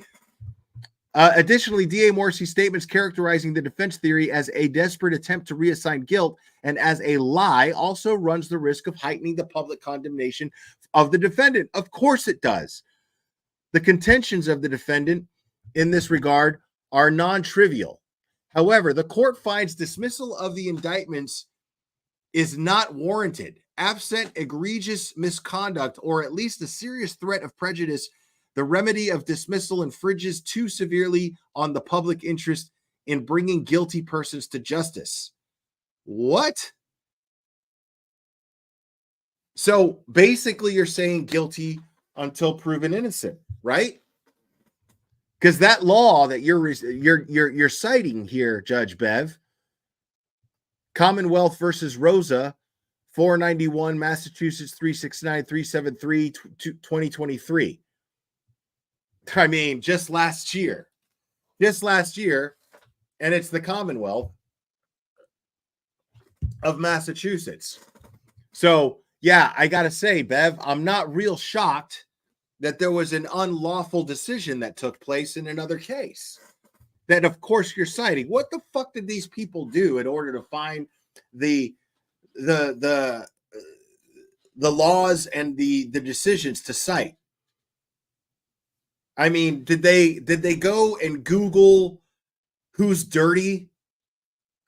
Additionally, DA Morrissey's statements characterizing the defense theory as a desperate attempt to reassign guilt and as a lie also runs the risk of heightening the public condemnation of the defendant. Of course it does. The contentions of the defendant in this regard are non-trivial. However, the court finds dismissal of the indictments is not warranted, absent egregious misconduct or at least a serious threat of prejudice. The remedy of dismissal infringes too severely on the public interest in bringing guilty persons to justice. What? So basically you're saying guilty until proven innocent, right? Because that law that you're citing here, Judge Bev, Commonwealth versus Rosa, 491 Massachusetts 369 373 2023. I mean, just last year, and it's the Commonwealth of Massachusetts. So, yeah, I got to say, Bev, I'm not real shocked that there was an unlawful decision that took place in another case that, of course, you're citing. What the fuck did these people do in order to find the laws and the decisions to cite? I mean, did they go and Google who's dirty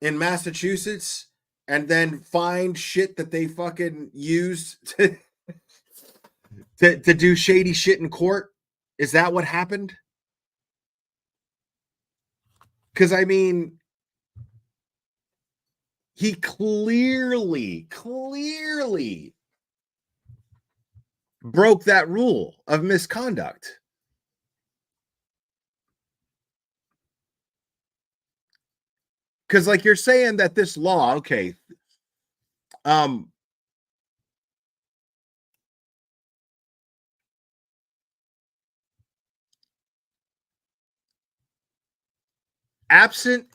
in Massachusetts and then find shit that they fucking used to do shady shit in court? Is that what happened? Because, I mean, He clearly broke that rule of misconduct. Because like you're saying that this law, okay, absent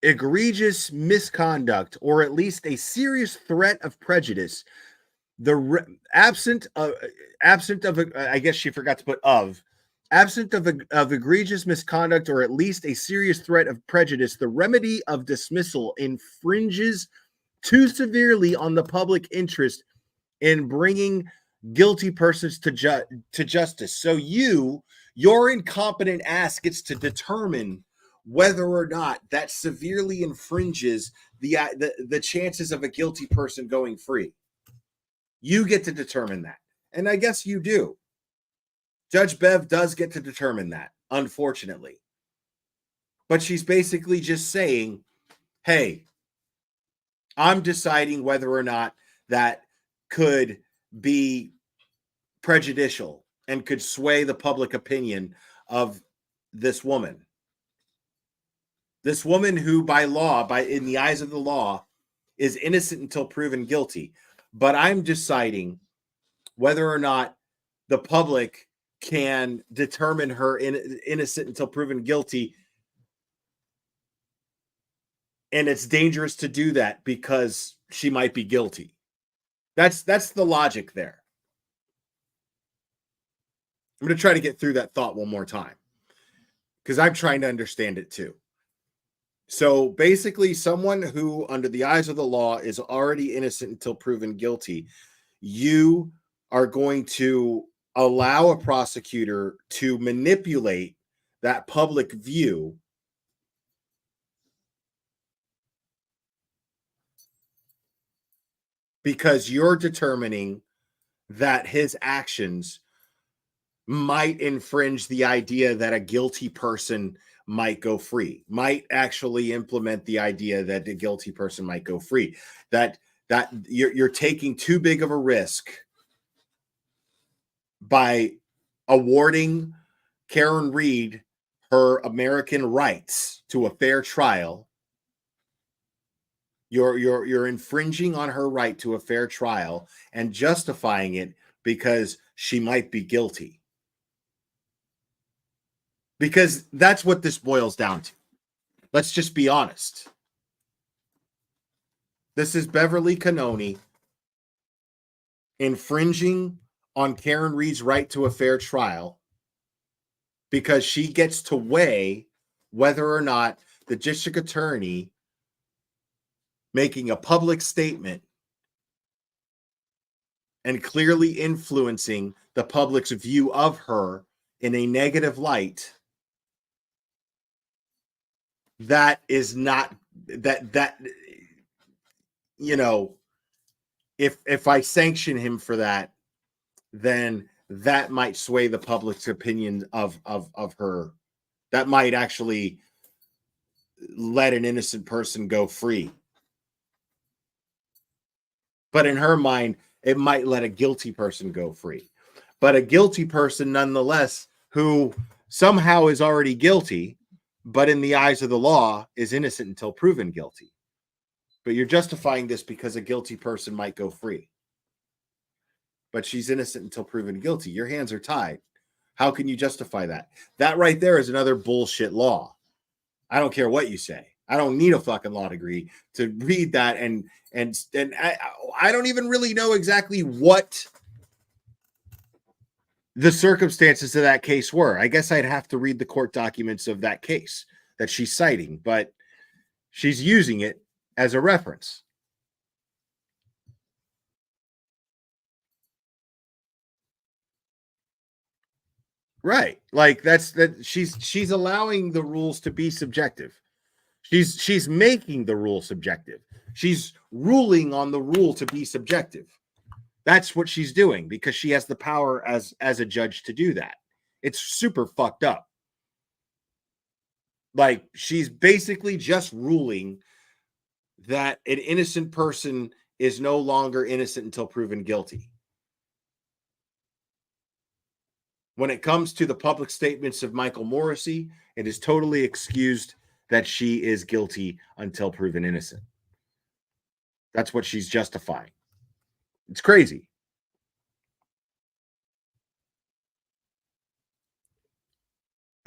egregious misconduct or at least a serious threat of prejudice, absent of I guess she forgot to put absent of egregious misconduct or at least a serious threat of prejudice, the remedy of dismissal infringes too severely on the public interest in bringing guilty persons to justice. So your incompetent ass gets to determine whether or not that severely infringes the chances of a guilty person going free. You get to determine that. And I guess you do. Judge Bev does get to determine that, unfortunately. But she's basically just saying, hey, I'm deciding whether or not that could be prejudicial and could sway the public opinion of this woman. This woman who by law, in the eyes of the law, is innocent until proven guilty. But I'm deciding whether or not the public can determine her innocent until proven guilty. And it's dangerous to do that because she might be guilty. That's the logic there. I'm going to try to get through that thought one more time because I'm trying to understand it too. So basically, someone who, under the eyes of the law, is already innocent until proven guilty, you are going to allow a prosecutor to manipulate that public view because you're determining that his actions might infringe the idea that a guilty person might go free, might actually implement the idea that a guilty person might go free, that you're taking too big of a risk by awarding Karen Reed her American rights to a fair trial. You're infringing on her right to a fair trial and justifying it because she might be guilty. Because that's what this boils down to. Let's just be honest. This is Beverly Cannoni infringing on Karen Reed's right to a fair trial because she gets to weigh whether or not the district attorney making a public statement and clearly influencing the public's view of her in a negative light, that is not that you know, if I sanction him for that, then that might sway the public's opinion of her. That might actually let an innocent person go free. But in her mind, it might let a guilty person go free. But a guilty person, nonetheless, who somehow is already guilty, but in the eyes of the law is innocent until proven guilty. But you're justifying this because a guilty person might go free. But she's innocent until proven guilty. Your hands are tied. How can you justify that? That right there is another bullshit law. I don't care what you say. I don't need a fucking law degree to read that, and I don't even really know exactly what the circumstances of that case were. I guess I'd have to read the court documents of that case that she's citing, but she's using it as a reference. Right. Like that she's allowing the rules to be subjective. She's making the rule subjective. She's ruling on the rule to be subjective. That's what she's doing because she has the power as a judge to do that. It's super fucked up. Like she's basically just ruling that an innocent person is no longer innocent until proven guilty. When it comes to the public statements of Michael Morrissey, it is totally excused that she is guilty until proven innocent. That's what she's justifying. It's crazy.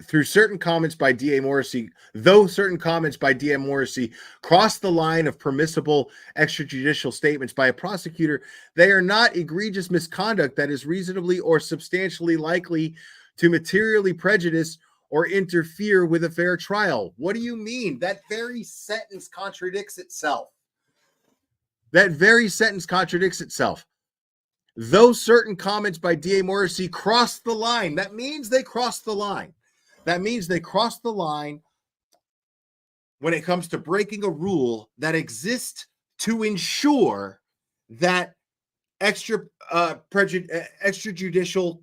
Through certain comments by D.A. Morrissey, though certain comments by D.A. Morrissey cross the line of permissible extrajudicial statements by a prosecutor, they are not egregious misconduct that is reasonably or substantially likely to materially prejudice or interfere with a fair trial. What do you mean? That very sentence contradicts itself. That very sentence contradicts itself. Though certain comments by D.A. Morrissey cross the line, that means they cross the line. That means they cross the line when it comes to breaking a rule that exists to ensure that extrajudicial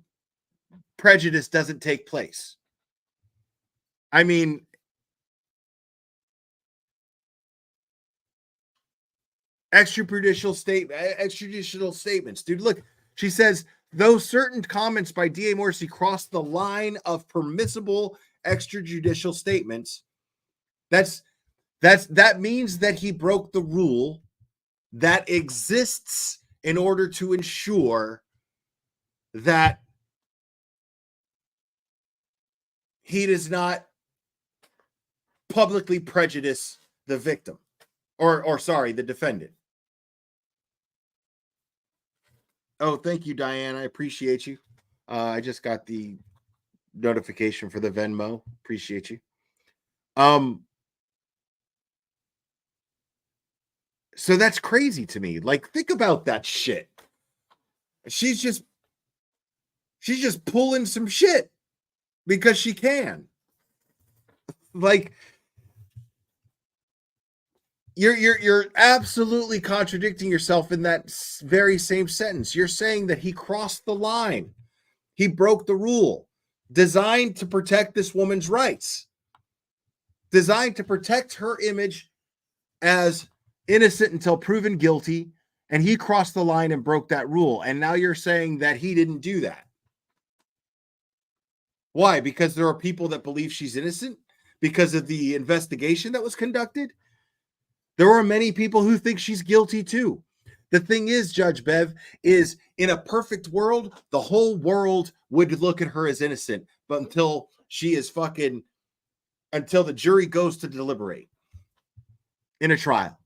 prejudice doesn't take place. I mean, extrajudicial statements. Dude, look, she says, though certain comments by D.A. Morrissey cross the line of permissible extrajudicial statements, that means that he broke the rule that exists in order to ensure that he does not publicly prejudice the victim or sorry, the defendant. Oh, thank you, Diane. I appreciate you. I just got the notification for the Venmo. Appreciate you. So that's crazy to me. Like, think about that shit. She's just pulling some shit because she can. Like, you're absolutely contradicting yourself in that very same sentence. You're saying that he crossed the line. He broke the rule designed to protect this woman's rights, designed to protect her image as innocent until proven guilty, and he crossed the line and broke that rule. And now you're saying that he didn't do that. Why? Because there are people that believe she's innocent because of the investigation that was conducted. There are many people who think she's guilty too. The thing is, Judge Bev, is in a perfect world, the whole world would look at her as innocent, but until the jury goes to deliberate in a trial.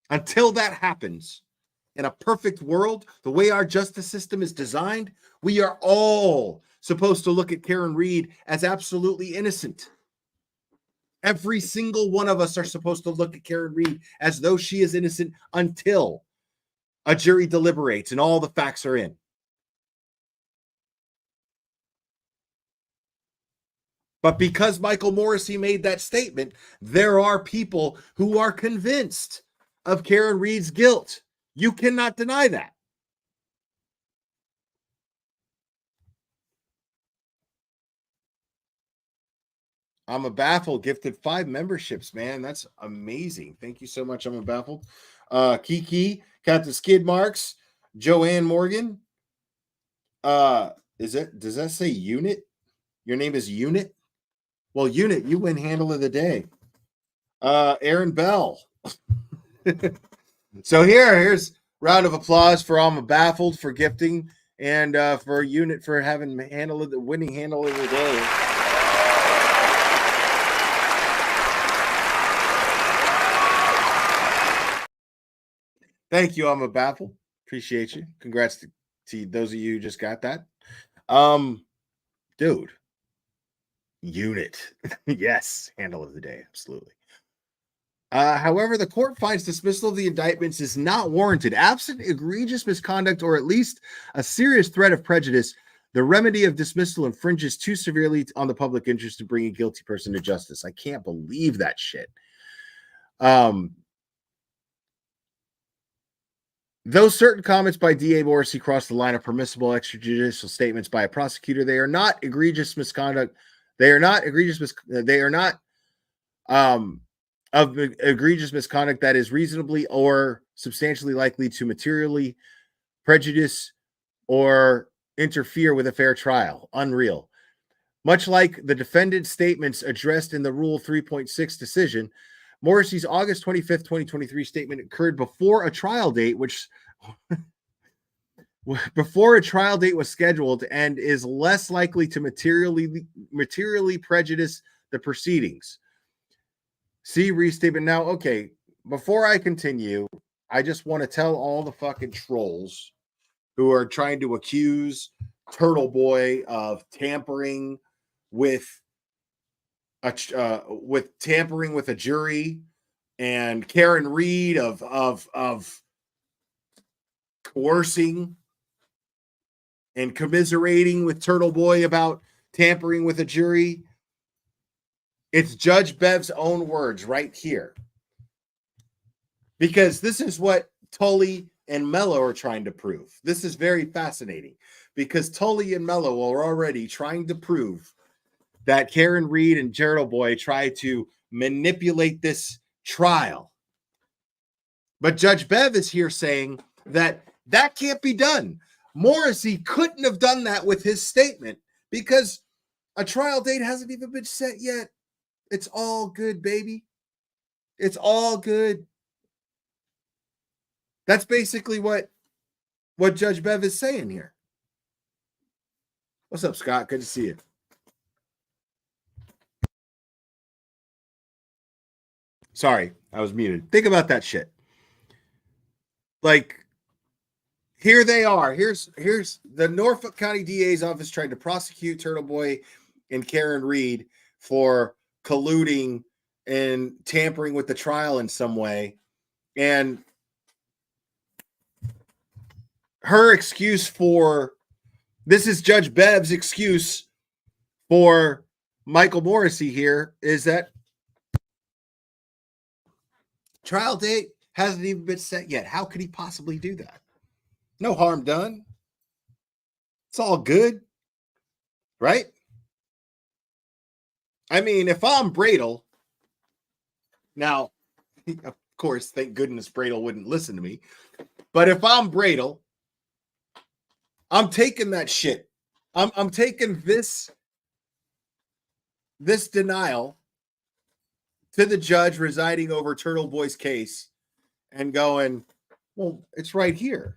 Until that happens, in a perfect world, the way our justice system is designed, we are all supposed to look at Karen Read as absolutely innocent. Every single one of us are supposed to look at Karen Read as though she is innocent until a jury deliberates and all the facts are in. But because Michael Morrissey made that statement, there are people who are convinced of Karen Read's guilt. You cannot deny that. I'm a Baffled gifted 5 memberships, man. That's amazing. Thank you so much. I'm a Baffled. Kiki, Captain Skid Marks, Joanne Morgan. Does that say Unit? Your name is Unit? Well, Unit, you win Handle of the Day. Aaron Bell. So here's round of applause for I'm a Baffled for gifting and for Unit for having winning Handle of the Day. Thank you, I'm a Baffled. Appreciate you. Congrats to those of you who just got that. Dude. Unit. Yes, Handle of the Day. Absolutely. However, the court finds dismissal of the indictments is not warranted. Absent egregious misconduct or at least a serious threat of prejudice, the remedy of dismissal infringes too severely on the public interest to bring a guilty person to justice. I can't believe that shit. Though certain comments by D.A. Morrissey cross the line of permissible extrajudicial statements by a prosecutor, they are not egregious misconduct. They are not of egregious misconduct that is reasonably or substantially likely to materially prejudice or interfere with a fair trial. Unreal. Much like the defendant's statements addressed in the Rule 3.6 decision, Morrissey's August 25th, 2023 statement occurred before a trial date, before a trial date was scheduled, and is less likely to materially prejudice the proceedings. See restatement. Now, okay, before I continue, I just want to tell all the fucking trolls who are trying to accuse Turtle Boy of tampering with a jury, and Karen Reed of coercing and commiserating with Turtle Boy about tampering with a jury. It's Judge Bev's own words right here. Because this is what Tully and Mello are trying to prove. This is very fascinating because Tully and Mello are already trying to prove that Karen Reed and Turtle Boy tried to manipulate this trial. But Judge Bev is here saying that that can't be done. Morrissey couldn't have done that with his statement because a trial date hasn't even been set yet. It's all good, baby. It's all good. That's basically what Judge Bev is saying here. What's up, Scott? Good to see you. Sorry, I was muted. Think about that shit. Like, here they are. Here's the Norfolk County DA's office trying to prosecute Turtle Boy and Karen Reed for colluding and tampering with the trial in some way. And her excuse for this is Judge Bev's excuse for Michael Morrissey here is that trial date hasn't even been set yet. How could he possibly do that? No harm done. It's all good, right? I mean, if I'm Bradel, now, of course, thank goodness Bradel wouldn't listen to me. But if I'm Bradel, I'm taking that shit. I'm taking this denial to the judge residing over Turtle Boy's case and going, well, it's right here.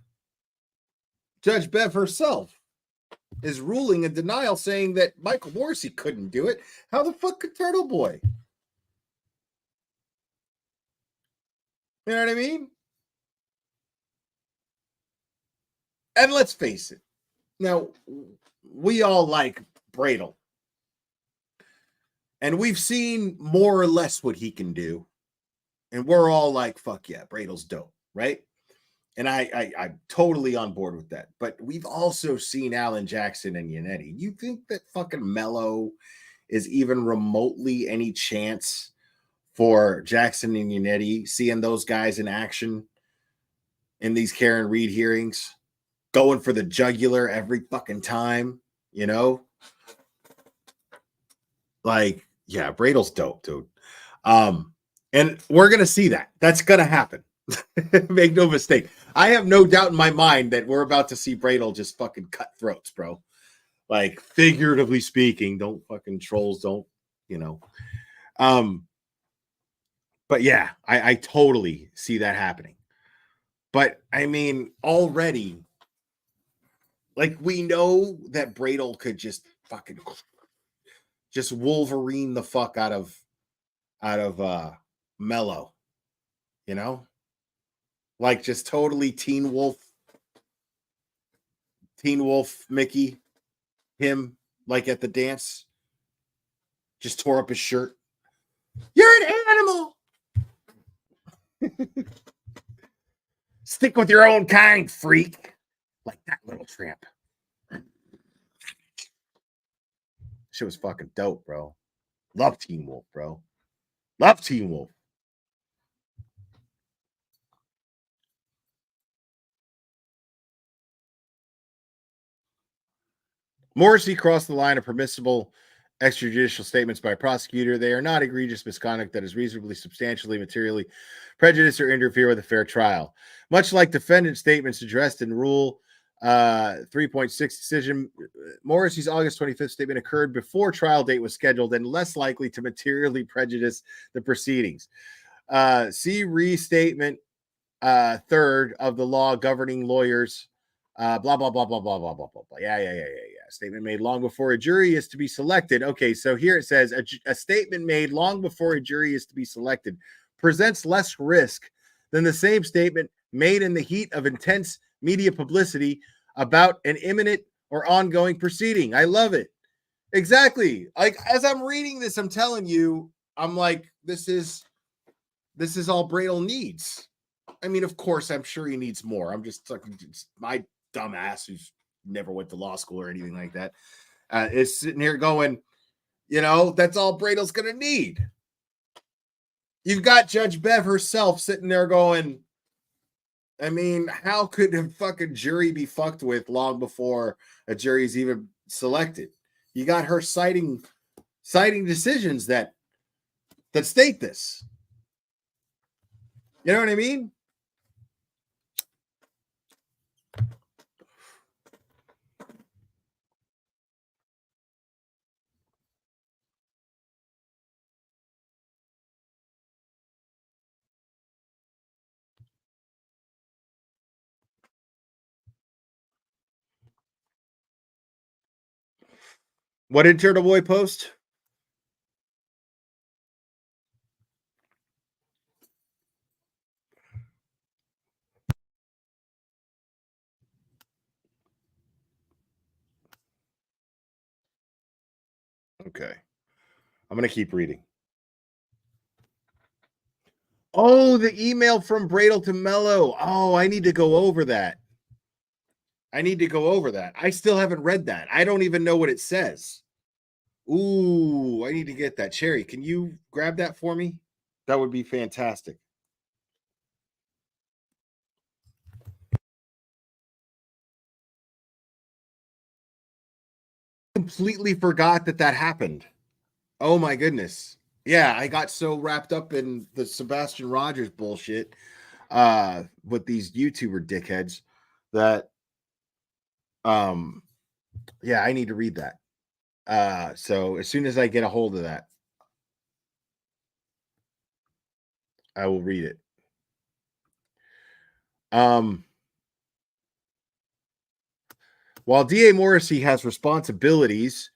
Judge Bev herself is ruling a denial saying that Michael Morrissey couldn't do it. How the fuck could Turtle Boy? You know what I mean? And let's face it. Now, we all like Bradel. And we've seen more or less what he can do. And we're all like, fuck yeah, Bradel's dope, right? And I'm totally on board with that. But we've also seen Alan Jackson and Yannetti. You think that fucking Mello is even remotely any chance for Jackson and Yannetti seeing those guys in action in these Karen Reed hearings, going for the jugular every fucking time, you know? Like, yeah, Bradel's dope, dude. And we're going to see that. That's going to happen. Make no mistake. I have no doubt in my mind that we're about to see Bradel just fucking cut throats, bro. Like, figuratively speaking, don't fucking trolls, don't, you know. But yeah, I totally see that happening. But I mean, already, like, we know that Bradel could just fucking just Wolverine the fuck out of Mello, you know? Like, just totally Teen Wolf Mickey, him, like at the dance, just tore up his shirt. You're an animal. Stick with your own kind, freak. Like that little tramp. Shit was fucking dope, bro. Love Teen Wolf, bro. Love Teen Wolf. Morrissey crossed the line of permissible extrajudicial statements by a prosecutor. They are not egregious misconduct that is reasonably, substantially, materially prejudice or interfere with a fair trial. Much like defendant statements addressed in Rule 3.6 decision, Morrissey's August 25th statement occurred before trial date was scheduled and less likely to materially prejudice the proceedings. See restatement third of the law governing lawyers. Blah, blah, blah, blah, blah, blah, blah, blah, blah. Yeah. Statement made long before a jury is to be selected. Okay, so here it says a statement made long before a jury is to be selected presents less risk than the same statement made in the heat of intense media publicity about an imminent or ongoing proceeding. I love it. Exactly. Like, as I'm reading this, I'm telling you, I'm like, this is all Bradel needs. I mean, of course, I'm sure he needs more. I'm just like my dumbass who's never went to law school or anything like that is sitting here going, that's all Bradel's going to need. You've got Judge Bev herself sitting there going, I mean, how could a fucking jury be fucked with long before a jury is even selected? You got her citing decisions that state this. You know what I mean? What did Turtle Boy post? Okay. I'm going to keep reading. Oh, the email from Bradel to Mello. Oh, I need to go over that. I still haven't read that. I don't even know what it says. Ooh, I need to get that. Cherry, can you grab that for me? That would be fantastic. Completely forgot that happened. Oh my goodness. Yeah, I got so wrapped up in the Sebastian Rogers bullshit with these YouTuber dickheads that yeah, I need to read that. So as soon as I get a hold of that, I will read it. While DA Morrissey has responsibilities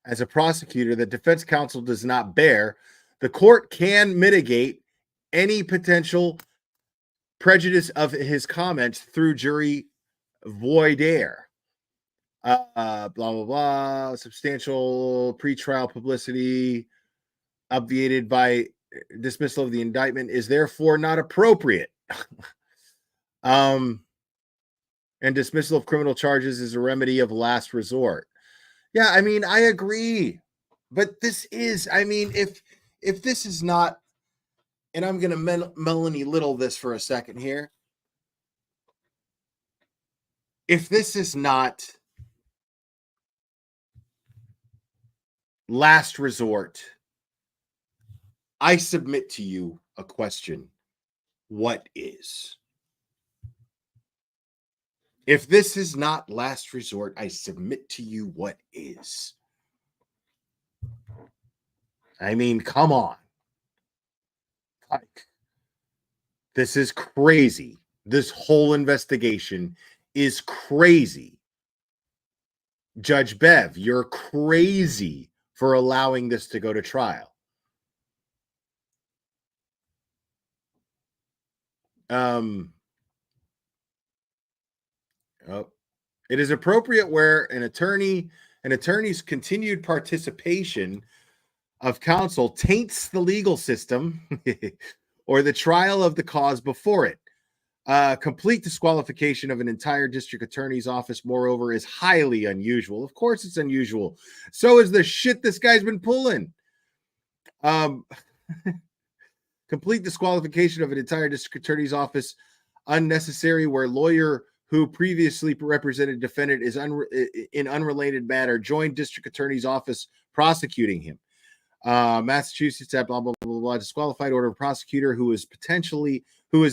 as a prosecutor that defense counsel does not bear, the court can mitigate any potential prejudice of his comments through jury voir dire. Blah, blah, blah. Substantial pretrial publicity obviated by dismissal of the indictment is therefore not appropriate. And dismissal of criminal charges is a remedy of last resort. Yeah, I mean, I agree. But this is, I mean, if this is not, and I'm going to Melanie Little this for a second here. If this is not last resort, I submit to you a question. What is? If this is not last resort, I submit to you what is. I mean, come on. Like, this is crazy. This whole investigation is crazy. Judge Bev, you're crazy for allowing this to go to trial. It is appropriate where an attorney's continued participation of counsel taints the legal system or the trial of the cause before it. Complete disqualification of an entire district attorney's office, moreover, is highly unusual. Of course it's unusual. So is the shit this guy's been pulling. Complete disqualification of an entire district attorney's office unnecessary where lawyer who previously represented defendant is in unrelated matter joined district attorney's office prosecuting him. Massachusetts at blah, blah, blah, blah, disqualified order of prosecutor who is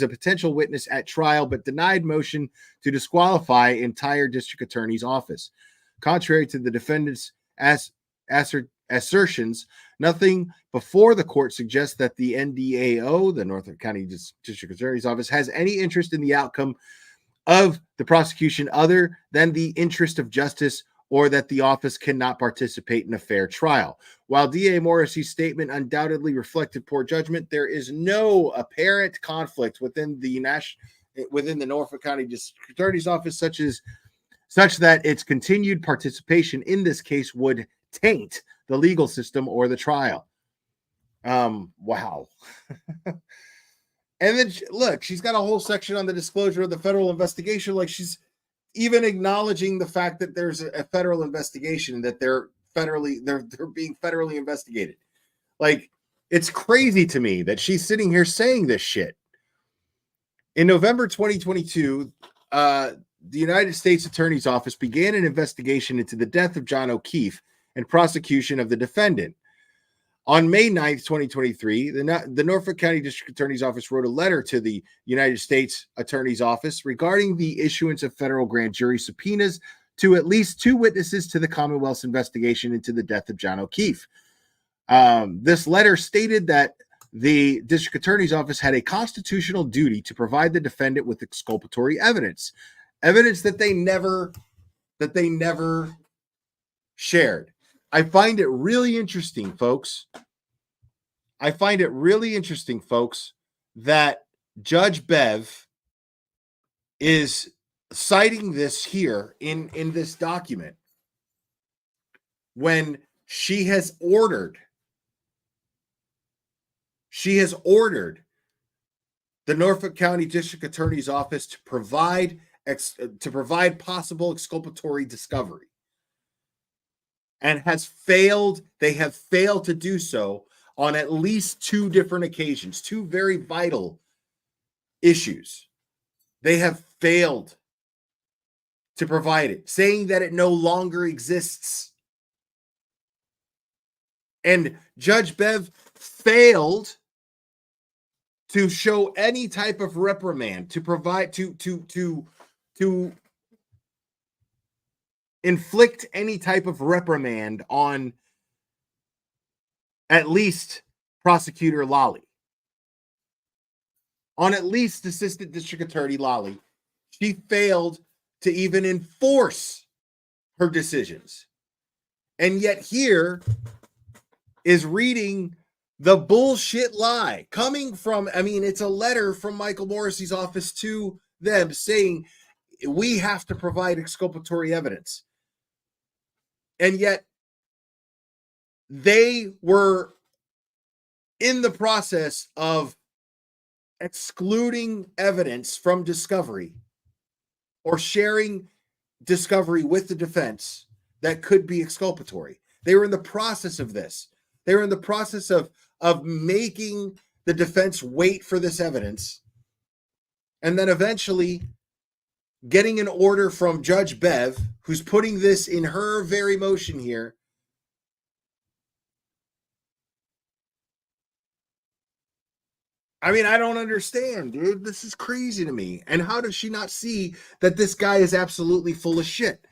a potential witness at trial, but denied motion to disqualify entire district attorney's office. Contrary to the defendant's assertions, nothing before the court suggests that the NDAO, the Norfolk County District Attorney's Office, has any interest in the outcome of the prosecution other than the interest of justice, or that the office cannot participate in a fair trial. While DA Morrissey's statement undoubtedly reflected poor judgment, there is no apparent conflict within the Norfolk County District Attorney's Office such that its continued participation in this case would taint the legal system or the trial. Wow. And then look, she's got a whole section on the disclosure of the federal investigation. Like, she's even acknowledging the fact that there's a federal investigation, that they're being federally investigated. Like, it's crazy to me that she's sitting here saying this shit. In November 2022, the United States Attorney's Office began an investigation into the death of John O'Keefe and prosecution of the defendant. On May 9th, 2023, the Norfolk County District Attorney's Office wrote a letter to the United States Attorney's Office regarding the issuance of federal grand jury subpoenas to at least 2 witnesses to the Commonwealth's investigation into the death of John O'Keefe. This letter stated that the District Attorney's Office had a constitutional duty to provide the defendant with exculpatory evidence that they never shared. I find it really interesting, folks. That Judge Bev is citing this here in this document when she has ordered the Norfolk County District Attorney's Office to provide possible exculpatory discovery. And they have failed to do so on at least 2 different occasions, 2 very vital issues. They have failed to provide it, saying that it no longer exists. And Judge Bev failed to show any type of reprimand, to provide, to inflict any type of reprimand on at least Prosecutor Lally, on at least Assistant District Attorney Lally. She failed to even enforce her decisions. And yet here is reading the bullshit lie coming from, it's a letter from Michael Morrissey's office to them saying, we have to provide exculpatory evidence. And yet they were in the process of excluding evidence from discovery or sharing discovery with the defense that could be exculpatory. They were in the process of this. They were in the process of making the defense wait for this evidence, and then eventually getting an order from Judge Bev, who's putting this in her very motion here. I don't understand, dude. This is crazy to me. And how does she not see that this guy is absolutely full of shit?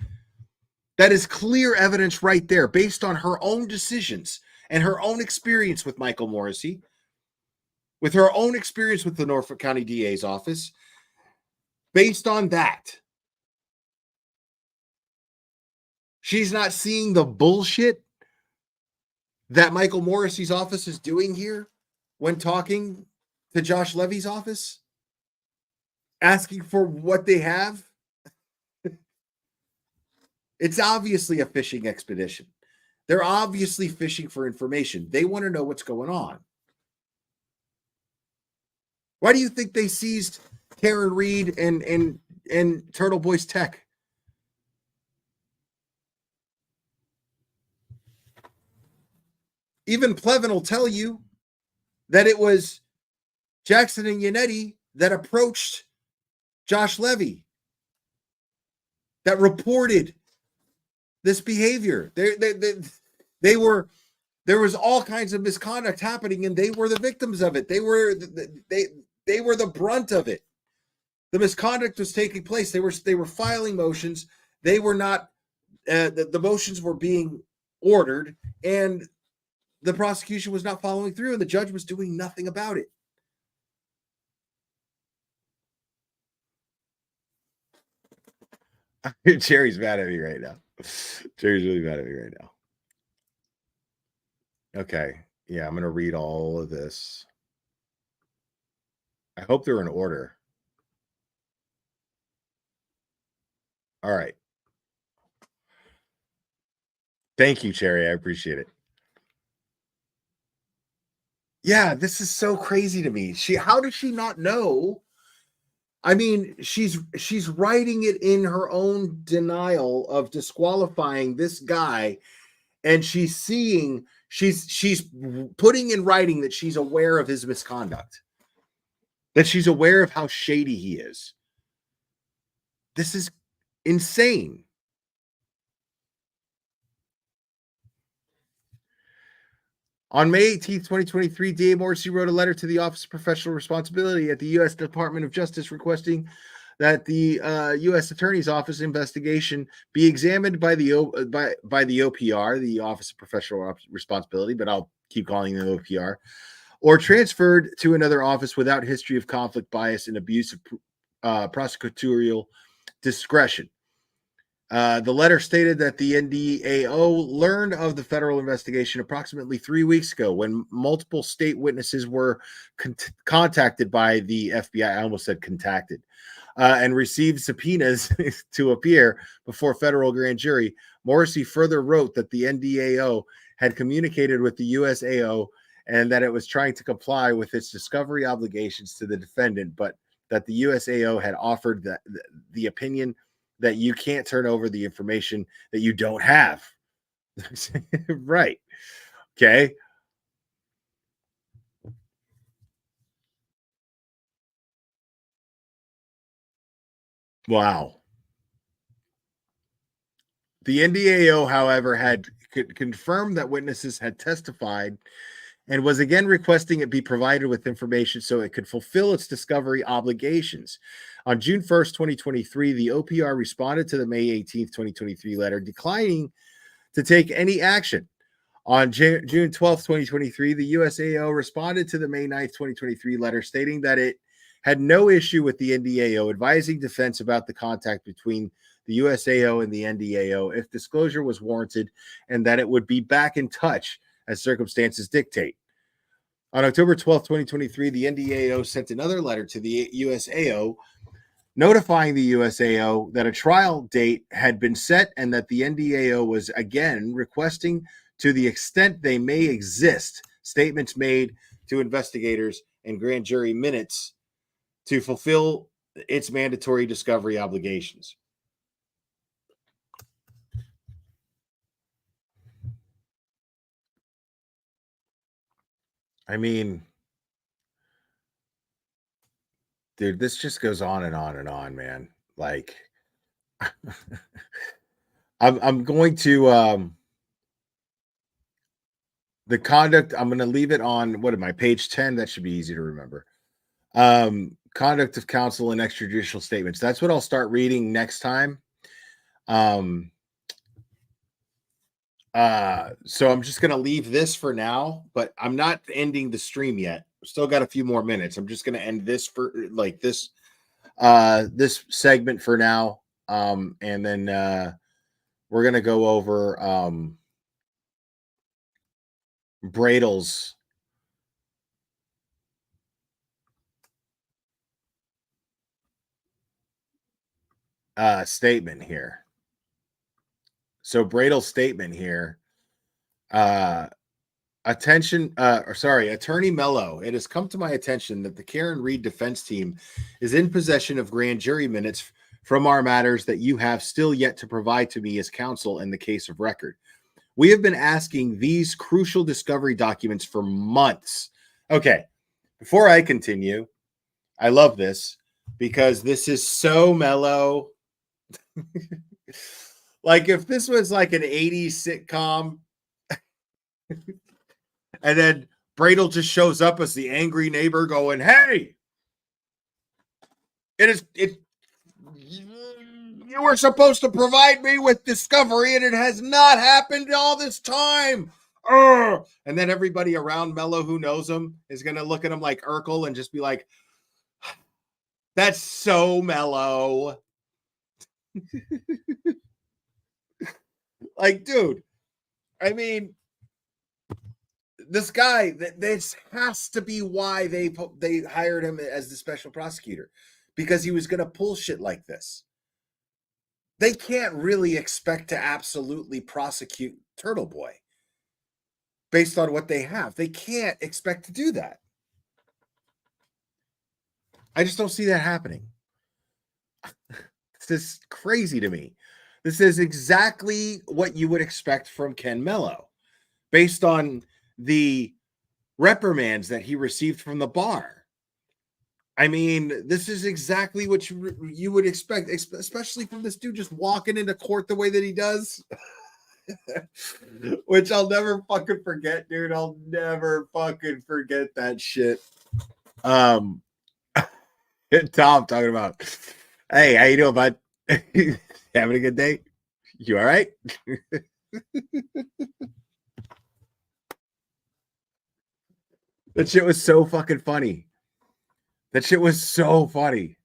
That is clear evidence right there, based on her own decisions and her own experience with Michael Morrissey, with her own experience with the Norfolk County DA's office. Based on that, she's not seeing the bullshit that Michael Morrissey's office is doing here when talking to Josh Levy's office, asking for what they have. It's obviously a fishing expedition. They're obviously fishing for information. They want to know what's going on. Why do you think they seized Karen Reed and Turtle Boys Tech? Even Plevin will tell you that it was Jackson and Yannetti that approached Josh Levy, that reported this behavior. There was all kinds of misconduct happening, and they were the victims of it. They were the brunt of it. The misconduct was taking place. They were filing motions. They were not. The motions were being ordered, and the prosecution was not following through, and the judge was doing nothing about it. Jerry's mad at me right now. Jerry's really mad at me right now. Okay. Yeah, I'm going to read all of this. I hope they're in order. All right. Thank you, Cherry. I appreciate it. Yeah, this is so crazy to me. How does she not know? I mean, she's writing it in her own denial of disqualifying this guy, and she's putting in writing that she's aware of his misconduct, that she's aware of how shady he is. This is insane. On May 18th, 2023, D.A. Morrissey wrote a letter to the Office of Professional Responsibility at the U.S. Department of Justice requesting that the U.S. Attorney's Office investigation be examined by the OPR, the Office of Professional Responsibility, but I'll keep calling them OPR, or transferred to another office without history of conflict, bias, and abuse of prosecutorial discretion. The letter stated that the NDAO learned of the federal investigation approximately 3 weeks ago when multiple state witnesses were contacted by the FBI. I almost said contacted, and received subpoenas to appear before federal grand jury. Morrissey further wrote that the NDAO had communicated with the USAO and that it was trying to comply with its discovery obligations to the defendant, but that the USAO had offered the opinion that you can't turn over the information that you don't have. Right. Okay. Wow. The NDAO, however, had confirmed that witnesses had testified and was again requesting it be provided with information so it could fulfill its discovery obligations. On June 1st, 2023, the OPR responded to the May 18th, 2023 letter declining to take any action. On June 12th, 2023, the USAO responded to the May 9th, 2023 letter stating that it had no issue with the NDAO, advising defense about the contact between the USAO and the NDAO if disclosure was warranted, and that it would be back in touch as circumstances dictate. On October 12th, 2023, the NDAO sent another letter to the USAO notifying the USAO that a trial date had been set and that the NDAO was again requesting, to the extent they may exist, statements made to investigators and grand jury minutes to fulfill its mandatory discovery obligations. I mean, dude, this just goes on and on and on, man. Like, I'm going to the conduct. I'm going to leave it on, what am I, page 10? That should be easy to remember. Conduct of counsel and extrajudicial statements. That's what I'll start reading next time. So I'm just going to leave this for now, but I'm not ending the stream yet. Still got a few more minutes. I'm just going to end this for like this segment for now. And then we're going to go over Bradle's statement here. So Bradle's statement here, Attorney Mello, it has come to my attention that the Karen Reed defense team is in possession of grand jury minutes from our matters that you have still yet to provide to me as counsel in the case of record. We have been asking these crucial discovery documents for months. Okay, before I continue, I love this because this is so mellow. Like if this was like an 80s sitcom, And then Bradle just shows up as the angry neighbor going, hey, you were supposed to provide me with discovery and it has not happened all this time. Urgh. And then everybody around Mello who knows him is going to look at him like Urkel and just be like, that's so Mello. Like, dude, I mean, this guy, this has to be why they hired him as the special prosecutor, because he was going to pull shit like this. They can't really expect to absolutely prosecute Turtle Boy based on what they have. They can't expect to do that. I just don't see that happening. This is crazy to me. This is exactly what you would expect from Ken Mello based on the reprimands that he received from the bar. I mean, this is exactly what you would expect, especially from this dude just walking into court the way that he does. Which I'll never fucking forget, dude. I'll never fucking forget that shit. Tom talking about, hey, how you doing, bud? Having a good day? You all right? That shit was so fucking funny. That shit was so funny.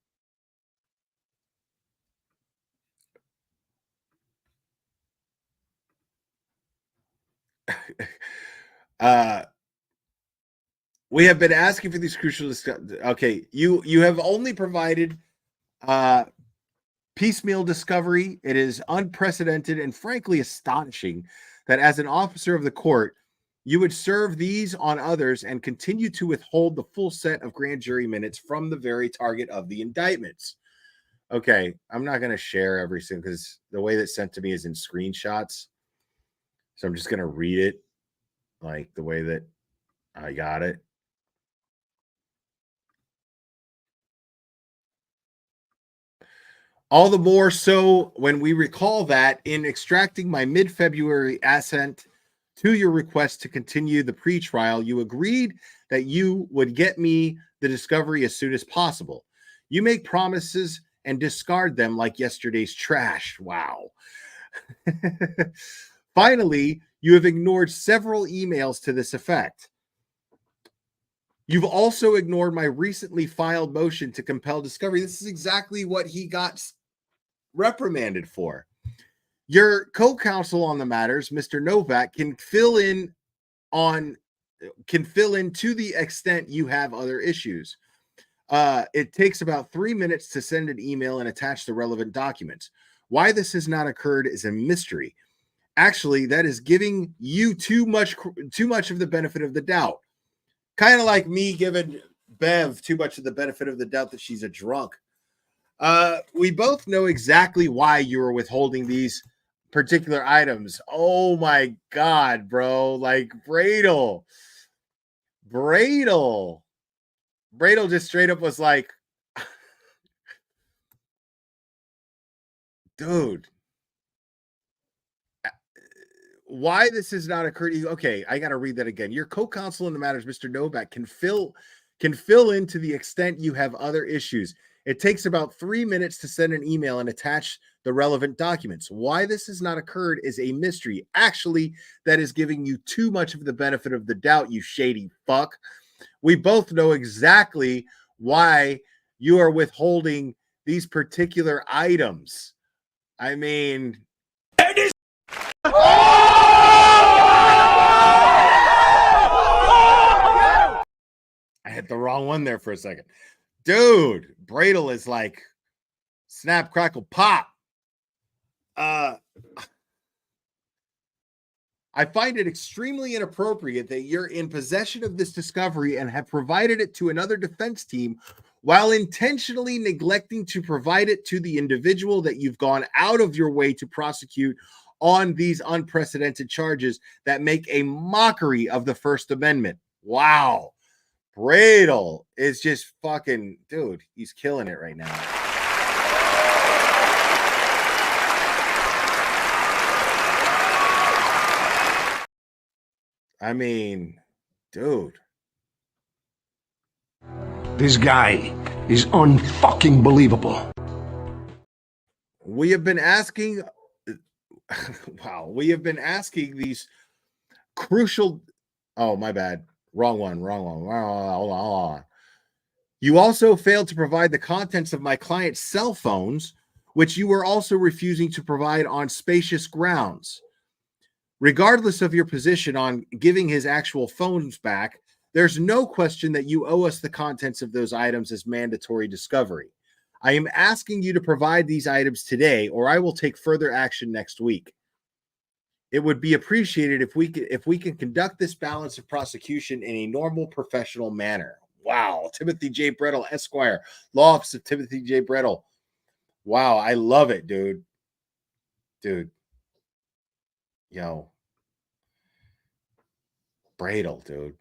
We have been asking for these crucial okay, you have only provided piecemeal discovery. It is unprecedented and frankly astonishing that as an officer of the court, you would serve these on others and continue to withhold the full set of grand jury minutes from the very target of the indictments. Okay, I'm not going to share every single, because the way that's sent to me is in screenshots. So I'm just going to read it like the way that I got it. All the more so when we recall that in extracting my mid-February assent to your request to continue the pre-trial, you agreed that you would get me the discovery as soon as possible. You make promises and discard them like yesterday's trash. Wow. Finally, you have ignored several emails to this effect. You've also ignored my recently filed motion to compel discovery. This is exactly what he got reprimanded for. Your co-counsel on the matters, Mr. Novak, can fill in to the extent you have other issues. It takes about 3 minutes to send an email and attach the relevant documents. Why this has not occurred is a mystery. Actually, that is giving you too much of the benefit of the doubt. Kind of like me giving Bev too much of the benefit of the doubt that she's a drunk. We both know exactly why you are withholding these particular items. Oh my God, bro. Like Bradle just straight up was like, dude, why this has not occurred to you? Okay, I got to read that again. Your co-counsel in the matters, Mr. Novak, can fill in to the extent you have other issues. It takes about 3 minutes to send an email and attach the relevant documents. Why this has not occurred is a mystery. Actually, that is giving you too much of the benefit of the doubt, you shady fuck. We both know exactly why you are withholding these particular items. I mean, I hit the wrong one there for a second. Dude, Bradle is like snap, crackle, pop. I find it extremely inappropriate that you're in possession of this discovery and have provided it to another defense team while intentionally neglecting to provide it to the individual that you've gone out of your way to prosecute on these unprecedented charges that make a mockery of the First Amendment. Wow. Bradle is just fucking, dude, he's killing it right now. I mean, dude. This guy is unfucking believable. We have been asking wow, we have been asking these crucial oh, my bad. Wrong one. Hold on. You also failed to provide the contents of my client's cell phones, which you were also refusing to provide on spacious grounds. Regardless of your position on giving his actual phones back, there's no question that you owe us the contents of those items as mandatory discovery. I am asking you to provide these items today, or I will take further action next week. It would be appreciated if we can conduct this balance of prosecution in a normal, professional manner. Wow. Timothy J. Brettle, Esquire, Law Office of Timothy J. Brettle. Wow, I love it, dude. Dude. Yo. Bradle, dude.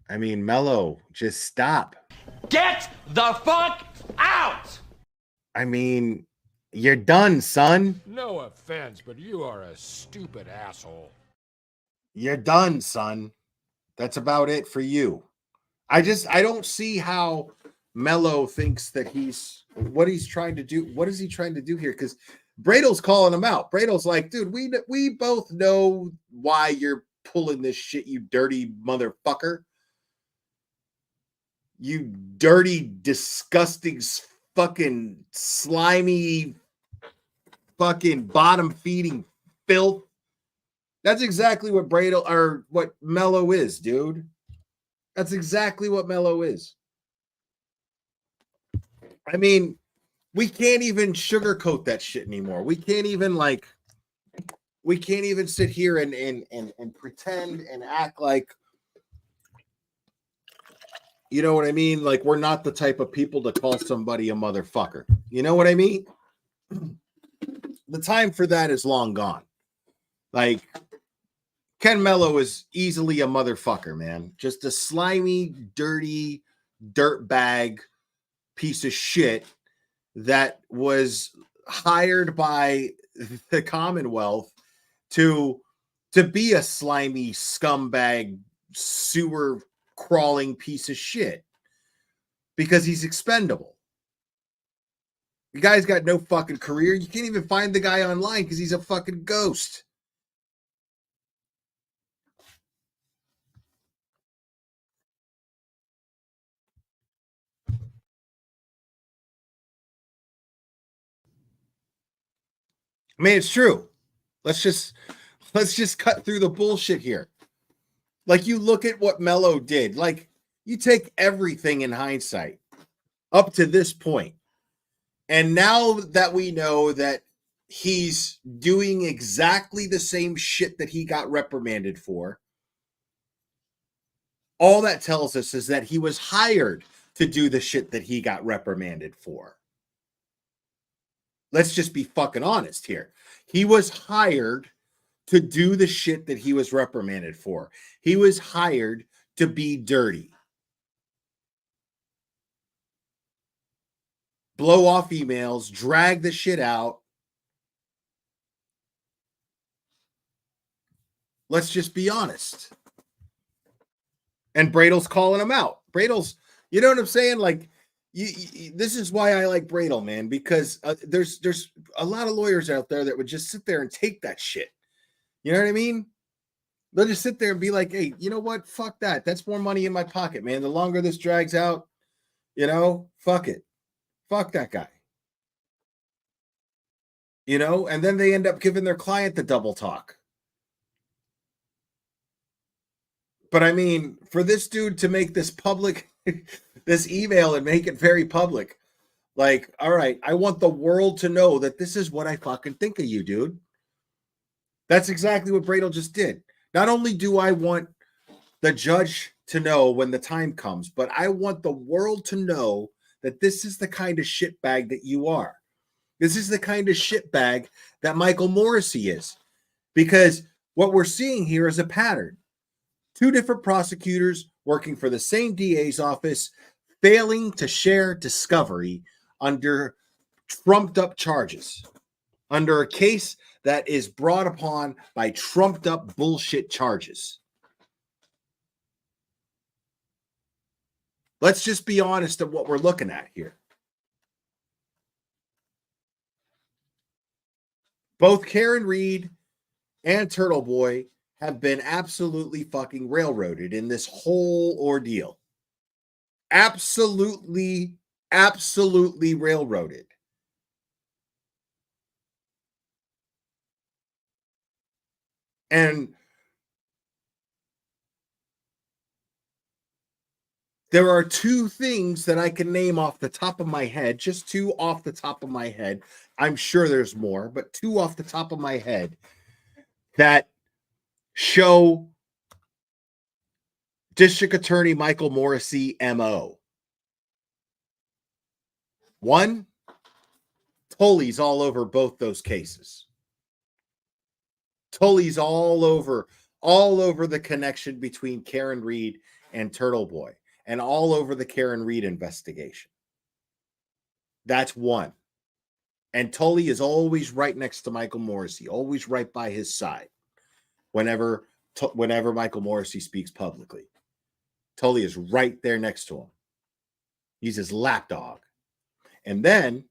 I mean, Mello, just stop. Get the fuck out! I mean, you're done, son. No offense, but you are a stupid asshole. You're done, son. That's about it for you. I don't see how Mello thinks that what he's trying to do. What is he trying to do here? Because Bradle's calling him out. Bradle's like, dude, we both know why you're pulling this shit, you dirty motherfucker. You dirty, disgusting, fucking slimy, fucking bottom feeding filth. That's exactly what Bradle or what Mello is, dude. That's exactly what Mello is. I mean, we can't even sugarcoat that shit anymore. We can't even sit here and pretend and act like, you know what I mean? Like we're not the type of people to call somebody a motherfucker. You know what I mean? The time for that is long gone. Like Ken Mello is easily a motherfucker, man. Just a slimy, dirty, dirtbag piece of shit that was hired by the Commonwealth to be a slimy scumbag sewer crawling piece of shit because he's expendable. The guy's got no fucking career. You can't even find the guy online because he's a fucking ghost. I mean, it's true. Let's just cut through the bullshit here. Like you look at what Mello did. Like you take everything in hindsight up to this point. And now that we know that he's doing exactly the same shit that he got reprimanded for, all that tells us is that he was hired to do the shit that he got reprimanded for. Let's just be fucking honest here. He was hired to do the shit that he was reprimanded for. He was hired to be dirty. Blow off emails, drag the shit out. Let's just be honest. And Bradle's calling him out. Bradle's, you know what I'm saying? Like, this is why I like Bradle, man, because there's a lot of lawyers out there that would just sit there and take that shit. You know what I mean? They'll just sit there and be like, hey, you know what? Fuck that. That's more money in my pocket, man. The longer this drags out, you know, fuck it. Fuck that guy. You know, and then they end up giving their client the double talk. But I mean, for this dude to make this public, this email and make it very public, like, all right, I want the world to know that this is what I fucking think of you, dude. That's exactly what Bradle just did. Not only do I want the judge to know when the time comes, but I want the world to know that this is the kind of shitbag that you are. This is the kind of shitbag that Michael Morrissey is. Because what we're seeing here is a pattern. Two different prosecutors working for the same DA's office, failing to share discovery under trumped up charges. under a case that is brought upon by trumped up bullshit charges. Let's just be honest at what we're looking at here. Both Karen Reed and Turtle Boy have been absolutely fucking railroaded in this whole ordeal. Absolutely railroaded. And there are two things that I can name off the top of my head, just two off the top of my head. I'm sure there's more, but two off the top of my head that show District Attorney Michael Morrissey MO. One, Tully's all over both those cases. Tully's all over the connection between Karen Reed and Turtle Boy, and all over the Karen Reed investigation. That's one. And Tully is always right next to Michael Morrissey, always right by his side whenever Michael Morrissey speaks publicly. Tully is right there next to him. He's his lapdog. And then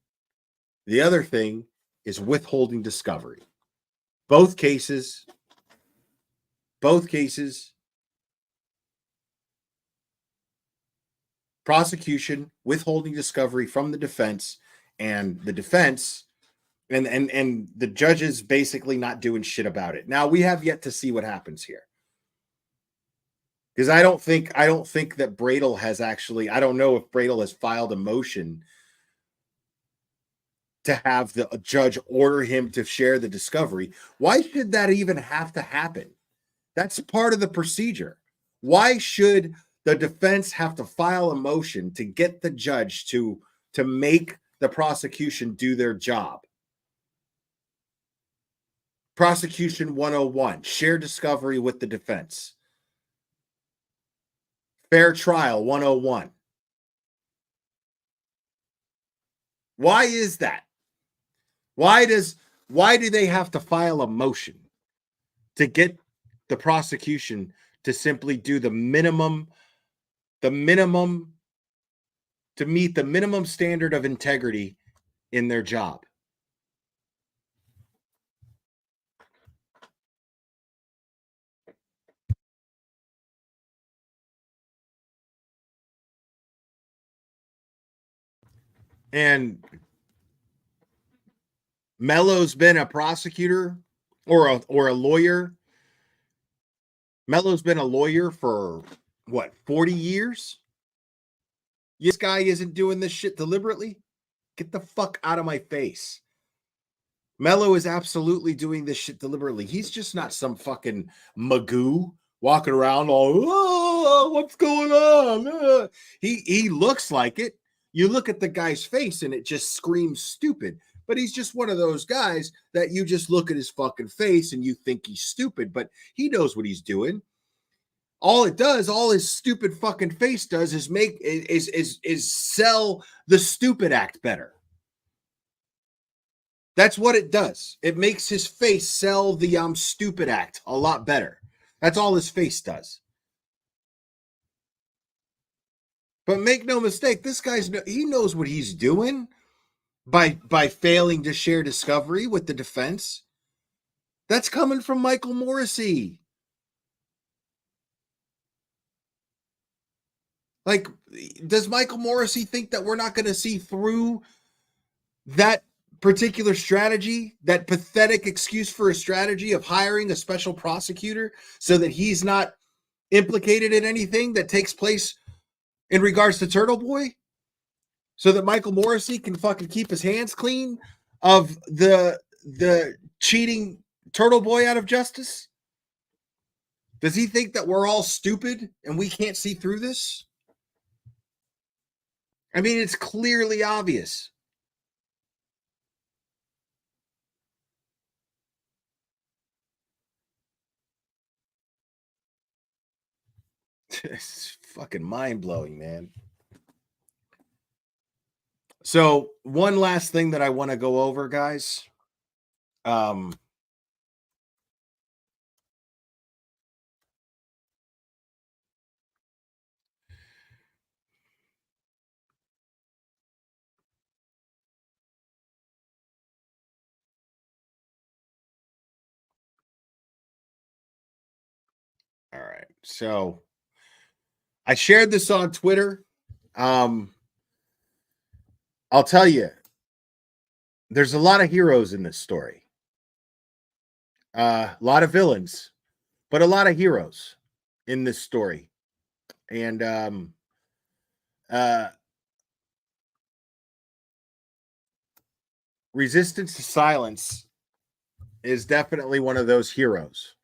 the other thing is withholding discovery. Both cases, prosecution withholding discovery from the defense, and the defense and the judges basically not doing shit about it. Now, we have yet to see what happens here. Because I don't think that Bradel has actually, I don't know if Bradel has filed a motion to have the judge order him to share the discovery. Why should that even have to happen? That's part of the procedure. Why should the defense have to file a motion to get the judge to make the prosecution do their job? Prosecution 101, share discovery with the defense. Fair trial 101. Why is that? Why do they have to file a motion to get the prosecution to simply do the minimum to meet the minimum standard of integrity in their job? And Mello's been a prosecutor or a lawyer. Mello's been a lawyer for what, 40 years? This guy isn't doing this shit deliberately. Get the fuck out of my face. Mello is absolutely doing this shit deliberately. He's just not some fucking magoo walking around all, oh, what's going on? He looks like it. You look at the guy's face and it just screams stupid. But he's just one of those guys that you just look at his fucking face and you think he's stupid, but he knows what he's doing. All his stupid fucking face does is sell the stupid act better. That's what it does. It makes his face sell the stupid act a lot better. That's all his face does. But make no mistake, this he knows what he's doing by failing to share discovery with the defense. That's coming from Michael Morrissey. Like, does Michael Morrissey think that we're not going to see through that particular strategy, that pathetic excuse for a strategy of hiring a special prosecutor so that he's not implicated in anything that takes place in regards to Turtle Boy? So that Michael Morrissey can fucking keep his hands clean of the cheating Turtle Boy out of justice? Does he think that we're all stupid and we can't see through this? I mean, it's clearly obvious. It's fucking mind-blowing, man. So, one last thing that I want to go over, guys. Um, all right. So I shared this on Twitter. I'll tell you, there's a lot of heroes in this story. A lot of villains, but a lot of heroes in this story. And resistance to silence is definitely one of those heroes.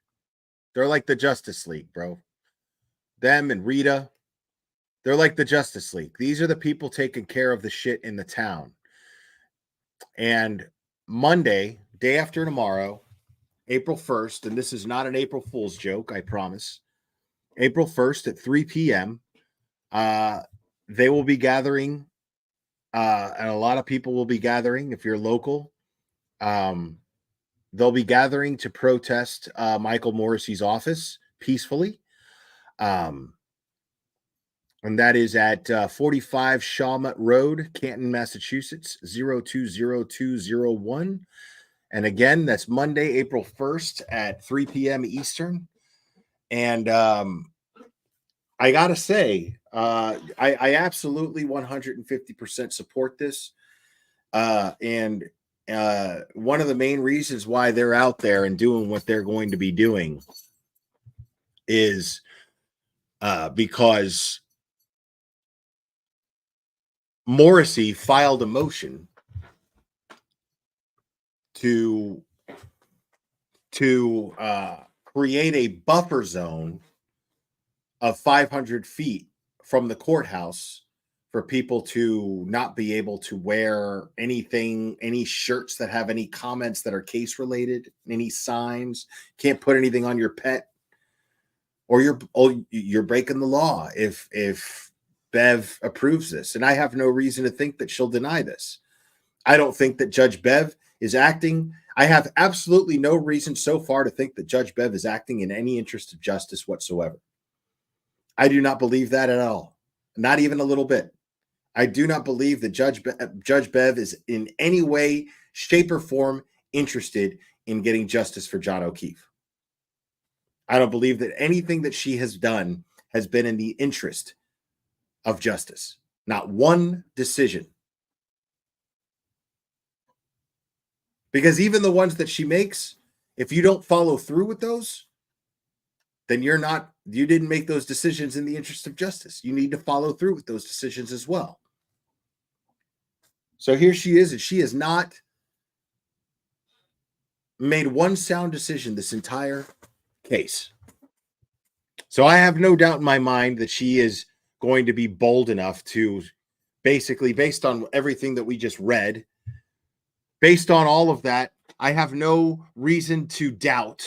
They're like the Justice League, bro. Them and Rita, they're like the Justice League. These are the people taking care of the shit in the town. And Monday, day after tomorrow, April 1st, and this is not an April Fool's joke, I promise. April 1st at 3 p.m., they will be gathering, and a lot of people will be gathering if you're local. They'll be gathering to protest Michael Morrissey's office peacefully. And that is at 45 Shawmut Road, Canton, Massachusetts, 020201. And again, that's Monday, April 1st at 3 p.m. Eastern. And I got to say, I absolutely 150% support this. And one of the main reasons why they're out there and doing what they're going to be doing is because Morrissey filed a motion to create a buffer zone of 500 feet from the courthouse for people to not be able to wear anything, any shirts that have any comments that are case related, any signs, can't put anything on your pet, or you're breaking the law if Bev approves this. And I have no reason to think that she'll deny this. I don't think that Judge Bev is acting. I have absolutely no reason so far to think that Judge Bev is acting in any interest of justice whatsoever. I do not believe that at all. Not even a little bit. I do not believe that Judge Bev is in any way, shape, or form interested in getting justice for John O'Keefe. I don't believe that anything that she has done has been in the interest of justice. Not one decision. Because even the ones that she makes, if you don't follow through with those, then you didn't make those decisions in the interest of justice. You need to follow through with those decisions as well. So here she is, and she has not made one sound decision this entire case. So I have no doubt in my mind that she is going to be bold enough to basically, based on everything that we just read, based on all of that, I have no reason to doubt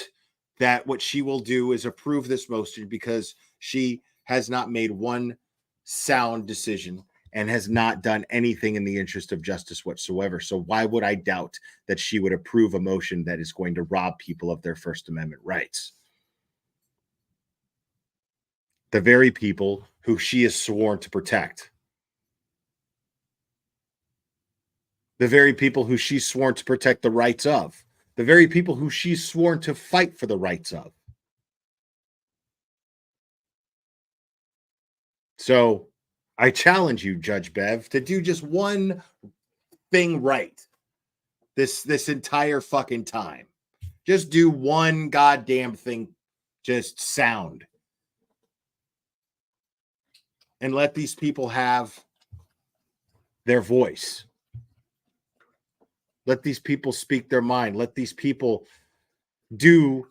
that what she will do is approve this motion, because she has not made one sound decision and has not done anything in the interest of justice whatsoever. So why would I doubt that she would approve a motion that is going to rob people of their First Amendment rights? The very people who she is sworn to protect. The very people who she's sworn to protect the rights of. The very people who she's sworn to fight for the rights of. So I challenge you, Judge Bev, to do just one thing right this entire fucking time. Just do one goddamn thing, just sound. And let these people have their voice. Let these people speak their mind. Let these people do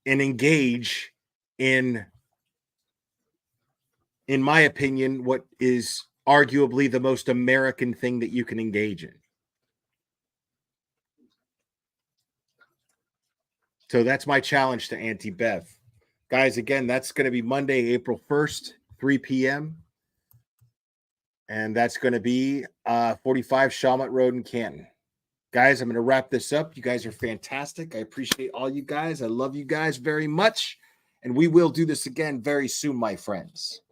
and engage in my opinion, what is arguably the most American thing that you can engage in. So that's my challenge to Auntie Bev. Guys, again, that's going to be Monday, April 1st, 3 p.m. And that's going to be 45 Shawmut Road in Canton. Guys, I'm going to wrap this up. You guys are fantastic. I appreciate all you guys. I love you guys very much. And we will do this again very soon, my friends.